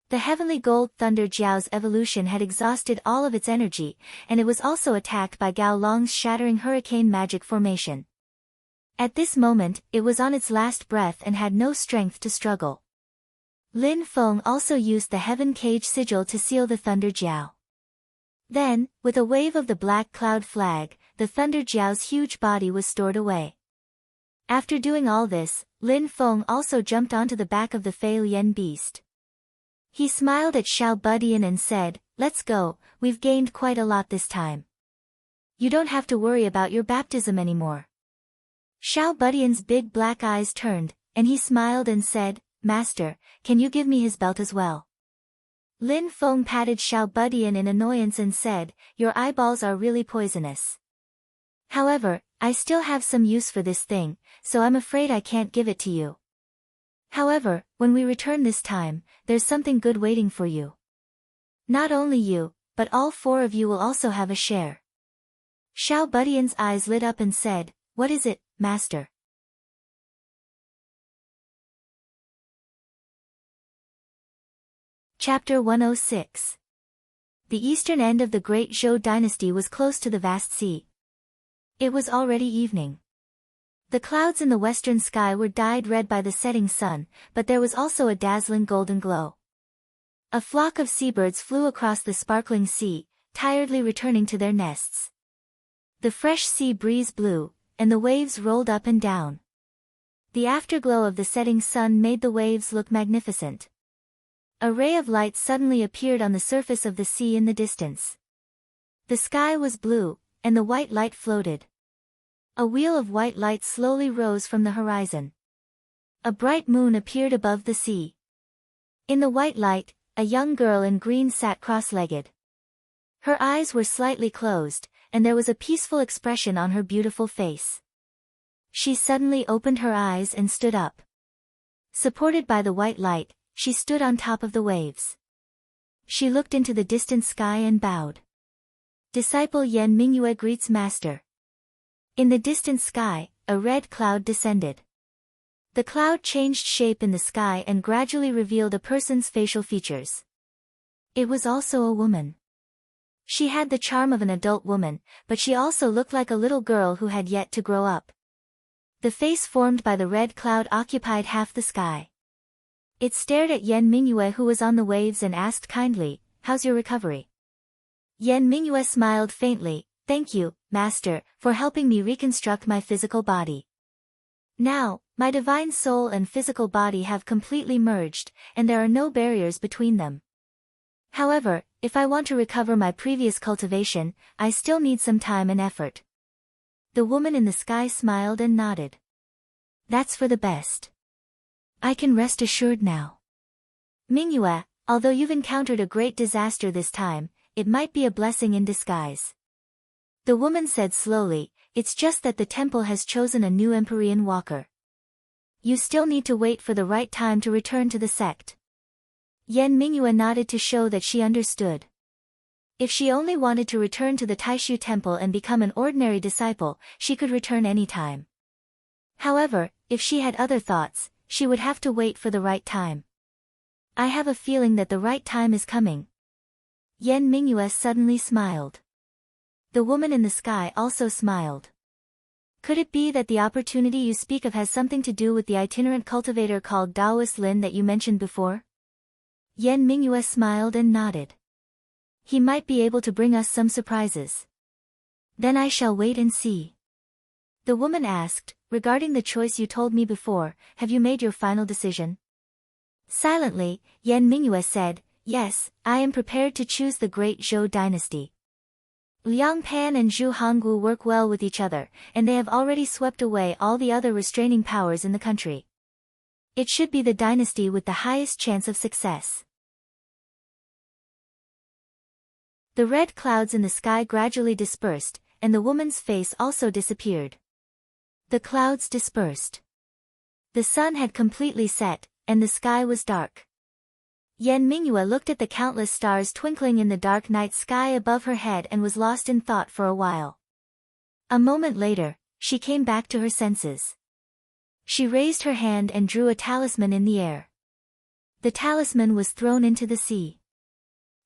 The heavenly gold thunder Jiao's evolution had exhausted all of its energy, and it was also attacked by Gao Long's shattering hurricane magic formation. At this moment, it was on its last breath and had no strength to struggle. Lin Feng also used the heaven cage sigil to seal the thunder Jiao. Then, with a wave of the black cloud flag, the thunder Jiao's huge body was stored away. After doing all this, Lin Feng also jumped onto the back of the Fei Lian beast. He smiled at Xiao Budian and said, "Let's go, we've gained quite a lot this time. You don't have to worry about your baptism anymore." Xiao Budian's big black eyes turned, and he smiled and said, "Master, can you give me his belt as well?" Lin Feng patted Xiao Budian in annoyance and said, "Your eyeballs are really poisonous. However, I still have some use for this thing, so I'm afraid I can't give it to you. However, when we return this time, there's something good waiting for you. Not only you, but all 4 of you will also have a share." Xiao Budian's eyes lit up and said, "What is it, Master?" Chapter 106. The eastern end of the great Zhou dynasty was close to the vast sea. It was already evening. The clouds in the western sky were dyed red by the setting sun, but there was also a dazzling golden glow. A flock of seabirds flew across the sparkling sea, tiredly returning to their nests. The fresh sea breeze blew, and the waves rolled up and down. The afterglow of the setting sun made the waves look magnificent. A ray of light suddenly appeared on the surface of the sea in the distance. The sky was blue, and the white light floated. A wheel of white light slowly rose from the horizon. A bright moon appeared above the sea. In the white light, a young girl in green sat cross-legged. Her eyes were slightly closed, and there was a peaceful expression on her beautiful face. She suddenly opened her eyes and stood up. Supported by the white light, she stood on top of the waves. She looked into the distant sky and bowed. Disciple Yan Mingyue greets Master. In the distant sky, a red cloud descended. The cloud changed shape in the sky and gradually revealed a person's facial features. It was also a woman. She had the charm of an adult woman, but she also looked like a little girl who had yet to grow up. The face formed by the red cloud occupied half the sky. It stared at Yan Mingyue who was on the waves and asked kindly, "How's your recovery?" Yan Mingyue smiled faintly, "Thank you, Master, for helping me reconstruct my physical body. Now, my divine soul and physical body have completely merged, and there are no barriers between them. However, if I want to recover my previous cultivation, I still need some time and effort." The woman in the sky smiled and nodded. "That's for the best. I can rest assured now. Mingyue, although you've encountered a great disaster this time, it might be a blessing in disguise." The woman said slowly, "It's just that the temple has chosen a new Empyrean walker. You still need to wait for the right time to return to the sect." Yan Mingyue nodded to show that she understood. If she only wanted to return to the Taishu temple and become an ordinary disciple, she could return any time. However, if she had other thoughts, she would have to wait for the right time. "I have a feeling that the right time is coming." Yan Mingyue suddenly smiled. The woman in the sky also smiled. "Could it be that the opportunity you speak of has something to do with the itinerant cultivator called Daoist Lin that you mentioned before?" Yan Mingyue smiled and nodded. "He might be able to bring us some surprises." "Then I shall wait and see." The woman asked, "Regarding the choice you told me before, have you made your final decision?" Silently, Yan Mingyue said, "Yes, I am prepared to choose the great Zhou dynasty." Liang Pan and Zhu Hongwu work well with each other, and they have already swept away all the other restraining powers in the country. It should be the dynasty with the highest chance of success. The red clouds in the sky gradually dispersed, and the woman's face also disappeared. The clouds dispersed. The sun had completely set, and the sky was dark. Yan Mingyue looked at the countless stars twinkling in the dark night sky above her head and was lost in thought for a while. A moment later, she came back to her senses. She raised her hand and drew a talisman in the air. The talisman was thrown into the sea.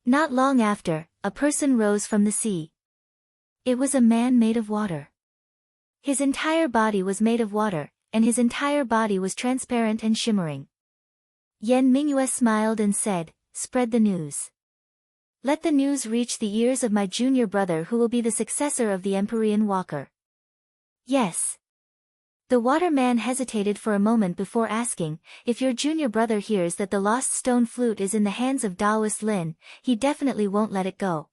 Not long after, a person rose from the sea. It was a man made of water. His entire body was made of water, and his entire body was transparent and shimmering. Yan Mingyue smiled and said, "Spread the news. Let the news reach the ears of my junior brother who will be the successor of the Empyrean Walker." "Yes." The water man hesitated for a moment before asking, "If your junior brother hears that the lost stone flute is in the hands of Taoist Lin, he definitely won't let it go.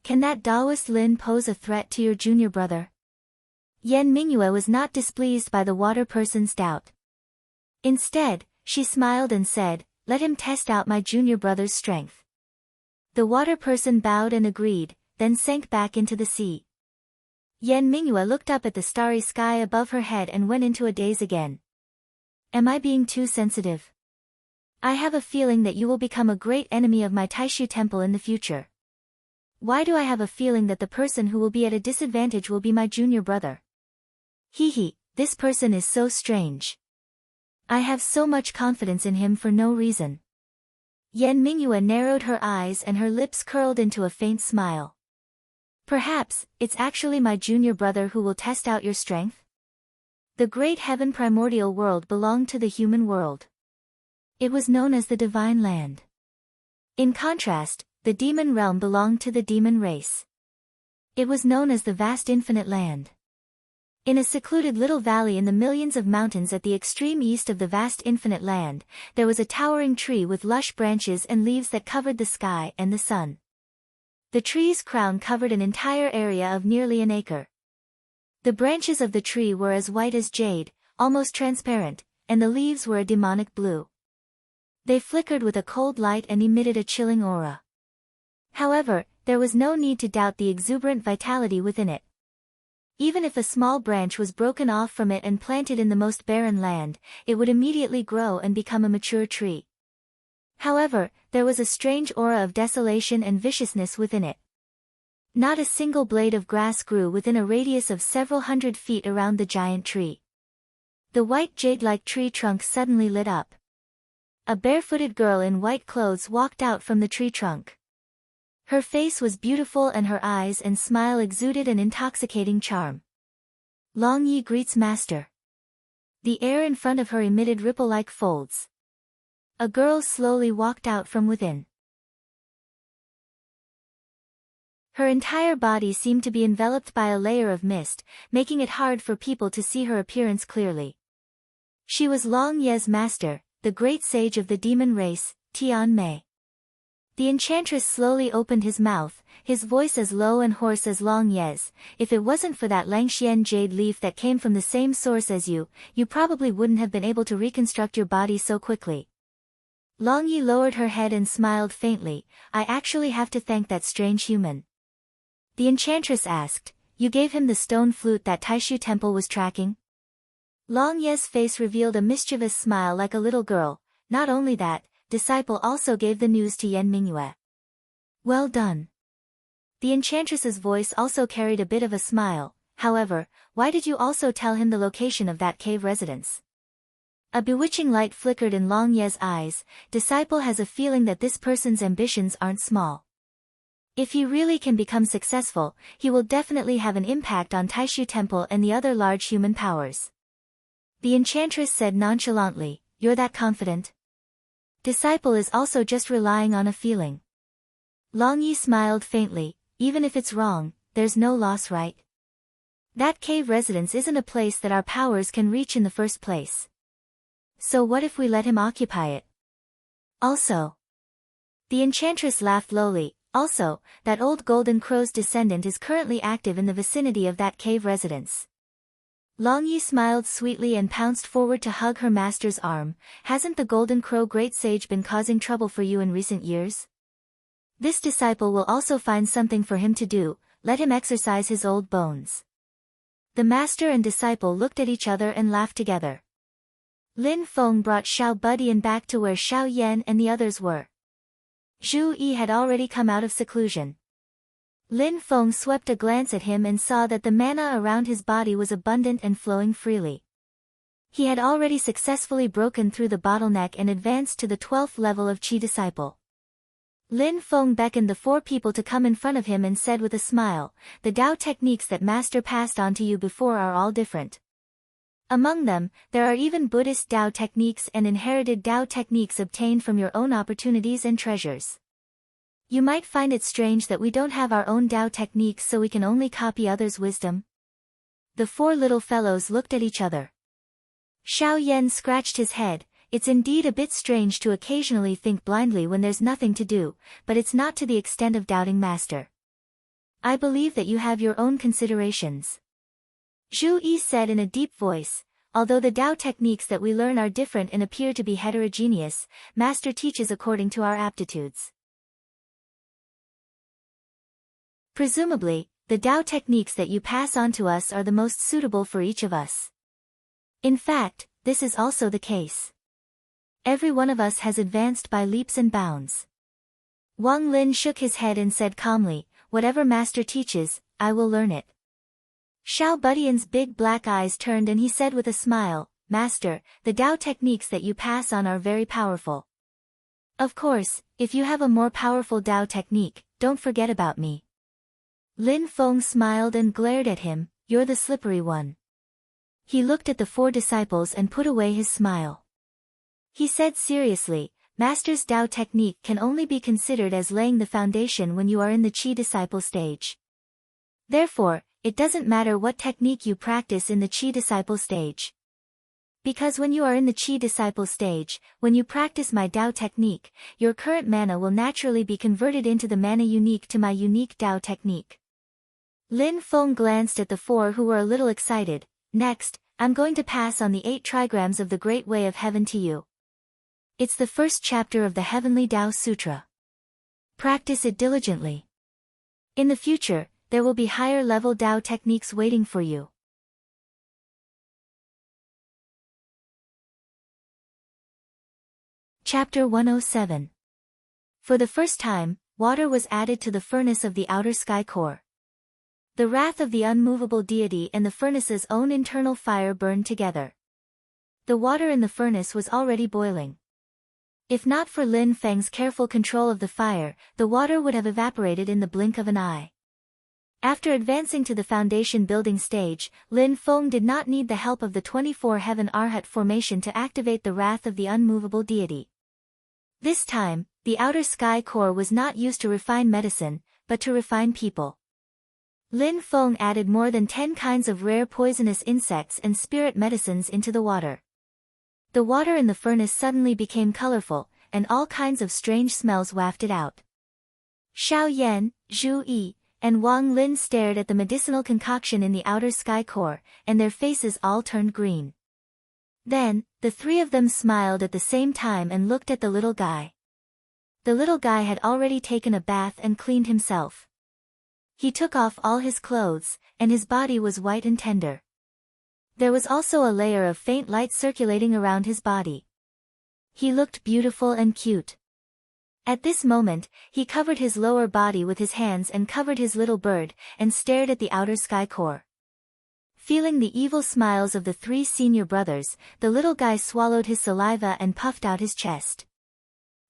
Can that Taoist Lin pose a threat to your junior brother?" Yan Mingyue was not displeased by the water person's doubt. Instead, she smiled and said, "Let him test out my junior brother's strength." The water person bowed and agreed, then sank back into the sea. Yan Mingyue looked up at the starry sky above her head and went into a daze again. "Am I being too sensitive? I have a feeling that you will become a great enemy of my Taishu temple in the future. Why do I have a feeling that the person who will be at a disadvantage will be my junior brother? Hee, this person is so strange. I have so much confidence in him for no reason." Yan Mingyue narrowed her eyes and her lips curled into a faint smile. "Perhaps, it's actually my junior brother who will test out your strength?" The great heaven primordial world belonged to the human world. It was known as the divine land. In contrast, the demon realm belonged to the demon race. It was known as the vast infinite land. In a secluded little valley in the millions of mountains at the extreme east of the vast infinite land, there was a towering tree with lush branches and leaves that covered the sky and the sun. The tree's crown covered an entire area of nearly an acre. The branches of the tree were as white as jade, almost transparent, and the leaves were a demonic blue. They flickered with a cold light and emitted a chilling aura. However, there was no need to doubt the exuberant vitality within it. Even if a small branch was broken off from it and planted in the most barren land, it would immediately grow and become a mature tree. However, there was a strange aura of desolation and viciousness within it. Not a single blade of grass grew within a radius of several hundred feet around the giant tree. The white jade-like tree trunk suddenly lit up. A barefooted girl in white clothes walked out from the tree trunk. Her face was beautiful and her eyes and smile exuded an intoxicating charm. "Long Yi greets master." The air in front of her emitted ripple-like folds. A girl slowly walked out from within. Her entire body seemed to be enveloped by a layer of mist, making it hard for people to see her appearance clearly. She was Long Ye's master, the great sage of the demon race, Tian Mei. The enchantress slowly opened his mouth, his voice as low and hoarse as Long Ye's. "If it wasn't for that Langxian jade leaf that came from the same source as you, you probably wouldn't have been able to reconstruct your body so quickly." Long Yi lowered her head and smiled faintly. "I actually have to thank that strange human." The enchantress asked, "You gave him the stone flute that Taishu temple was tracking?" Long Ye's face revealed a mischievous smile like a little girl. "Not only that, disciple also gave the news to Yan Mingyue." "Well done." The enchantress's voice also carried a bit of a smile. "However, why did you also tell him the location of that cave residence?" A bewitching light flickered in Long Ye's eyes. "Disciple has a feeling that this person's ambitions aren't small. If he really can become successful, he will definitely have an impact on Taishu Temple and the other large human powers." The enchantress said nonchalantly, "You're that confident?" Disciple is also just relying on a feeling. Long Yi smiled faintly. "Even if it's wrong, there's no loss, right? That cave residence isn't a place that our powers can reach in the first place. So what if we let him occupy it? Also." The enchantress laughed lowly. Also, that old golden crow's descendant is currently active in the vicinity of that cave residence. Long Yi smiled sweetly and pounced forward to hug her master's arm. Hasn't the golden crow great sage been causing trouble for you in recent years? This disciple will also find something for him to do, let him exercise his old bones. The master and disciple looked at each other and laughed together. Lin Feng brought Xiao Budian back to where Xiao Yan and the others were. Zhu Yi had already come out of seclusion. Lin Feng swept a glance at him and saw that the mana around his body was abundant and flowing freely. He had already successfully broken through the bottleneck and advanced to the 12th level of Qi disciple. Lin Feng beckoned the 4 people to come in front of him and said with a smile, "The Tao techniques that Master passed on to you before are all different. Among them, there are even Buddhist Tao techniques and inherited Tao techniques obtained from your own opportunities and treasures. You might find it strange that we don't have our own Tao techniques, so we can only copy others' wisdom." The 4 little fellows looked at each other. Xiao Yan scratched his head. It's indeed a bit strange to occasionally think blindly when there's nothing to do, but it's not to the extent of doubting Master. I believe that you have your own considerations. Zhu Yi said in a deep voice, although the Tao techniques that we learn are different and appear to be heterogeneous, Master teaches according to our aptitudes. Presumably, the Tao techniques that you pass on to us are the most suitable for each of us. In fact, this is also the case. Every one of us has advanced by leaps and bounds. Wang Lin shook his head and said calmly, "Whatever Master teaches, I will learn it." Xiao Budian's big black eyes turned and he said with a smile, "Master, the Tao techniques that you pass on are very powerful. Of course, if you have a more powerful Tao technique, don't forget about me." Lin Feng smiled and glared at him, "You're the slippery one." He looked at the 4 disciples and put away his smile. He said seriously, "Master's Tao technique can only be considered as laying the foundation when you are in the Qi disciple stage. Therefore, it doesn't matter what technique you practice in the Qi disciple stage. Because when you are in the Qi disciple stage, when you practice my Tao technique, your current mana will naturally be converted into the mana unique to my unique Tao technique." Lin Feng glanced at the 4 who were a little excited. "Next, I'm going to pass on the 8 trigrams of the Great Way of Heaven to you. It's the first chapter of the Heavenly Tao Sutra. Practice it diligently. In the future, there will be higher level Tao techniques waiting for you." Chapter 107. For the first time, water was added to the furnace of the outer sky core. The wrath of the unmovable deity and the furnace's own internal fire burned together. The water in the furnace was already boiling. If not for Lin Feng's careful control of the fire, the water would have evaporated in the blink of an eye. After advancing to the foundation building stage, Lin Feng did not need the help of the 24 Heaven Arhat formation to activate the wrath of the unmovable deity. This time, the outer sky core was not used to refine medicine, but to refine people. Lin Feng added more than 10 kinds of rare poisonous insects and spirit medicines into the water. The water in the furnace suddenly became colorful, and all kinds of strange smells wafted out. Xiao Yan, Zhu Yi, and Wang Lin stared at the medicinal concoction in the outer sky core, and their faces all turned green. Then, the 3 of them smiled at the same time and looked at the little guy. The little guy had already taken a bath and cleaned himself. He took off all his clothes, and his body was white and tender. There was also a layer of faint light circulating around his body. He looked beautiful and cute. At this moment, he covered his lower body with his hands and covered his little bird, and stared at the outer sky core. Feeling the evil smiles of the 3 senior brothers, the little guy swallowed his saliva and puffed out his chest.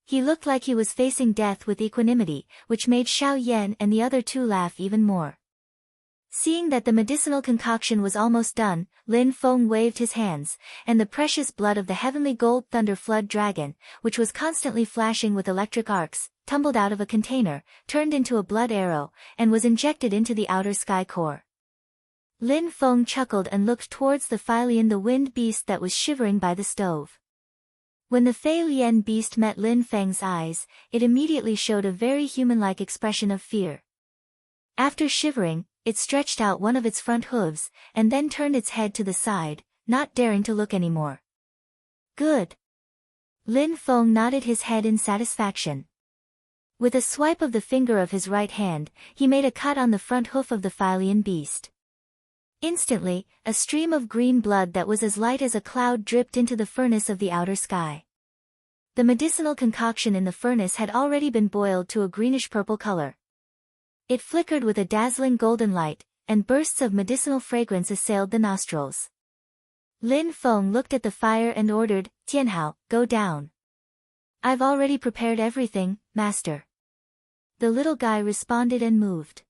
He looked like he was facing death with equanimity, which made Xiao Yan and the other 2 laugh even more. Seeing that the medicinal concoction was almost done, Lin Feng waved his hands, and the precious blood of the heavenly gold thunder flood dragon, which was constantly flashing with electric arcs, tumbled out of a container, turned into a blood arrow, and was injected into the outer sky core. Lin Feng chuckled and looked towards the Philian the wind beast that was shivering by the stove. When the Fei Lian beast met Lin Feng's eyes, it immediately showed a very human-like expression of fear. After shivering, it stretched out one of its front hooves, and then turned its head to the side, not daring to look anymore. Good. Lin Feng nodded his head in satisfaction. With a swipe of the finger of his right hand, he made a cut on the front hoof of the Fei Lian beast. Instantly, a stream of green blood that was as light as a cloud dripped into the furnace of the outer sky. The medicinal concoction in the furnace had already been boiled to a greenish-purple color. It flickered with a dazzling golden light, and bursts of medicinal fragrance assailed the nostrils. Lin Feng looked at the fire and ordered, "Tianhao, go down." "I've already prepared everything, master." The little guy responded and moved.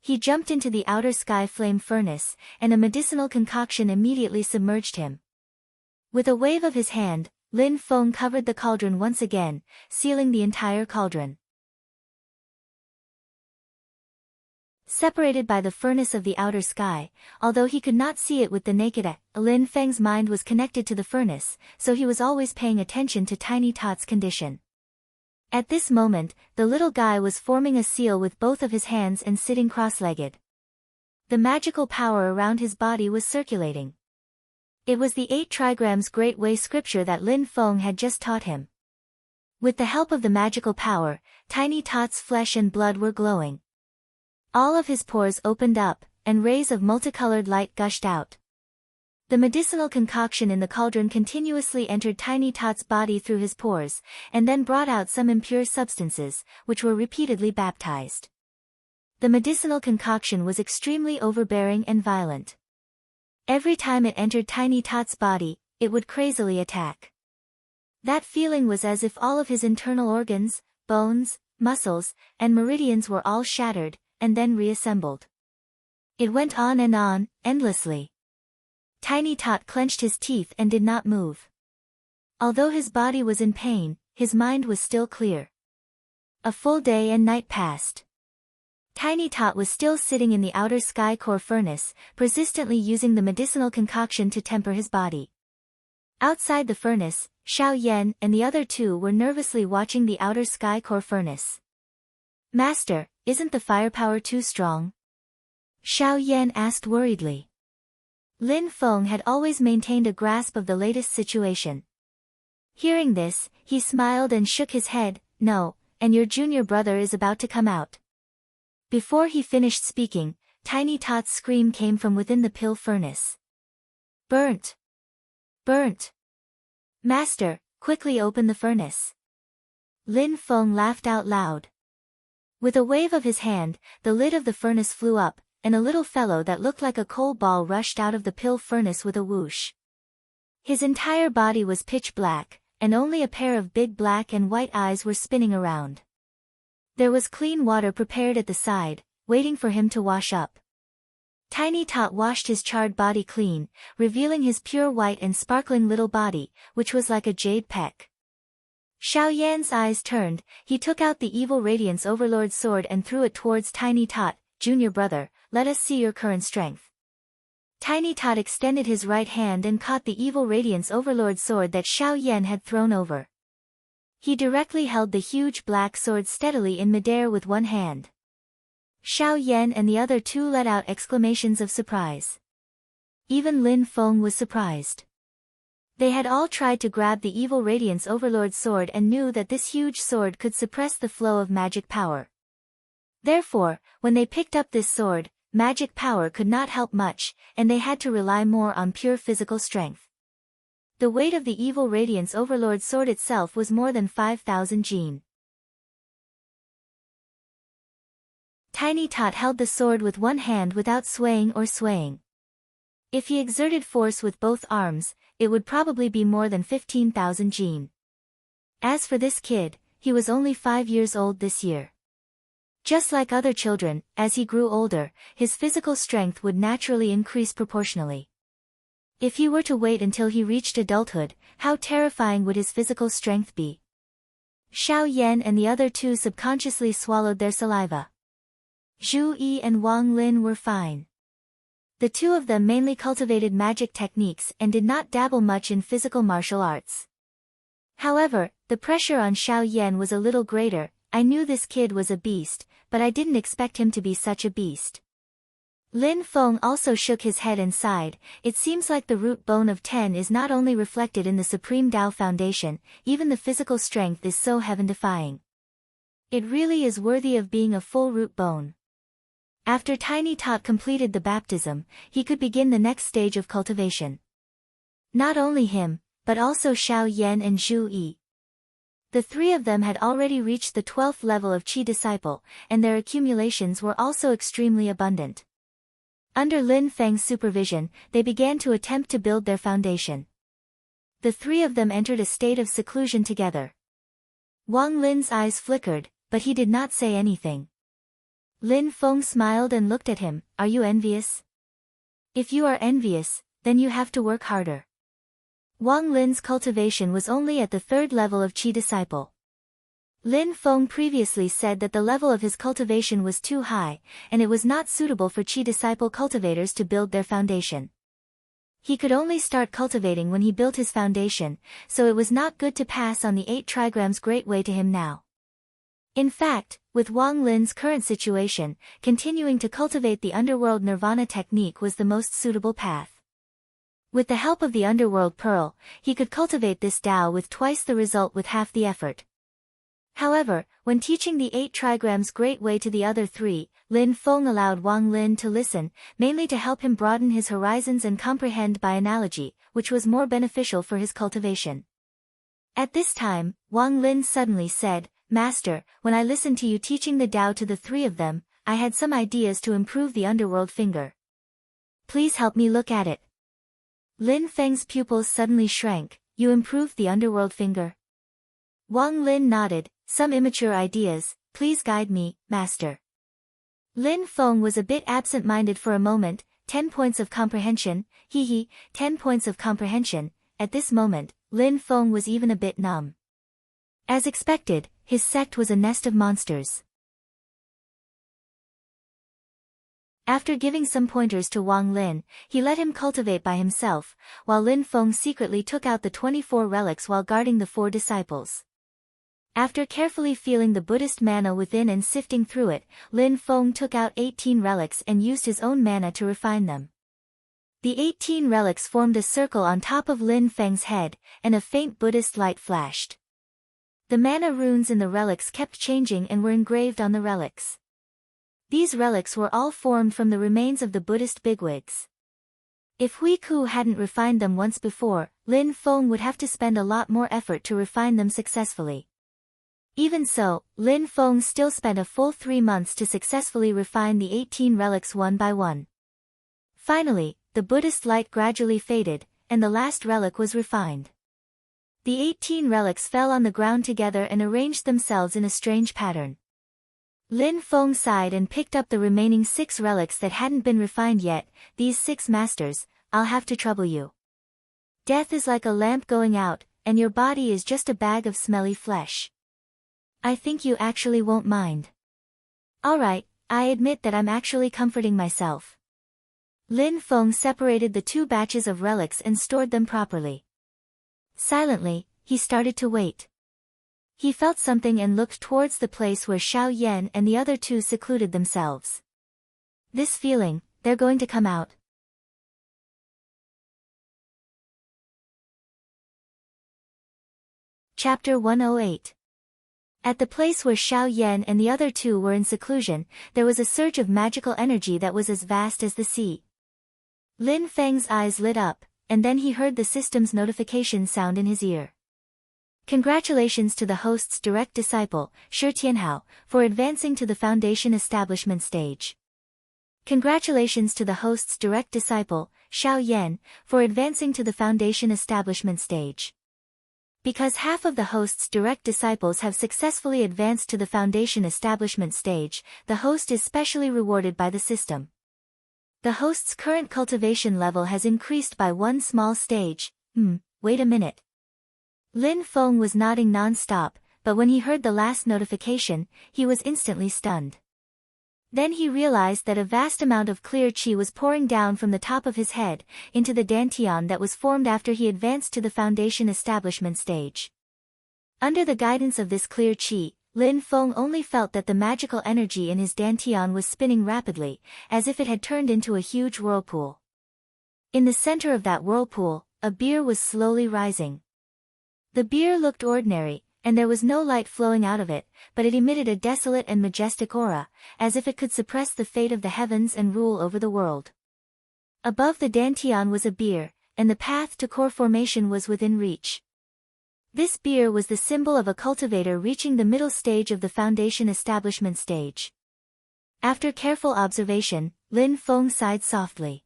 He jumped into the outer sky flame furnace, and a medicinal concoction immediately submerged him. With a wave of his hand, Lin Feng covered the cauldron once again, sealing the entire cauldron. Separated by the furnace of the outer sky, although he could not see it with the naked eye, Lin Feng's mind was connected to the furnace, so he was always paying attention to Tiny Tot's condition. At this moment, the little guy was forming a seal with both of his hands and sitting cross-legged. The magical power around his body was circulating. It was the 8 trigrams Great Way scripture that Lin Feng had just taught him. With the help of the magical power, Tiny Tot's flesh and blood were glowing. All of his pores opened up, and rays of multicolored light gushed out. The medicinal concoction in the cauldron continuously entered Tiny Tot's body through his pores, and then brought out some impure substances, which were repeatedly baptized. The medicinal concoction was extremely overbearing and violent. Every time it entered Tiny Tot's body, it would crazily attack. That feeling was as if all of his internal organs, bones, muscles, and meridians were all shattered, and then reassembled. It went on, endlessly. Tiny Tot clenched his teeth and did not move. Although his body was in pain, his mind was still clear. A full day and night passed. Tiny Tot was still sitting in the outer sky core furnace, persistently using the medicinal concoction to temper his body. Outside the furnace, Xiao Yan and the other 2 were nervously watching the outer sky core furnace. "Master, isn't the firepower too strong?" Xiao Yan asked worriedly. Lin Feng had always maintained a grasp of the latest situation. Hearing this, he smiled and shook his head, "No, and your junior brother is about to come out." Before he finished speaking, Tiny Tot's scream came from within the pill furnace. "Burnt! Burnt! Master, quickly open the furnace." Lin Feng laughed out loud. With a wave of his hand, the lid of the furnace flew up, and a little fellow that looked like a coal ball rushed out of the pill furnace with a whoosh. His entire body was pitch black, and only a pair of big black and white eyes were spinning around. There was clean water prepared at the side, waiting for him to wash up. Tiny Tot washed his charred body clean, revealing his pure white and sparkling little body, which was like a jade peck. Xiao Yan's eyes turned, he took out the Evil Radiance Overlord's sword and threw it towards Tiny Tot. "Junior brother, let us see your current strength." Tiny Tot extended his right hand and caught the Evil Radiance Overlord's sword that Xiao Yan had thrown over. He directly held the huge black sword steadily in midair with one hand. Xiao Yan and the other 2 let out exclamations of surprise. Even Lin Feng was surprised. They had all tried to grab the Evil Radiance Overlord's sword and knew that this huge sword could suppress the flow of magic power. Therefore, when they picked up this sword, magic power could not help much, and they had to rely more on pure physical strength. The weight of the Evil Radiance Overlord's sword itself was more than 5,000 jin. Tiny Tot held the sword with one hand without swaying or swaying. If he exerted force with both arms, it would probably be more than 15,000 jin. As for this kid, he was only 5 years old this year. Just like other children, as he grew older, his physical strength would naturally increase proportionally. If he were to wait until he reached adulthood, how terrifying would his physical strength be? Xiao Yan and the other 2 subconsciously swallowed their saliva. Zhu Yi and Wang Lin were fine. The 2 of them mainly cultivated magic techniques and did not dabble much in physical martial arts. However, the pressure on Xiao Yan was a little greater. I knew this kid was a beast, but I didn't expect him to be such a beast. Lin Feng also shook his head and sighed. It seems like the root bone of 10 is not only reflected in the Supreme Tao Foundation, even the physical strength is so heaven-defying. It really is worthy of being a full root bone. After Tiny Tot completed the baptism, he could begin the next stage of cultivation. Not only him, but also Xiao Yan and Zhu Yi. The three of them had already reached the 12th level of Qi disciple, and their accumulations were also extremely abundant. Under Lin Feng's supervision, they began to attempt to build their foundation. The three of them entered a state of seclusion together. Wang Lin's eyes flickered, but he did not say anything. Lin Feng smiled and looked at him. Are you envious? If you are envious, then you have to work harder. Wang Lin's cultivation was only at the 3rd level of Qi disciple. Lin Feng previously said that the level of his cultivation was too high, and it was not suitable for Qi disciple cultivators to build their foundation. He could only start cultivating when he built his foundation, so it was not good to pass on the 8 trigrams great way to him now. In fact, with Wang Lin's current situation, continuing to cultivate the underworld nirvana technique was the most suitable path. With the help of the underworld pearl, he could cultivate this Tao with twice the result with half the effort. However, when teaching the 8 trigrams great way to the other 3, Lin Feng allowed Wang Lin to listen, mainly to help him broaden his horizons and comprehend by analogy, which was more beneficial for his cultivation. At this time, Wang Lin suddenly said, Master, when I listened to you teaching the Tao to the 3 of them, I had some ideas to improve the underworld finger. Please help me look at it. Lin Feng's pupils suddenly shrank. You improved the underworld finger? Wang Lin nodded. Some immature ideas, please guide me, Master. Lin Feng was a bit absent-minded for a moment. 10 points of comprehension, 10 points of comprehension. At this moment, Lin Feng was even a bit numb. As expected, his sect was a nest of monsters. After giving some pointers to Wang Lin, he let him cultivate by himself, while Lin Feng secretly took out the 24 relics while guarding the 4 disciples. After carefully feeling the Buddhist mana within and sifting through it, Lin Feng took out 18 relics and used his own mana to refine them. The 18 relics formed a circle on top of Lin Feng's head, and a faint Buddhist light flashed. The mana runes in the relics kept changing and were engraved on the relics. These relics were all formed from the remains of the Buddhist bigwigs. If Hui Ku hadn't refined them once before, Lin Feng would have to spend a lot more effort to refine them successfully. Even so, Lin Feng still spent a full 3 months to successfully refine the 18 relics one by one. Finally, the Buddhist light gradually faded, and the last relic was refined. The 18 relics fell on the ground together and arranged themselves in a strange pattern. Lin Feng sighed and picked up the remaining 6 relics that hadn't been refined yet. These 6 masters, I'll have to trouble you. Death is like a lamp going out, and your body is just a bag of smelly flesh. I think you actually won't mind. Alright, I admit that I'm actually comforting myself. Lin Feng separated the 2 batches of relics and stored them properly. Silently, he started to wait. He felt something and looked towards the place where Xiao Yan and the other 2 secluded themselves. This feeling, they're going to come out. Chapter 108. At the place where Xiao Yan and the other 2 were in seclusion, there was a surge of magical energy that was as vast as the sea. Lin Feng's eyes lit up, and then he heard the system's notification sound in his ear. Congratulations to the host's direct disciple, Shi Tianhao, for advancing to the Foundation Establishment stage. Congratulations to the host's direct disciple, Xiao Yan, for advancing to the Foundation Establishment stage. Because half of the host's direct disciples have successfully advanced to the Foundation Establishment stage, the host is specially rewarded by the system. The host's current cultivation level has increased by 1 small stage. Wait a minute. Lin Feng was nodding non-stop, but when he heard the last notification, he was instantly stunned. Then he realized that a vast amount of clear qi was pouring down from the top of his head, into the dantian that was formed after he advanced to the Foundation Establishment stage. Under the guidance of this clear chi, Lin Feng only felt that the magical energy in his dantian was spinning rapidly, as if it had turned into a huge whirlpool. In the center of that whirlpool, a beer was slowly rising. The beer looked ordinary, and there was no light flowing out of it, but it emitted a desolate and majestic aura, as if it could suppress the fate of the heavens and rule over the world. Above the dantian was a beer, and the path to core formation was within reach. This beer was the symbol of a cultivator reaching the middle stage of the foundation establishment stage. After careful observation, Lin Feng sighed softly.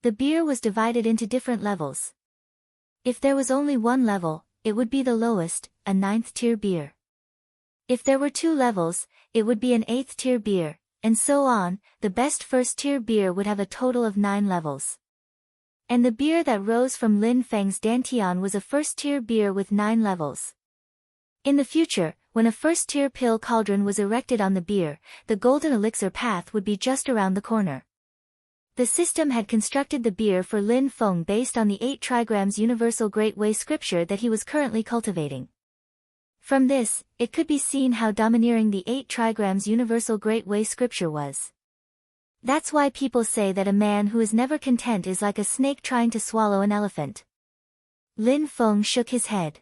The beer was divided into different levels. If there was only one level, it would be the lowest, a 9th-tier beer. If there were 2 levels, it would be an 8th-tier beer, and so on. The best 1st-tier beer would have a total of 9 levels. And the beer that rose from Lin Feng's dantian was a 1st-tier beer with 9 levels. In the future, when a 1st-tier pill cauldron was erected on the beer, the golden elixir path would be just around the corner. The system had constructed the beer for Lin Feng based on the 8 trigrams Universal Great Way scripture that he was currently cultivating. From this, it could be seen how domineering the 8 trigrams Universal Great Way scripture was. That's why people say that a man who is never content is like a snake trying to swallow an elephant. Lin Feng shook his head.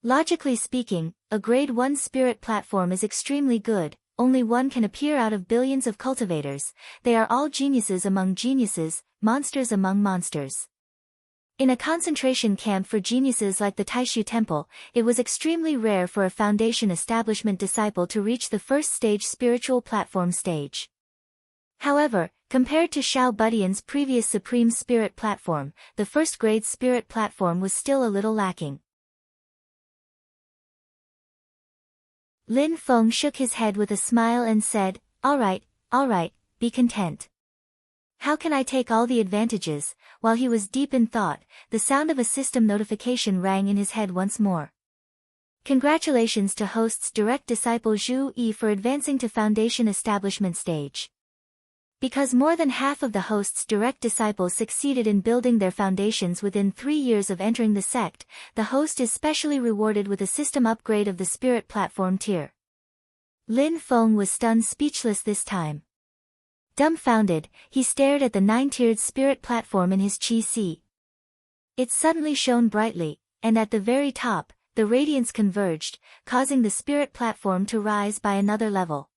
Logically speaking, a grade 1 spirit platform is extremely good. Only one can appear out of billions of cultivators. They are all geniuses among geniuses, monsters among monsters. In a concentration camp for geniuses like the Taishu Temple, it was extremely rare for a foundation establishment disciple to reach the 1st stage spiritual platform stage. However, compared to Xiao Budian's previous Supreme Spirit platform, the 1st grade spirit platform was still a little lacking. Lin Feng shook his head with a smile and said, all right, be content. How can I take all the advantages?" While he was deep in thought, the sound of a system notification rang in his head once more. Congratulations to host's direct disciple Zhu Yi for advancing to foundation establishment stage. Because more than half of the host's direct disciples succeeded in building their foundations within 3 years of entering the sect, the host is specially rewarded with a system upgrade of the spirit platform tier. Lin Feng was stunned speechless this time. Dumbfounded, he stared at the 9-tiered spirit platform in his chi si. It suddenly shone brightly, and at the very top, the radiance converged, causing the spirit platform to rise by another level.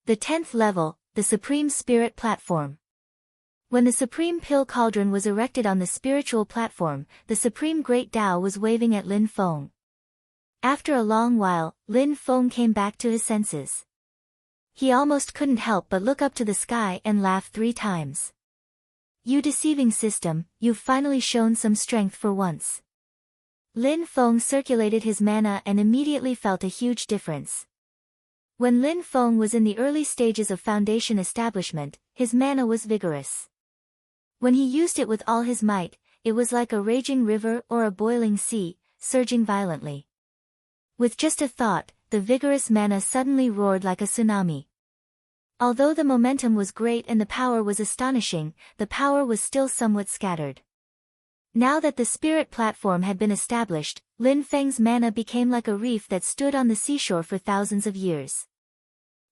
The 10th level, the Supreme Spirit Platform. When the Supreme Pill Cauldron was erected on the spiritual platform, the Supreme Great Tao was waving at Lin Feng. After a long while, Lin Feng came back to his senses. He almost couldn't help but look up to the sky and laugh 3 times. "You deceiving system, you've finally shown some strength for once." Lin Feng circulated his mana and immediately felt a huge difference. When Lin Feng was in the early stages of foundation establishment, his mana was vigorous. When he used it with all his might, it was like a raging river or a boiling sea, surging violently. With just a thought, the vigorous mana suddenly roared like a tsunami. Although the momentum was great and the power was astonishing, the power was still somewhat scattered. Now that the spirit platform had been established, Lin Feng's mana became like a reef that stood on the seashore for thousands of years.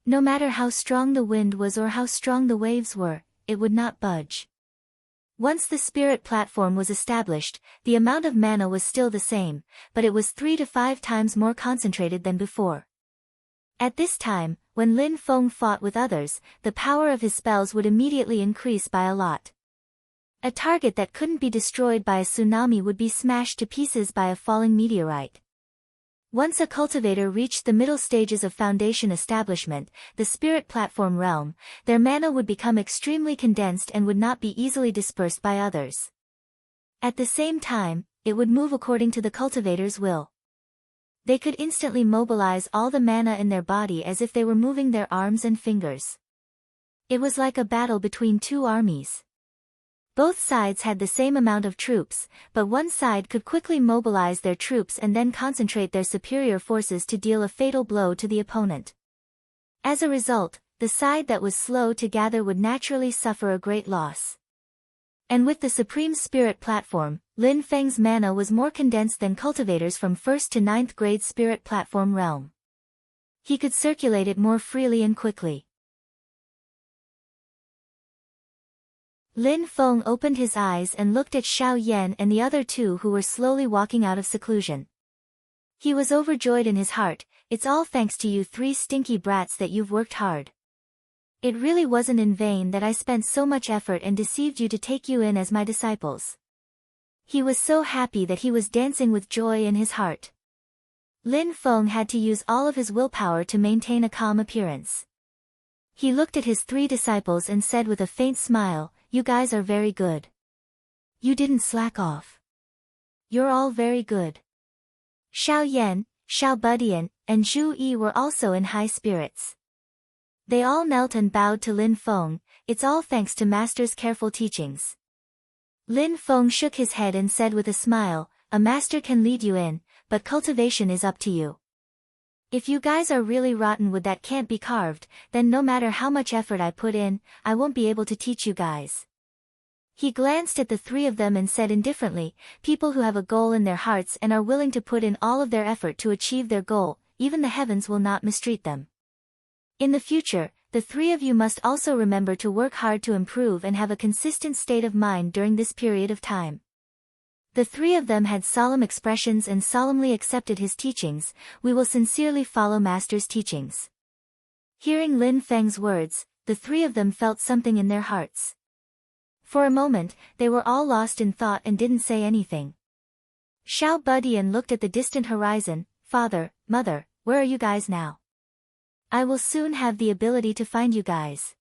No matter how strong the wind was or how strong the waves were, it would not budge. Once the spirit platform was established, the amount of mana was still the same, but it was 3 to 5 times more concentrated than before. At this time, when Lin Feng fought with others, the power of his spells would immediately increase by a lot. A target that couldn't be destroyed by a tsunami would be smashed to pieces by a falling meteorite. Once a cultivator reached the middle stages of foundation establishment, the spirit platform realm, their mana would become extremely condensed and would not be easily dispersed by others. At the same time, it would move according to the cultivator's will. They could instantly mobilize all the mana in their body as if they were moving their arms and fingers. It was like a battle between 2 armies. Both sides had the same amount of troops, but one side could quickly mobilize their troops and then concentrate their superior forces to deal a fatal blow to the opponent. As a result, the side that was slow to gather would naturally suffer a great loss. And with the Supreme Spirit platform, Lin Feng's mana was more condensed than cultivators from 1st to 9th grade spirit platform realm. He could circulate it more freely and quickly. Lin Feng opened his eyes and looked at Xiao Yan and the other two who were slowly walking out of seclusion. He was overjoyed in his heart. It's all thanks to you three stinky brats that you've worked hard. It really wasn't in vain that I spent so much effort and deceived you to take you in as my disciples. He was so happy that he was dancing with joy in his heart. Lin Feng had to use all of his willpower to maintain a calm appearance. He looked at his three disciples and said with a faint smile, "You guys are very good. You didn't slack off. You're all very good." Xiao Yan, Xiao Budian, and Zhu Yi were also in high spirits. They all knelt and bowed to Lin Feng. It's all thanks to Master's careful teachings. Lin Feng shook his head and said with a smile, "A master can lead you in, but cultivation is up to you. If you guys are really rotten wood that can't be carved, then no matter how much effort I put in, I won't be able to teach you guys." He glanced at the three of them and said indifferently, "People who have a goal in their hearts and are willing to put in all of their effort to achieve their goal, even the heavens will not mistreat them. In the future, the three of you must also remember to work hard to improve and have a consistent state of mind during this period of time." The three of them had solemn expressions and solemnly accepted his teachings. "We will sincerely follow Master's teachings." Hearing Lin Feng's words, the three of them felt something in their hearts. For a moment, they were all lost in thought and didn't say anything. Xiao Budian looked at the distant horizon. "Father, Mother, where are you guys now? I will soon have the ability to find you guys."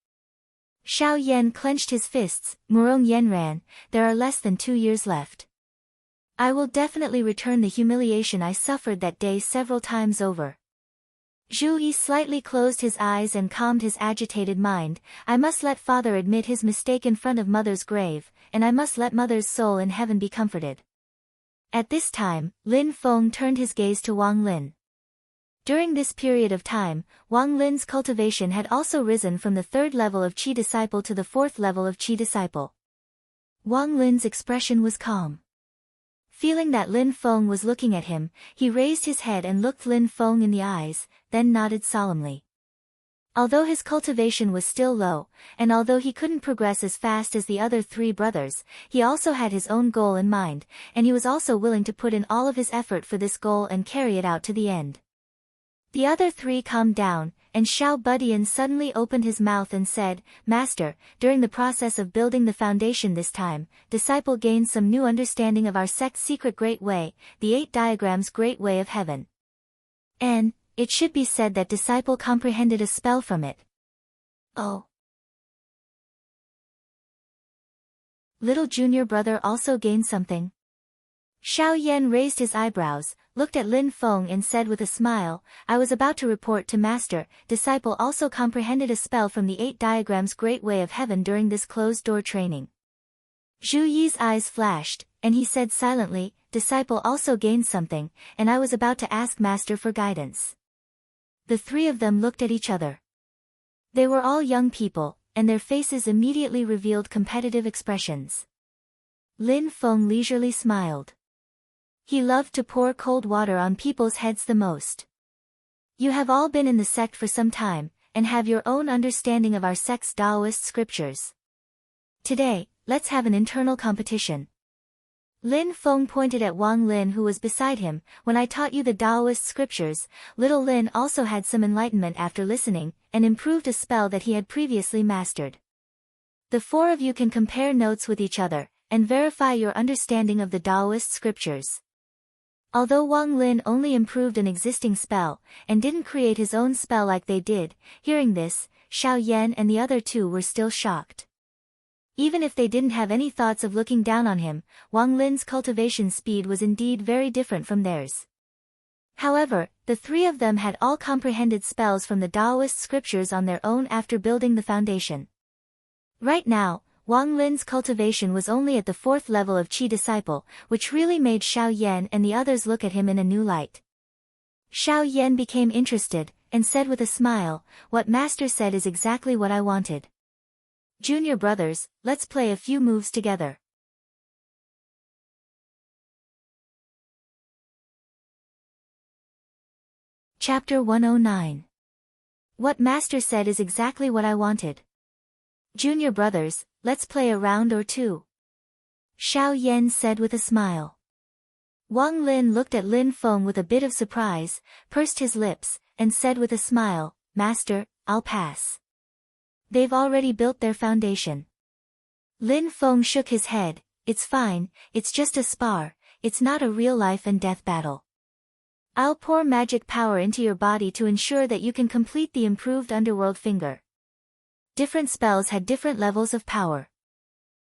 Xiao Yan clenched his fists. "Murong Yenran, there are less than 2 years left. I will definitely return the humiliation I suffered that day several times over." Zhu Yi slightly closed his eyes and calmed his agitated mind. "I must let father admit his mistake in front of mother's grave, and I must let mother's soul in heaven be comforted." At this time, Lin Feng turned his gaze to Wang Lin. During this period of time, Wang Lin's cultivation had also risen from the 3rd level of Qi disciple to the 4th level of Qi disciple. Wang Lin's expression was calm. Feeling that Lin Feng was looking at him, he raised his head and looked Lin Feng in the eyes, then nodded solemnly. Although his cultivation was still low, and although he couldn't progress as fast as the other three brothers, he also had his own goal in mind, and he was also willing to put in all of his effort for this goal and carry it out to the end. The other three calmed down, and Xiao Budian suddenly opened his mouth and said, "Master, during the process of building the foundation this time, disciple gained some new understanding of our sect's secret great way, the 8 diagrams great way of heaven. And, it should be said that disciple comprehended a spell from it." "Oh. Little junior brother also gained something?" Xiao Yan raised his eyebrows, looked at Lin Feng and said with a smile, "I was about to report to Master, disciple also comprehended a spell from the 8 diagrams great way of heaven during this closed-door training." Zhu Yi's eyes flashed, and he said silently, "Disciple also gained something, and I was about to ask Master for guidance." The three of them looked at each other. They were all young people, and their faces immediately revealed competitive expressions. Lin Feng leisurely smiled. He loved to pour cold water on people's heads the most. "You have all been in the sect for some time, and have your own understanding of our sect's Taoist scriptures. Today, let's have an internal competition." Lin Feng pointed at Wang Lin who was beside him. "When I taught you the Taoist scriptures, little Lin also had some enlightenment after listening, and improved a spell that he had previously mastered. The 4 of you can compare notes with each other, and verify your understanding of the Taoist scriptures." Although Wang Lin only improved an existing spell, and didn't create his own spell like they did, hearing this, Xiao Yan and the other two were still shocked. Even if they didn't have any thoughts of looking down on him, Wang Lin's cultivation speed was indeed very different from theirs. However, the three of them had all comprehended spells from the Taoist scriptures on their own after building the foundation. Right now, Wang Lin's cultivation was only at the 4th level of Qi disciple, which really made Xiao Yan and the others look at him in a new light. Xiao Yan became interested, and said with a smile, "What Master said is exactly what I wanted. Junior brothers, let's play a few moves together." Chapter 109. What Master said is exactly what I wanted. Junior brothers, let's play a round or two. Xiao Yan said with a smile. Wang Lin looked at Lin Feng with a bit of surprise, pursed his lips, and said with a smile, Master, I'll pass. They've already built their foundation. Lin Feng shook his head, it's fine, it's just a spar, it's not a real life and death battle. I'll pour magic power into your body to ensure that you can complete the improved underworld finger. Different spells had different levels of power.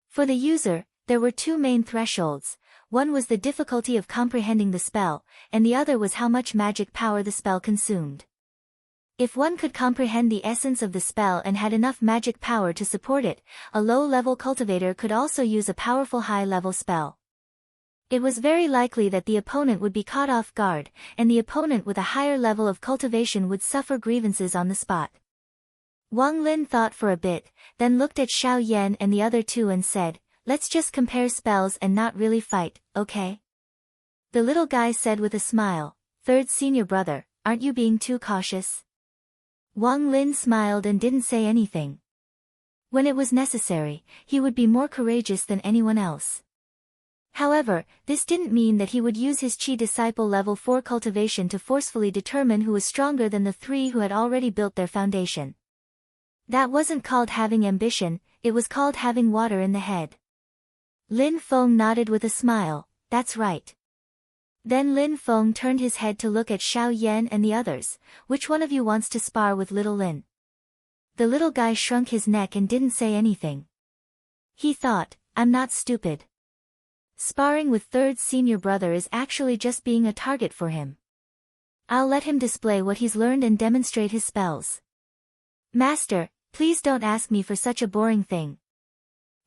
For the user, there were two main thresholds. One was the difficulty of comprehending the spell, and the other was how much magic power the spell consumed. If one could comprehend the essence of the spell and had enough magic power to support it, a low-level cultivator could also use a powerful high-level spell. It was very likely that the opponent would be caught off guard, and the opponent with a higher level of cultivation would suffer grievances on the spot. Wang Lin thought for a bit, then looked at Xiao Yan and the other two and said, let's just compare spells and not really fight, okay? The little guy said with a smile, third senior brother, aren't you being too cautious? Wang Lin smiled and didn't say anything. When it was necessary, he would be more courageous than anyone else. However, this didn't mean that he would use his Qi disciple level 4 cultivation to forcefully determine who was stronger than the three who had already built their foundation. That wasn't called having ambition, it was called having water in the head. Lin Feng nodded with a smile, that's right. Then Lin Feng turned his head to look at Xiao Yan and the others, which one of you wants to spar with little Lin? The little guy shrunk his neck and didn't say anything. He thought, I'm not stupid. Sparring with third senior brother is actually just being a target for him. I'll let him display what he's learned and demonstrate his spells. Master, please don't ask me for such a boring thing.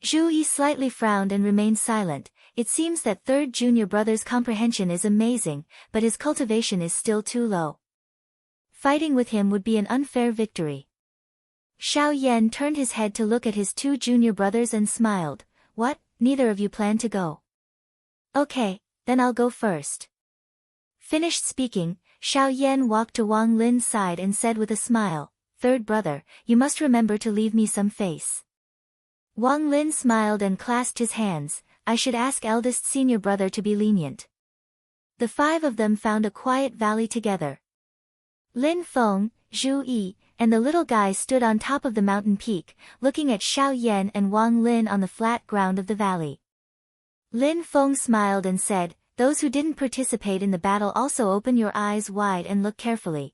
Zhu Yi slightly frowned and remained silent. It seems that third junior brother's comprehension is amazing, but his cultivation is still too low. Fighting with him would be an unfair victory. Xiao Yan turned his head to look at his two junior brothers and smiled. What, neither of you plan to go? Okay, then I'll go first. Finished speaking, Xiao Yan walked to Wang Lin's side and said with a smile, third brother, you must remember to leave me some face. Wang Lin smiled and clasped his hands, I should ask eldest senior brother to be lenient. The five of them found a quiet valley together. Lin Feng, Zhu Yi, and the little guy stood on top of the mountain peak, looking at Xiao Yan and Wang Lin on the flat ground of the valley. Lin Feng smiled and said, those who didn't participate in the battle also open your eyes wide and look carefully.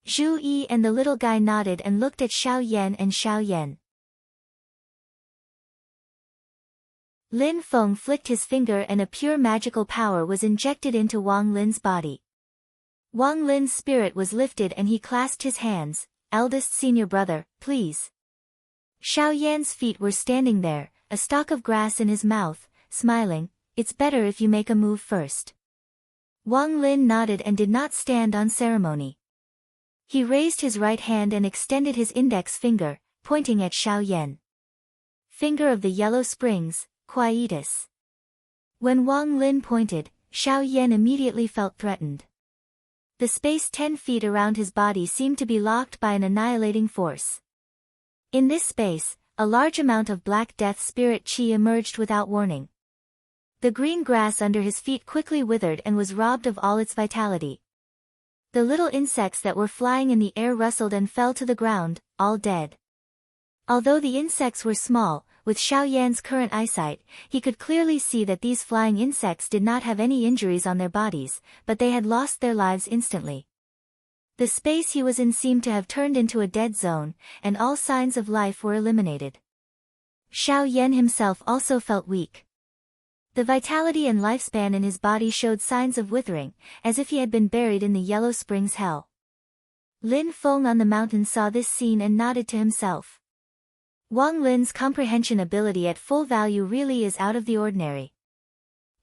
Zhu Yi and the little guy nodded and looked at Xiao Yan and Xiao Yan. Lin Feng flicked his finger and a pure magical power was injected into Wang Lin's body. Wang Lin's spirit was lifted and he clasped his hands, eldest senior brother, please. Xiao Yan's feet were standing there, a stalk of grass in his mouth, smiling, it's better if you make a move first. Wang Lin nodded and did not stand on ceremony. He raised his right hand and extended his index finger, pointing at Xiao Yan. Finger of the Yellow Springs, Quietus. When Wang Lin pointed, Xiao Yan immediately felt threatened. The space 10 feet around his body seemed to be locked by an annihilating force. In this space, a large amount of Black Death spirit Qi emerged without warning. The green grass under his feet quickly withered and was robbed of all its vitality. The little insects that were flying in the air rustled and fell to the ground, all dead. Although the insects were small, with Xiao Yan's current eyesight, he could clearly see that these flying insects did not have any injuries on their bodies, but they had lost their lives instantly. The space he was in seemed to have turned into a dead zone, and all signs of life were eliminated. Xiao Yan himself also felt weak. The vitality and lifespan in his body showed signs of withering, as if he had been buried in the Yellow Springs hell. Lin Feng on the mountain saw this scene and nodded to himself. Wang Lin's comprehension ability at full value really is out of the ordinary.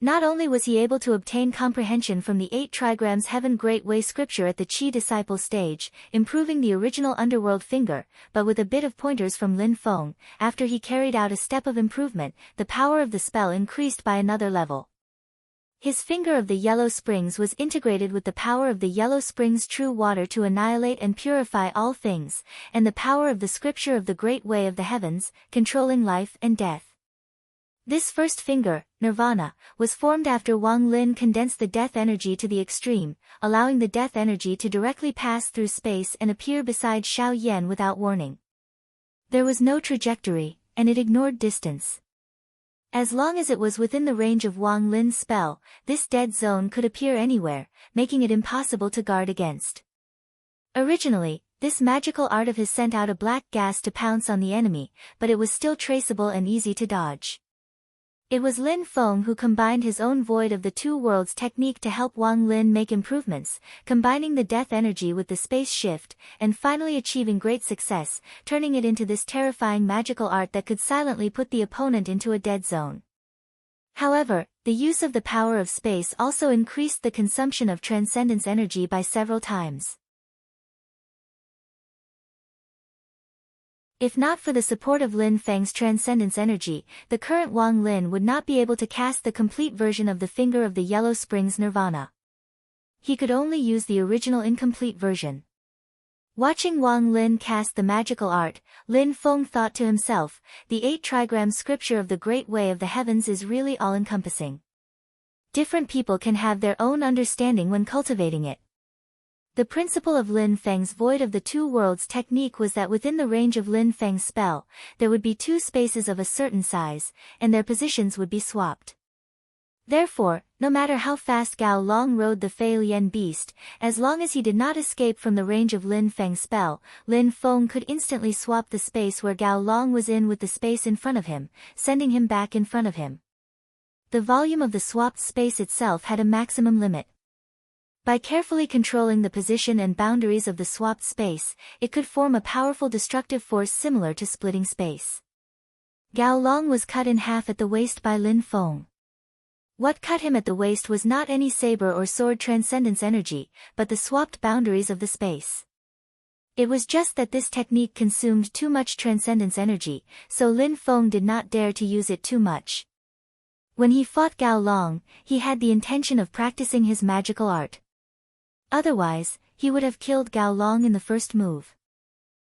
Not only was he able to obtain comprehension from the 8 trigrams Heaven Great Way scripture at the Qi disciple stage, improving the original underworld finger, but with a bit of pointers from Lin Feng, after he carried out a step of improvement, the power of the spell increased by another level. His finger of the Yellow Springs was integrated with the power of the Yellow Springs' true water to annihilate and purify all things, and the power of the scripture of the Great Way of the Heavens, controlling life and death. This first finger, Nirvana, was formed after Wang Lin condensed the death energy to the extreme, allowing the death energy to directly pass through space and appear beside Xiao Yan without warning. There was no trajectory, and it ignored distance. As long as it was within the range of Wang Lin's spell, this dead zone could appear anywhere, making it impossible to guard against. Originally, this magical art of his sent out a black gas to pounce on the enemy, but it was still traceable and easy to dodge. It was Lin Feng who combined his own Void of the Two Worlds technique to help Wang Lin make improvements, combining the death energy with the space shift, and finally achieving great success, turning it into this terrifying magical art that could silently put the opponent into a dead zone. However, the use of the power of space also increased the consumption of transcendence energy by several times. If not for the support of Lin Feng's transcendence energy, the current Wang Lin would not be able to cast the complete version of the Finger of the Yellow Springs Nirvana. He could only use the original incomplete version. Watching Wang Lin cast the magical art, Lin Feng thought to himself, the 8 trigram scripture of the Great Way of the Heavens is really all-encompassing. Different people can have their own understanding when cultivating it. The principle of Lin Feng's Void of the Two Worlds technique was that within the range of Lin Feng's spell, there would be 2 spaces of a certain size, and their positions would be swapped. Therefore, no matter how fast Gao Long rode the Fei Lian beast, as long as he did not escape from the range of Lin Feng's spell, Lin Feng could instantly swap the space where Gao Long was in with the space in front of him, sending him back in front of him. The volume of the swapped space itself had a maximum limit. By carefully controlling the position and boundaries of the swapped space, it could form a powerful destructive force similar to splitting space. Gao Long was cut in half at the waist by Lin Feng. What cut him at the waist was not any saber or sword transcendence energy, but the swapped boundaries of the space. It was just that this technique consumed too much transcendence energy, so Lin Feng did not dare to use it too much. When he fought Gao Long, he had the intention of practicing his magical art. Otherwise, he would have killed Gao Long in the first move.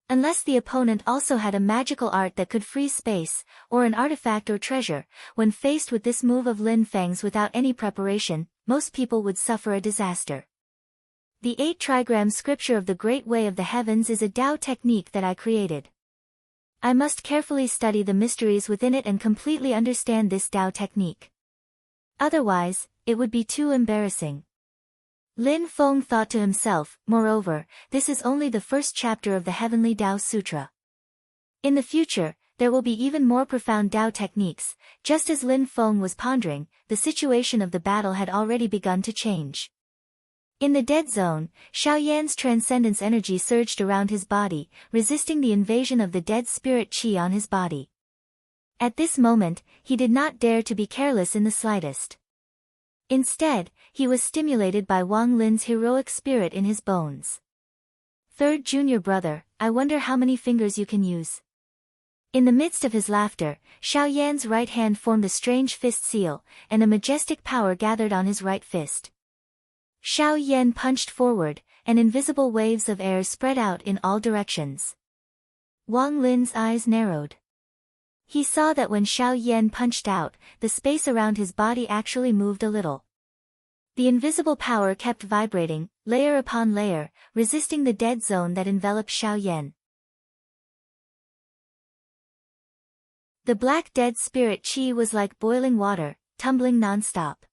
Unless the opponent also had a magical art that could freeze space, or an artifact or treasure, when faced with this move of Lin Feng's without any preparation, most people would suffer a disaster. The 8 trigram scripture of the Great Way of the Heavens is a Tao technique that I created. I must carefully study the mysteries within it and completely understand this Tao technique. Otherwise, it would be too embarrassing. Lin Feng thought to himself, moreover, this is only the first chapter of the Heavenly Tao Sutra. In the future, there will be even more profound Tao techniques. Just as Lin Feng was pondering, the situation of the battle had already begun to change. In the dead zone, Xiao Yan's transcendence energy surged around his body, resisting the invasion of the dead spirit qi on his body. At this moment, he did not dare to be careless in the slightest. Instead, he was stimulated by Wang Lin's heroic spirit in his bones. Third junior brother, I wonder how many fingers you can use. In the midst of his laughter, Xiao Yan's right hand formed a strange fist seal, and a majestic power gathered on his right fist. Xiao Yan punched forward, and invisible waves of air spread out in all directions. Wang Lin's eyes narrowed. He saw that when Xiao Yan punched out, the space around his body actually moved a little. The invisible power kept vibrating, layer upon layer, resisting the dead zone that enveloped Xiao Yan. The black dead spirit qi was like boiling water, tumbling non-stop.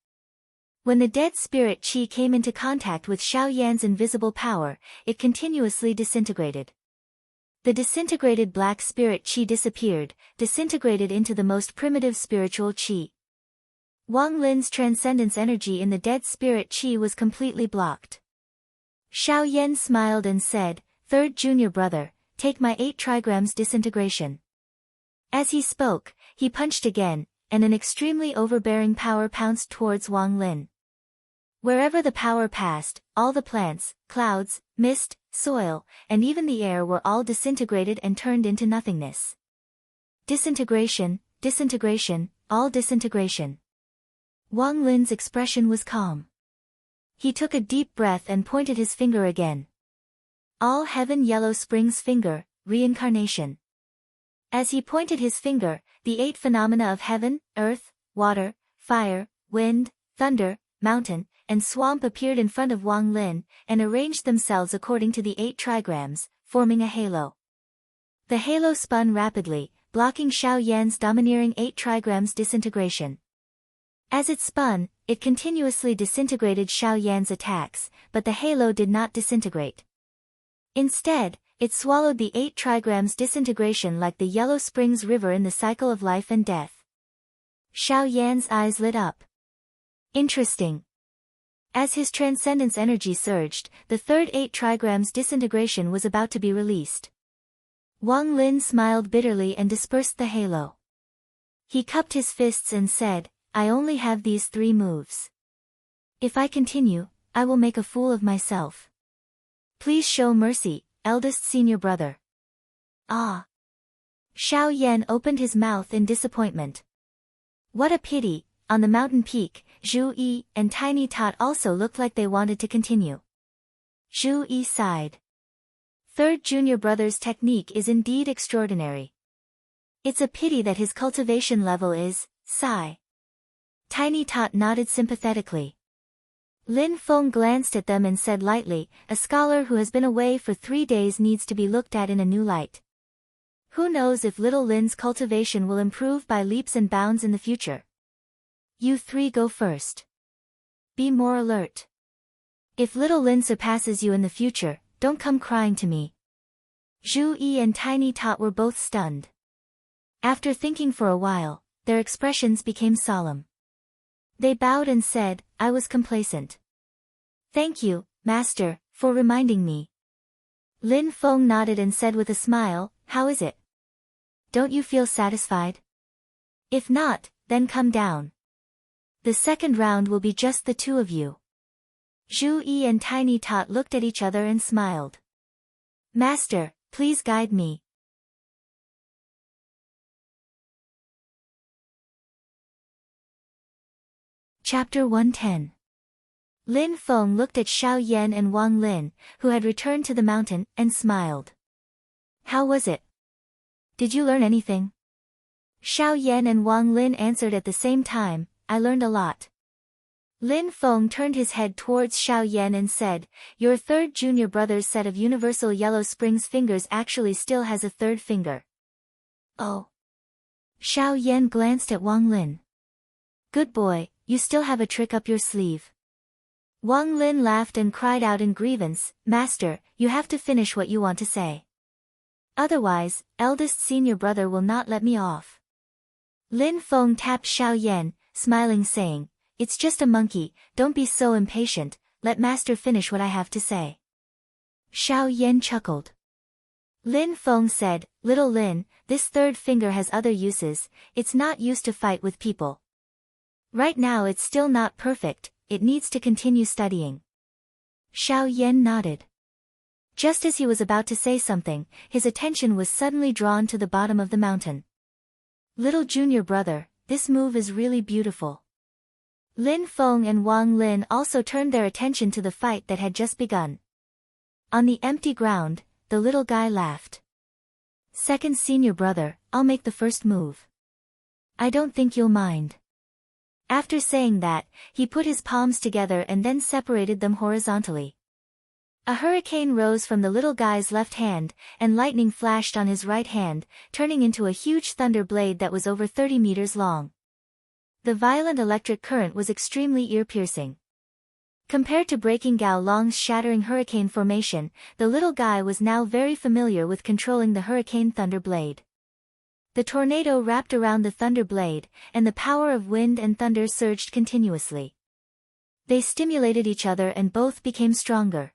When the dead spirit qi came into contact with Xiao Yan's invisible power, it continuously disintegrated. The disintegrated black spirit qi disappeared, disintegrated into the most primitive spiritual qi. Wang Lin's transcendence energy in the dead spirit qi was completely blocked. Xiao Yan smiled and said, "Third junior brother, take my 8 trigrams disintegration." As he spoke, he punched again, and an extremely overbearing power pounced towards Wang Lin. Wherever the power passed, all the plants, clouds, mist, soil, and even the air were all disintegrated and turned into nothingness. Disintegration, disintegration, all disintegration. Wang Lin's expression was calm. He took a deep breath and pointed his finger again. All Heaven Yellow Springs Finger, Reincarnation. As he pointed his finger, the 8 phenomena of heaven, earth, water, fire, wind, thunder, mountain, and swamp appeared in front of Wang Lin, and arranged themselves according to the 8 trigrams, forming a halo. The halo spun rapidly, blocking Xiao Yan's domineering 8 trigrams disintegration. As it spun, it continuously disintegrated Xiao Yan's attacks, but the halo did not disintegrate. Instead, it swallowed the 8 trigrams disintegration like the Yellow Springs River in the cycle of life and death. Xiao Yan's eyes lit up. Interesting. As his transcendence energy surged, the third 8 trigrams disintegration was about to be released. Wang Lin smiled bitterly and dispersed the halo. He cupped his fists and said, I only have these 3 moves. If I continue, I will make a fool of myself. Please show mercy, eldest senior brother. Ah. Xiao Yan opened his mouth in disappointment. What a pity, on the mountain peak, Zhu Yi and Tiny Tot also looked like they wanted to continue. Zhu Yi sighed. Third junior brother's technique is indeed extraordinary. It's a pity that his cultivation level is, sigh. Tiny Tot nodded sympathetically. Lin Feng glanced at them and said lightly, a scholar who has been away for 3 days needs to be looked at in a new light. Who knows if little Lin's cultivation will improve by leaps and bounds in the future. You 3 go first. Be more alert. If little Lin surpasses you in the future, don't come crying to me. Zhu Yi and Tiny Tot were both stunned. After thinking for a while, their expressions became solemn. They bowed and said, I was complacent. Thank you, Master, for reminding me. Lin Feng nodded and said with a smile, how is it? Don't you feel satisfied? If not, then come down. The second round will be just the 2 of you. Zhu Yi and Tiny Tot looked at each other and smiled. Master, please guide me. Chapter 110. Lin Feng looked at Xiao Yan and Wang Lin, who had returned to the mountain, and smiled. How was it? Did you learn anything? Xiao Yan and Wang Lin answered at the same time, I learned a lot. Lin Feng turned his head towards Xiao Yan and said, your third junior brother's set of universal Yellow Springs fingers actually still has a 3rd finger. Oh. Xiao Yan glanced at Wang Lin. Good boy, you still have a trick up your sleeve. Wang Lin laughed and cried out in grievance, Master, you have to finish what you want to say. Otherwise, eldest senior brother will not let me off. Lin Feng tapped Xiao Yan, smiling saying, it's just a monkey, don't be so impatient, let Master finish what I have to say. Xiao Yan chuckled. Lin Feng said, little Lin, this 3rd finger has other uses, it's not used to fight with people. Right now it's still not perfect, it needs to continue studying. Xiao Yan nodded. Just as he was about to say something, his attention was suddenly drawn to the bottom of the mountain. Little junior brother, this move is really beautiful. Lin Feng and Wang Lin also turned their attention to the fight that had just begun. On the empty ground, the little guy laughed. Second senior brother, I'll make the first move. I don't think you'll mind. After saying that, he put his palms together and then separated them horizontally. A hurricane rose from the little guy's left hand, and lightning flashed on his right hand, turning into a huge thunder blade that was over 30 meters long. The violent electric current was extremely ear-piercing. Compared to breaking Gao Long's shattering hurricane formation, the little guy was now very familiar with controlling the hurricane thunder blade. The tornado wrapped around the thunder blade, and the power of wind and thunder surged continuously. They stimulated each other and both became stronger.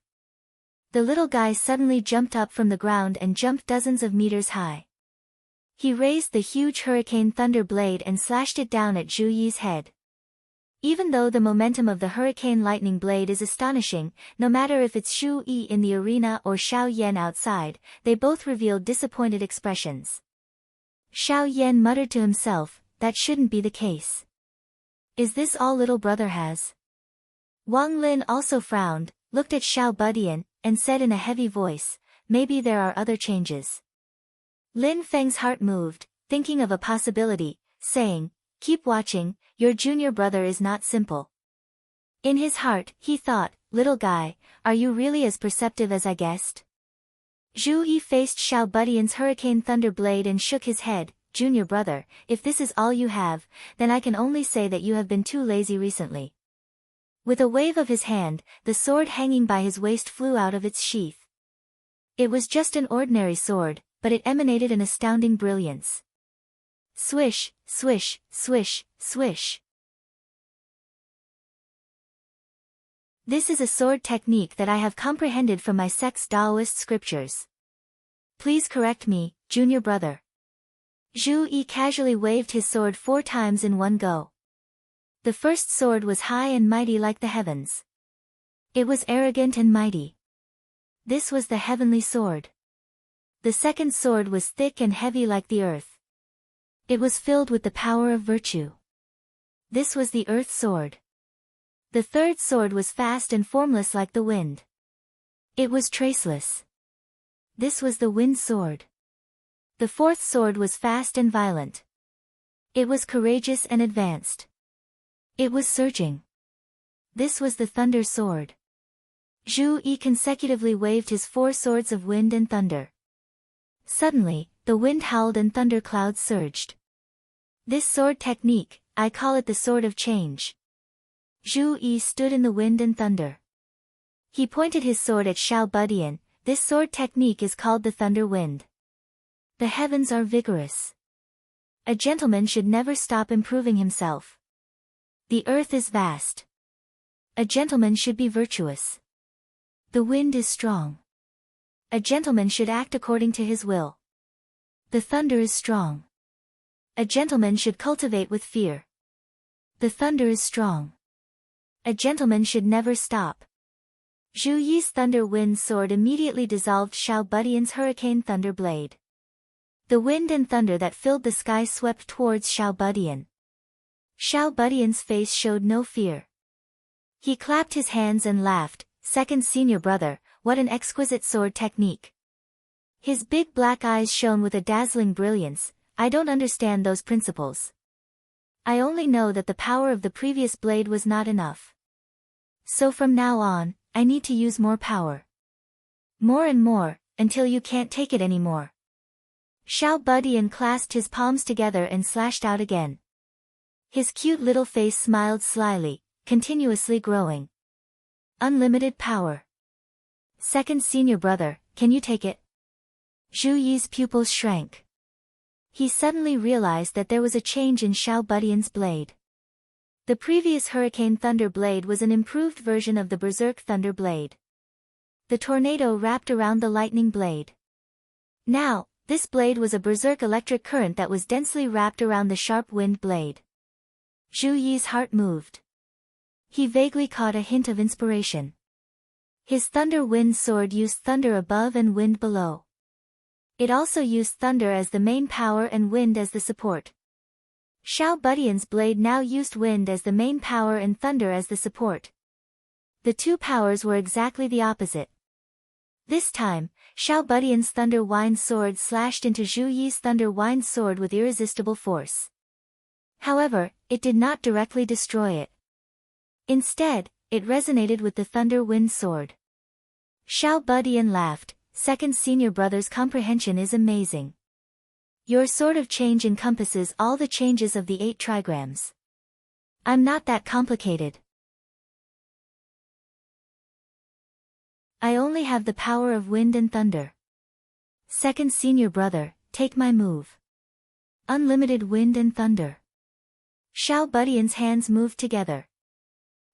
The little guy suddenly jumped up from the ground and jumped dozens of meters high. He raised the huge hurricane thunder blade and slashed it down at Zhu Yi's head. Even though the momentum of the hurricane lightning blade is astonishing, no matter if it's Zhu Yi in the arena or Xiao Yan outside, they both revealed disappointed expressions. Xiao Yan muttered to himself, that shouldn't be the case. Is this all little brother has? Wang Lin also frowned, looked at Xiao Budian, and said in a heavy voice, maybe there are other changes. Lin Feng's heart moved, thinking of a possibility, saying, keep watching, your junior brother is not simple. In his heart, he thought, little guy, are you really as perceptive as I guessed? Zhu Yi faced Xiao Budian's hurricane thunder blade and shook his head, junior brother, if this is all you have, then I can only say that you have been too lazy recently. With a wave of his hand, the sword hanging by his waist flew out of its sheath. It was just an ordinary sword, but it emanated an astounding brilliance. Swish, swish, swish, swish. This is a sword technique that I have comprehended from my sect's Taoist scriptures. Please correct me, junior brother. Zhu Yi casually waved his sword 4 times in one go. The first sword was high and mighty like the heavens. It was arrogant and mighty. This was the heavenly sword. The second sword was thick and heavy like the earth. It was filled with the power of virtue. This was the earth sword. The third sword was fast and formless like the wind. It was traceless. This was the wind sword. The fourth sword was fast and violent. It was courageous and advanced. It was surging. This was the thunder sword. Zhu Yi consecutively waved his 4 swords of wind and thunder. Suddenly, the wind howled and thunder clouds surged. This sword technique, I call it the sword of change. Zhu Yi stood in the wind and thunder. He pointed his sword at Xiao Budian. This sword technique is called the thunder wind. The heavens are vigorous. A gentleman should never stop improving himself. The earth is vast. A gentleman should be virtuous. The wind is strong. A gentleman should act according to his will. The thunder is strong. A gentleman should cultivate with fear. The thunder is strong. A gentleman should never stop. Zhu Yi's thunder wind sword immediately dissolved Xiao Budian's hurricane thunder blade. The wind and thunder that filled the sky swept towards Xiao Budian. Xiao Budian's face showed no fear. He clapped his hands and laughed, second senior brother, what an exquisite sword technique. His big black eyes shone with a dazzling brilliance. I don't understand those principles. I only know that the power of the previous blade was not enough. So from now on, I need to use more power. More and more, until you can't take it anymore. Xiao Budian clasped his palms together and slashed out again. His cute little face smiled slyly, continuously growing. Unlimited power. Second senior brother, can you take it? Zhu Yi's pupils shrank. He suddenly realized that there was a change in Xiao Budian's blade. The previous Hurricane Thunder blade was an improved version of the Berserk Thunder blade. The tornado wrapped around the lightning blade. Now, this blade was a berserk electric current that was densely wrapped around the sharp wind blade. Zhu Yi's heart moved. He vaguely caught a hint of inspiration. His thunder wind sword used thunder above and wind below. It also used thunder as the main power and wind as the support. Xiao Budian's blade now used wind as the main power and thunder as the support. The two powers were exactly the opposite. This time, Xiao Budian's thunder wind sword slashed into Zhu Yi's thunder wind sword with irresistible force. However, it did not directly destroy it. Instead, it resonated with the thunder wind sword. Xiao Budian laughed, second senior brother's comprehension is amazing. Your sword of change encompasses all the changes of the 8 trigrams. I'm not that complicated. I only have the power of wind and thunder. Second senior brother, take my move. Unlimited wind and thunder. Xiao Budian's hands moved together.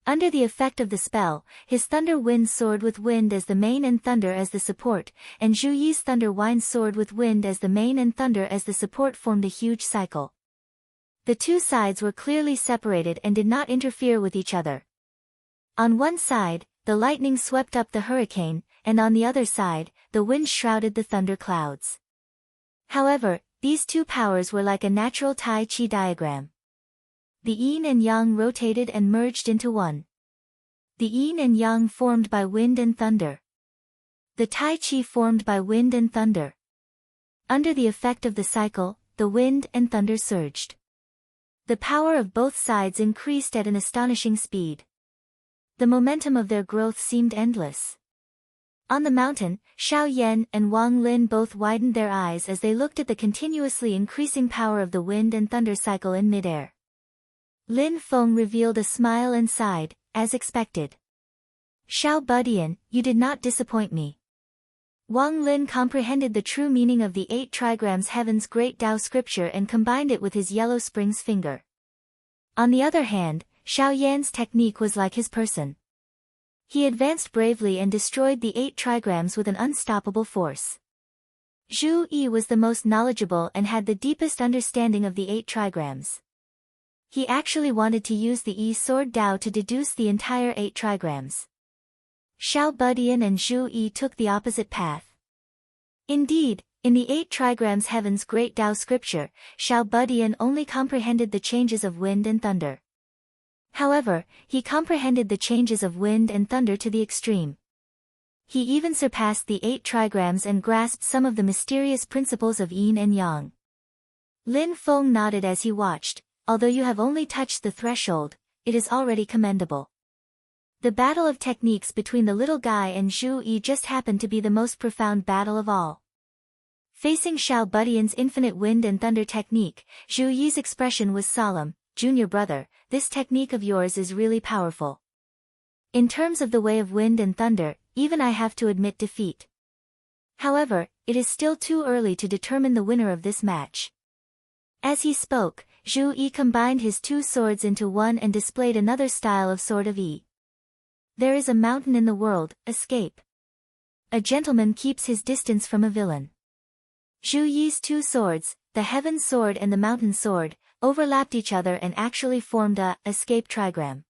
Under the effect of the spell, his thunder wind sword with wind as the main and thunder as the support, and Zhu Yi's thunder wind sword with wind as the main and thunder as the support formed a huge cycle. The two sides were clearly separated and did not interfere with each other. On one side, the lightning swept up the hurricane, and on the other side, the wind shrouded the thunder clouds. However, these two powers were like a natural Tai Chi diagram. The yin and yang rotated and merged into one. The yin and yang formed by wind and thunder. The Tai Chi formed by wind and thunder. Under the effect of the cycle, the wind and thunder surged. The power of both sides increased at an astonishing speed. The momentum of their growth seemed endless. On the mountain, Xiao Yan and Wang Lin both widened their eyes as they looked at the continuously increasing power of the wind and thunder cycle in midair. Lin Feng revealed a smile and sighed, as expected. Xiao Budian, you did not disappoint me. Wang Lin comprehended the true meaning of the 8 trigrams Heaven's great Tao scripture and combined it with his yellow springs finger. On the other hand, Xiao Yan's technique was like his person. He advanced bravely and destroyed the 8 trigrams with an unstoppable force. Zhu Yi was the most knowledgeable and had the deepest understanding of the 8 trigrams. He actually wanted to use the Yi sword Tao to deduce the entire 8 trigrams. Xiao Budian and Zhu Yi took the opposite path. Indeed, in the 8 trigrams Heaven's great Tao scripture, Xiao Budian only comprehended the changes of wind and thunder. However, he comprehended the changes of wind and thunder to the extreme. He even surpassed the 8 trigrams and grasped some of the mysterious principles of yin and yang. Lin Feng nodded as he watched. Although you have only touched the threshold, it is already commendable. The battle of techniques between the little guy and Zhu Yi just happened to be the most profound battle of all. Facing Xiao Budian's infinite wind and thunder technique, Zhu Yi's expression was solemn. Junior brother, this technique of yours is really powerful. In terms of the way of wind and thunder, even I have to admit defeat. However, it is still too early to determine the winner of this match. As he spoke, Zhu Yi combined his 2 swords into one and displayed another style of sword of Yi. There is a mountain in the world, escape. A gentleman keeps his distance from a villain. Zhu Yi's 2 swords, the heaven sword and the mountain sword, overlapped each other and actually formed a escape trigram.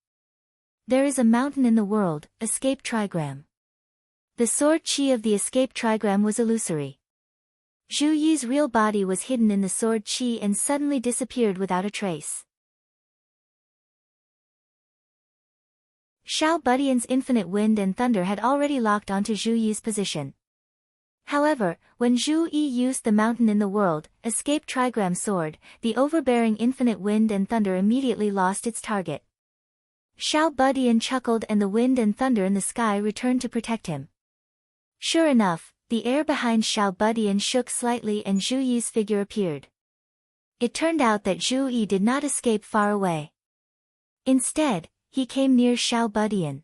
There is a mountain in the world, escape trigram. The sword chi of the escape trigram was illusory. Zhu Yi's real body was hidden in the sword chi and suddenly disappeared without a trace. Xiao Budian's infinite wind and thunder had already locked onto Zhu Yi's position. However, when Zhu Yi used the mountain in the world, escape trigram sword, the overbearing infinite wind and thunder immediately lost its target. Xiao Budian chuckled and the wind and thunder in the sky returned to protect him. Sure enough, the air behind Xiao Budian shook slightly and Zhu Yi's figure appeared. It turned out that Zhu Yi did not escape far away. Instead, he came near Xiao Budian.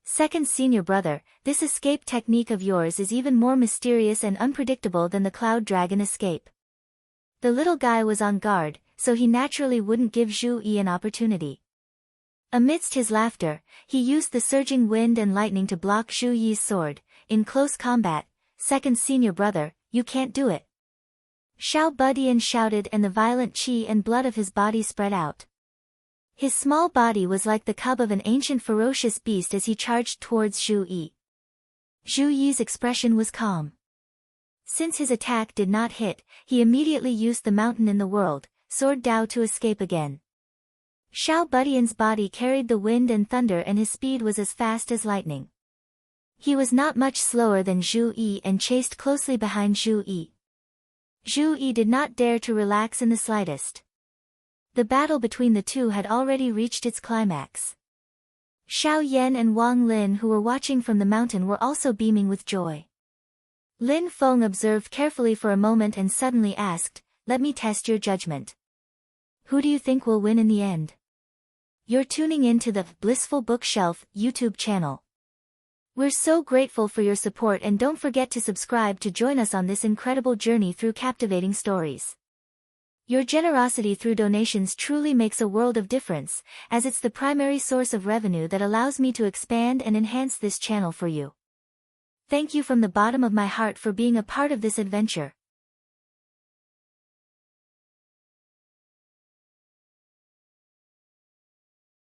Second senior brother, this escape technique of yours is even more mysterious and unpredictable than the cloud dragon escape. The little guy was on guard, so he naturally wouldn't give Zhu Yi an opportunity. Amidst his laughter, he used the surging wind and lightning to block Zhu Yi's sword. In close combat, second senior brother, you can't do it. Xiao Budian shouted and the violent chi and blood of his body spread out. His small body was like the cub of an ancient ferocious beast as he charged towards Zhu Yi. Zhu Yi's expression was calm. Since his attack did not hit, he immediately used the mountain in the world, sword Tao to escape again. Xiao Budian's body carried the wind and thunder and his speed was as fast as lightning. He was not much slower than Zhu Yi and chased closely behind Zhu Yi. Zhu Yi did not dare to relax in the slightest. The battle between the two had already reached its climax. Xiao Yan and Wang Lin who were watching from the mountain were also beaming with joy. Lin Feng observed carefully for a moment and suddenly asked, "Let me test your judgment. Who do you think will win in the end?" You're tuning in to the Blissful Bookshelf YouTube channel. We're so grateful for your support and don't forget to subscribe to join us on this incredible journey through captivating stories. Your generosity through donations truly makes a world of difference, as it's the primary source of revenue that allows me to expand and enhance this channel for you. Thank you from the bottom of my heart for being a part of this adventure.